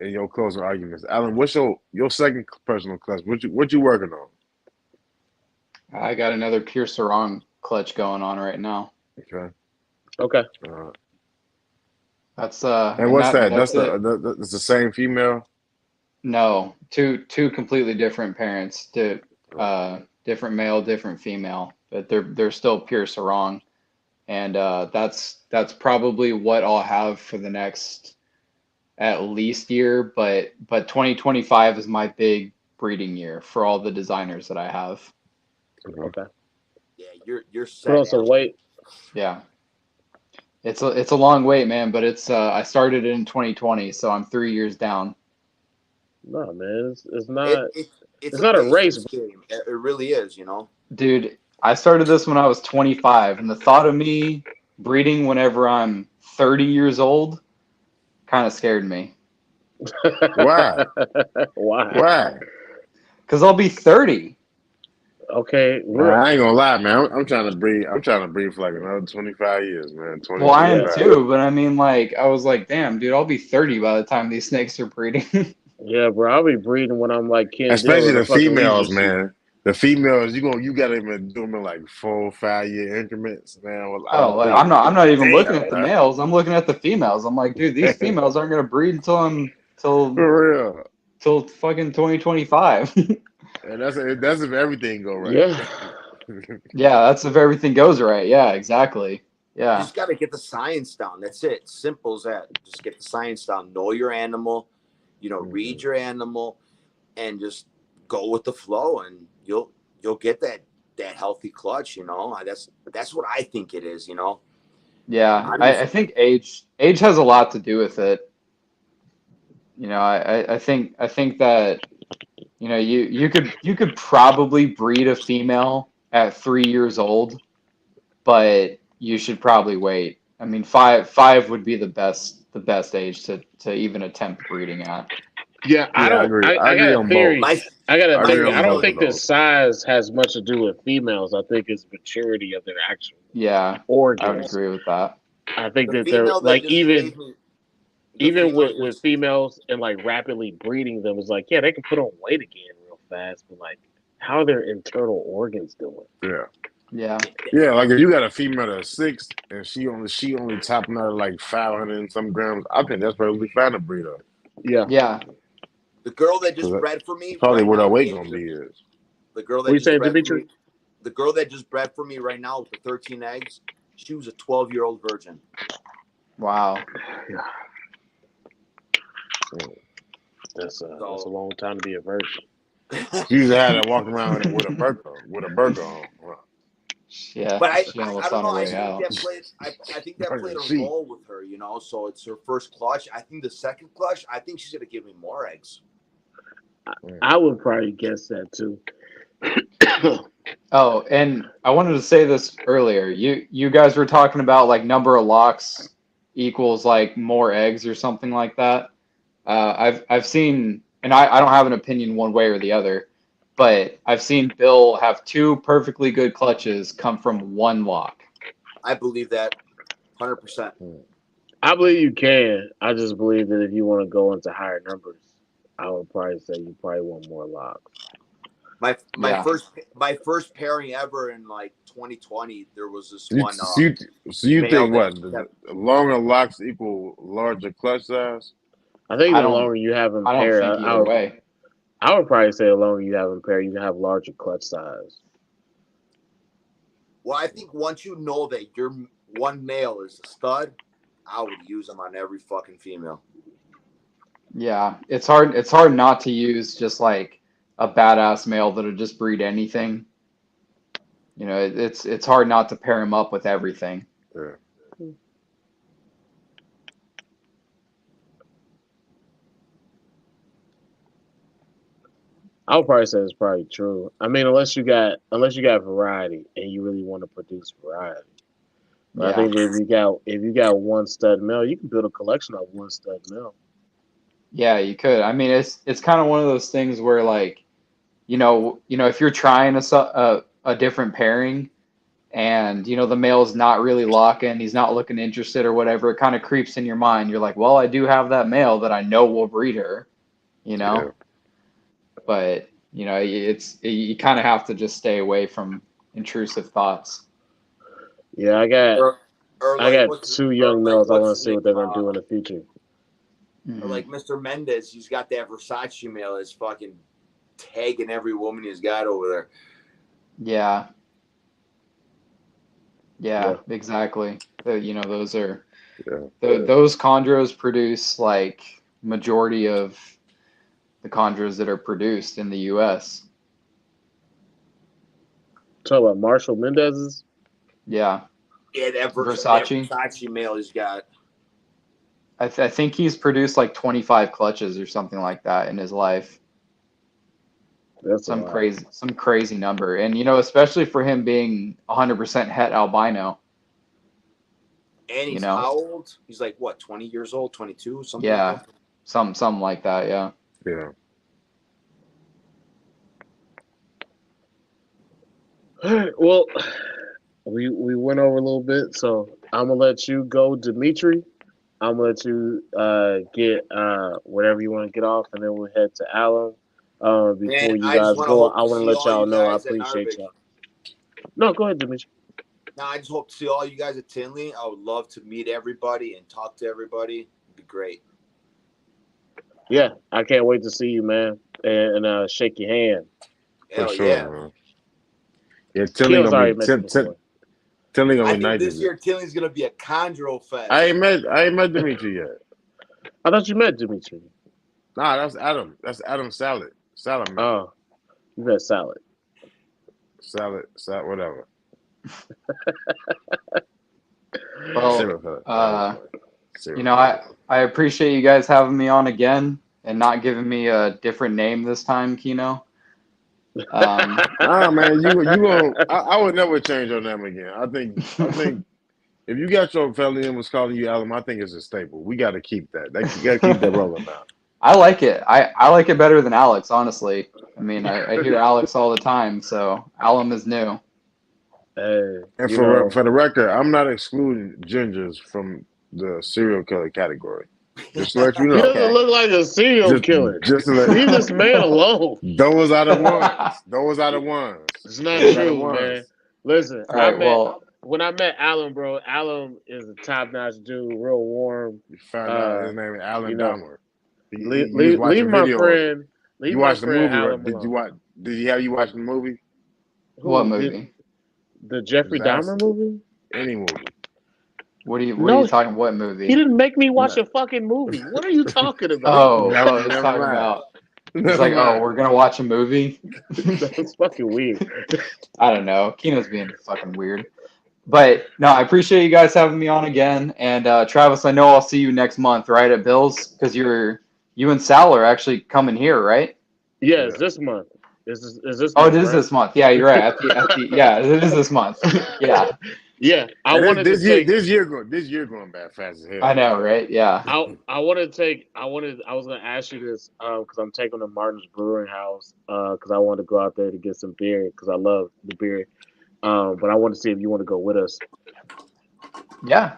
in your closing arguments. Alan, what's your second personal clutch? What you working on? I got another pure sarong clutch going on right now. Okay. That's and what's that? That's That's the same female? No, two completely different parents. Different male, different female, but they're still pure sarong. and that's probably what I'll have for the next at least year. But 2025 is my big breeding year for all the designers that I have. Okay. Yeah, you're Put set. on some Al. weight. Yeah, it's a long wait, man. But it's I started it in 2020, so I'm 3 years down. No, man, it's It, not. it it's It's a not a race. patience game. It really is. You know. Dude, I started this when I was 25, and the thought of me breeding whenever I'm 30 years old kind of scared me. Why? Why? Why? Because I'll be 30. Okay, Man, I ain't gonna lie, man. I'm trying to breed. I'm trying to breed for like another 25 years, man. 20, Well, I am 25. too, but I mean, like, I was like, damn, dude, I'll be 30 by the time these snakes are breeding. yeah, bro. I'll be breeding when I'm like Ken Dill Especially in a the fucking leisure females, suit. man. The females, you gotta even do them in like 4 or 5 year increments, man. Well, Oh, I'm like, thinking, I'm not even looking damn, at the man. males. I'm looking at the females. I'm like, dude, these females aren't gonna breed until For real. till fucking 2025. And that's if everything go right. Yeah. Yeah, that's if everything goes right. Yeah, exactly. You Yeah. just got to get the science down. That's it. Simple as that. Just get the science down. Know your animal. You know, read your animal, and just go with the flow, and you'll get that healthy clutch. You know, that's what I think it is. You know. Yeah, I think age has a lot to do with it. You know, I think that, you know, you could probably breed a female at 3 years old, but you should probably wait. I mean, five would be the best age to even attempt breeding at. Yeah, I Yeah, I don't. agree. I I got agree a on both. theory. My I got a I agree theory. my I on don't both female. of think the those. size has much to do with females. I think it's maturity of their actual Yeah, I would organs. agree with that. I think The that they're female that like just gave me. The even female with just. females and like rapidly breeding them is like, yeah, they can put on weight again real fast, but like, how are their internal organs doing? Yeah. Yeah. Yeah, like if you got a female that's 6 and she only topping out at like 500 and some grams, I think that's probably fine to breed her. Yeah. Yeah. The girl that just Because bred for me that's probably right what her now weight gave gonna me be is. the girl What that you just saying, bred for Dimitri? me. The girl that just bred for me right now with the 13 eggs. She was a 12-year-old virgin. Wow. Yeah. That's a long time to be a virgin. She usually had to walk around with a burqa on. Yeah, But I, she I, I almost don't on know. her I way think out. that played. I think that played Burqa a sheep. role with her. You know, so it's her first clutch. I think the second clutch. I think she's gonna give me more eggs. I would probably guess that too. Oh, and I wanted to say this earlier. You guys were talking about like number of locks equals like more eggs or something like that. I've seen, and I don't have an opinion one way or the other, but I've seen Bill have two perfectly good clutches come from one lock. I believe that, 100%. I believe you can. I just believe that if you want to go into higher numbers, I would probably say you probably want more locks. My Yeah. first pairing ever in like 2020. There was this So one you male think that what? The longer locks equal larger clutch size? I think I the don't longer you have them I don't paired, think either way. I would probably say the longer you have them paired, you have larger clutch size. Well, I think once you know that your one male is a stud, I would use them on every fucking female. Yeah, it's hard not to use just like a badass male that'll just breed anything. You know, it's hard not to pair him up with everything. Yeah. I would probably say it's probably true. I mean, unless you got variety and you really want to produce variety. But I Yeah. think if you got one stud male, you can build a collection of one stud male. Yeah, you could. I mean, it's kind of one of those things where like, if you're trying a different pairing and the male's not really locking, he's not looking interested or whatever, it kind of creeps in your mind. You're like, well, I do have that male that I know will breed her, you know? Yeah. But, you kind of have to just stay away from intrusive thoughts. Yeah, I Or like got two young males. I want to see what they're gonna do in the future. or like Mr. Mendez, he's got that Versace male that's fucking tagging every woman he's got over there. Yeah. Yeah, exactly. You know, those are Yeah. those chondros produce like majority of the chondros that are produced in the U.S. Talk about Marshall Mendez's. Yeah, Yeah, that Versace. Versace male he's got. I think he's produced like 25 clutches or something like that in his life. That's a Some lot. crazy number. And you know, especially for him being 100% het albino, And you he's know. how old? He's like what, 20 years old, 22, something like Yeah, that. something like that, yeah. Yeah. Well, we went over a little bit, so I'm gonna let you go, Dimitri. I'm gonna let you get whatever you want to get off, and then we'll head to Alan. Man, Before you I just guys want to go, hope I to want to see let all y'all you know I guys at appreciate Narvik. y'all. No, go ahead, Dimitri. No, I just hope to see all you guys at Tinley. I would love to meet everybody and talk to everybody. It'd be great. Yeah, I can't wait to see you, man, and shake your hand. For Hell sure, yeah. man. Yeah, Tilly Kill's gonna already be met you before. Tilly gonna I be think nice. this year Tinley's gonna be a chondro fest. I ain't met Dimitri yet. I thought you met Dimitri. Nah, that's Adam. That's Adam Salad. Salad man. Oh, you met Salad. Salad, whatever. Well, you know, I appreciate you guys having me on again and not giving me a different name this time, Kino. Nah, man, you gonna. I would never change your name again. I think if you got your family and was calling you Adam, I think it's a staple. We got to keep that. You got to keep that rolling now. I like it. I like it better than Alex, honestly. I mean, I hear Alex all the time, so Alum is new. Hey, And for the record, I'm not excluding gingers from the serial killer category. Just to let you know. He doesn't look like a serial killer. Just to let leave this man alone. Those are the ones. Those are the ones. It's not Those true, man. Listen, all right, when I met Alan, bro, Alan is a top-notch dude, real warm. You found out his name is Alan Dahmer. Leave my friend. You watched the movie, Alan right? Did you watch? Did he have you watch the movie? What movie? The Jeffrey Dahmer movie? Any movie. What are you talking? What movie? He didn't make me watch a fucking movie. What are you talking about? It's talking about. It's like, we're gonna watch a movie. That's fucking weird. I don't know. Kino's being fucking weird. But no, I appreciate you guys having me on again. And Travis, I know I'll see you next month, right, at Bill's, because you and Sal are actually coming here, right? Yeah, it's this month. Is this? Oh, it is this month. Yeah, you're right. Yeah, it is this month. Yeah. Yeah, this year going back fast as hell. I know, right? Yeah. I was gonna ask you this because I'm taking to Martin's Brewing House because I want to go out there to get some beer because I love the beer. But I want to see if you want to go with us. Yeah,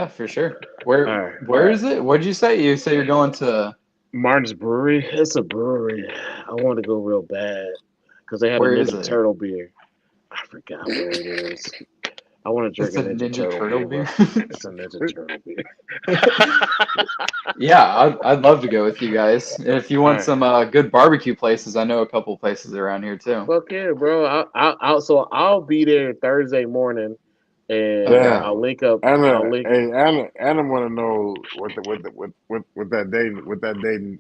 for sure. Where is it? What'd you say? You say you're going to Martin's Brewery? It's a brewery. I want to go real bad because they had a Ninja Turtle beer. I forgot where it is. I want to drink a Ninja Turtle beer. It's a Ninja Turtle beer. Yeah, I'd love to go with you guys. And if you want some good barbecue places, I know a couple places around here too. Fuck yeah, bro! I'll be there Thursday morning, and I'll link up. Anna want to know what that dating.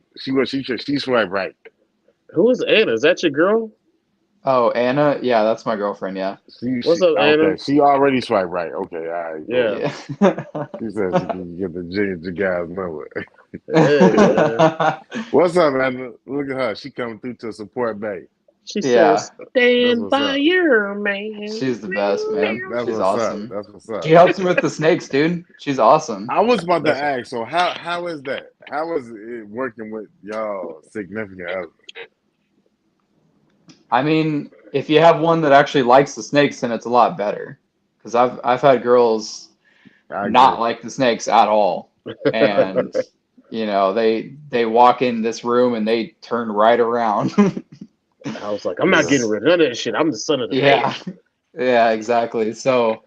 She swiped right. Who is Anna? Is that your girl? Oh, Anna? Yeah, that's my girlfriend, yeah. What's up, Anna? Okay, she already swiped right. Okay, all right. Yeah. She said she can get the ginger guy's number. Hey, what's up, Anna? Look at her. She coming through to support Bay. She says, stand by your man. She's the best, man. She's awesome. That's what's up. She helps me with the snakes, dude. She's awesome. I was about to ask, so how is that? How is it working with y'all significant other? I mean, if you have one that actually likes the snakes, then it's a lot better. Because I've had girls not like the snakes at all, and you know they walk in this room and they turn right around. I was like, I'm not getting rid of none of that shit. I'm the son of the man. Yeah, exactly. So,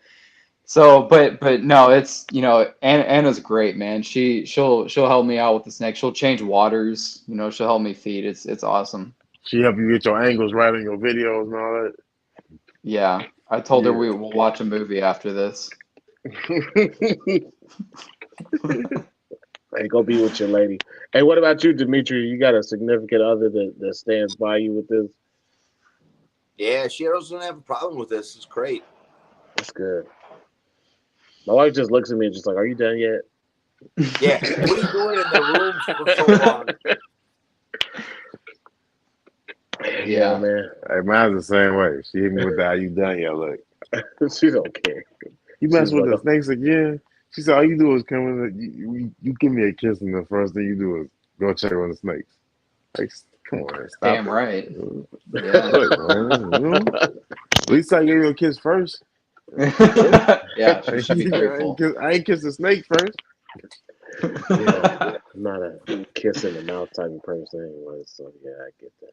but no, it's Anna's great, man. She'll help me out with the snake. She'll change waters. She'll help me feed. It's awesome. She help you get your angles right in your videos and all that. Yeah, I told her Yeah. we will watch a movie after this. Hey, go be with your lady. Hey, what about you, Dimitri? You got a significant other that stands by you with this? Yeah, she doesn't have a problem with this. It's great. That's good. My wife just looks at me and just like, "Are you done yet?" Yeah. What are you doing in the room for so long? Yeah, man. Hey, mine's the same way. She hit me with the "Are you done yet?" Look, She don't care. you mess She's with like, the snakes again. She said, "All you do is come in. You give me a kiss, and the first thing you do is go check on the snakes." Like, come on, man, stop Damn it. right. Yeah. Look, man, at least I gave you a kiss first. Yeah, she should be I grateful. ain't kissed the snake first. Yeah, I'm not a kiss in the mouth type of person anyway, so yeah, I get that.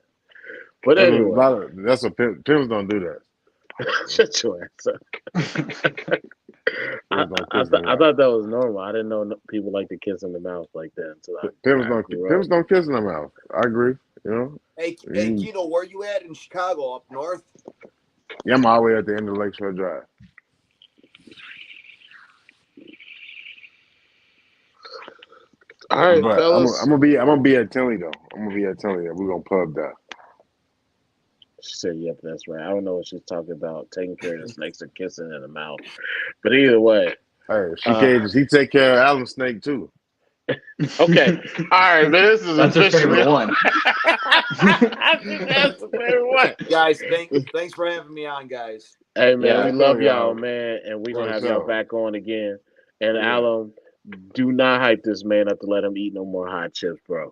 But That's anyway, that's what pimps don't do that. shut your ass up. I, Pimps don't I, kiss the I mouth. thought that was normal. I didn't know people like to kiss in the mouth like that until I grew Pimps up. don't kiss in the mouth. I agree. You know. Hey, Mm. Kino, where you at in Chicago? Up north? Yeah, I'm all the way at the end of Lakeshore Drive. All right, But fellas. I'm gonna be at Tinley though. I'm gonna be at Tinley. We're gonna pub that. She said, "Yep, that's right." I don't know what she's talking about. Taking care of the snakes or kissing in the mouth, but either way. Hey, she take care of Alan Snake too. Okay. All right, man. This is That's her officially. favorite one. That's the favorite one. Guys, thanks for having me on, guys. Hey, man, Yeah. we love y'all, man, and we're For gonna have y'all sure. back on again. And Yeah. Alan, do not hype this man up to let him eat no more hot chips, bro.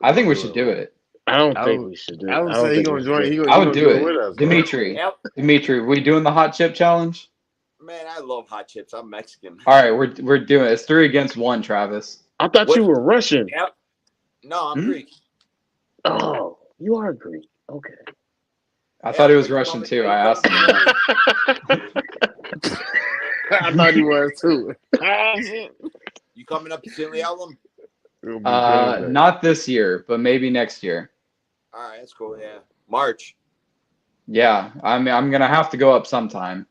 I think we should do it. I don't think we should do it. Alan I don't said he think we gonna should join. do it. I would gonna do it with it. us, bro. Dimitri. Yep. Dimitri, we doing the hot chip challenge? Man, I love hot chips. I'm Mexican. All right, we're doing it. It's 3 against 1, Travis. I thought you were Russian. Yep. No, I'm Greek. Oh, you are Greek. Okay. I thought he was Are you Russian coming- too. are you I asked him. coming- I thought he was too. You coming up to St. Alum? It'll be crazy. Not this year, but maybe next year. All right, that's cool. Yeah, March. Yeah, I'm gonna have to go up sometime.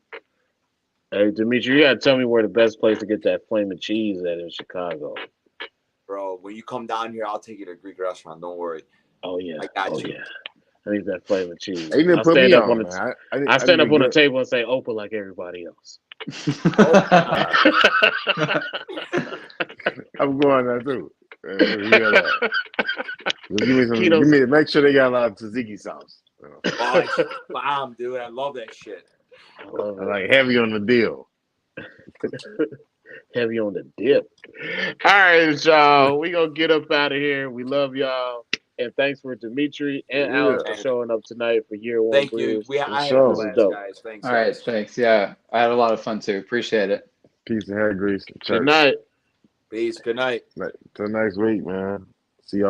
Hey, Dimitri, you gotta tell me where the best place to get that flame of cheese at in Chicago. Bro, when you come down here, I'll take you to a Greek restaurant. Don't worry. Oh yeah. I got you. Yeah. I need that flame of cheese. He didn't I put stand me up on, on man. I stand up on the good. table and say Opa like everybody else. I'm going there too. Give me. Make sure they got a lot of tzatziki sauce. You know. Oh, it's bomb, dude. I love that shit. I love I it. like heavy on the deal. Heavy on the dip. All right, y'all. We gonna get up out of here. We love y'all. And thanks for Dimitri and Alex for showing up tonight for year one. Thank you. Brews. I had sure. a blast, dope. guys. Thanks. All right, thanks. Yeah, I had a lot of fun too. Appreciate it. Piece of hair grease. Good night. Peace. Good night. Till next week, man.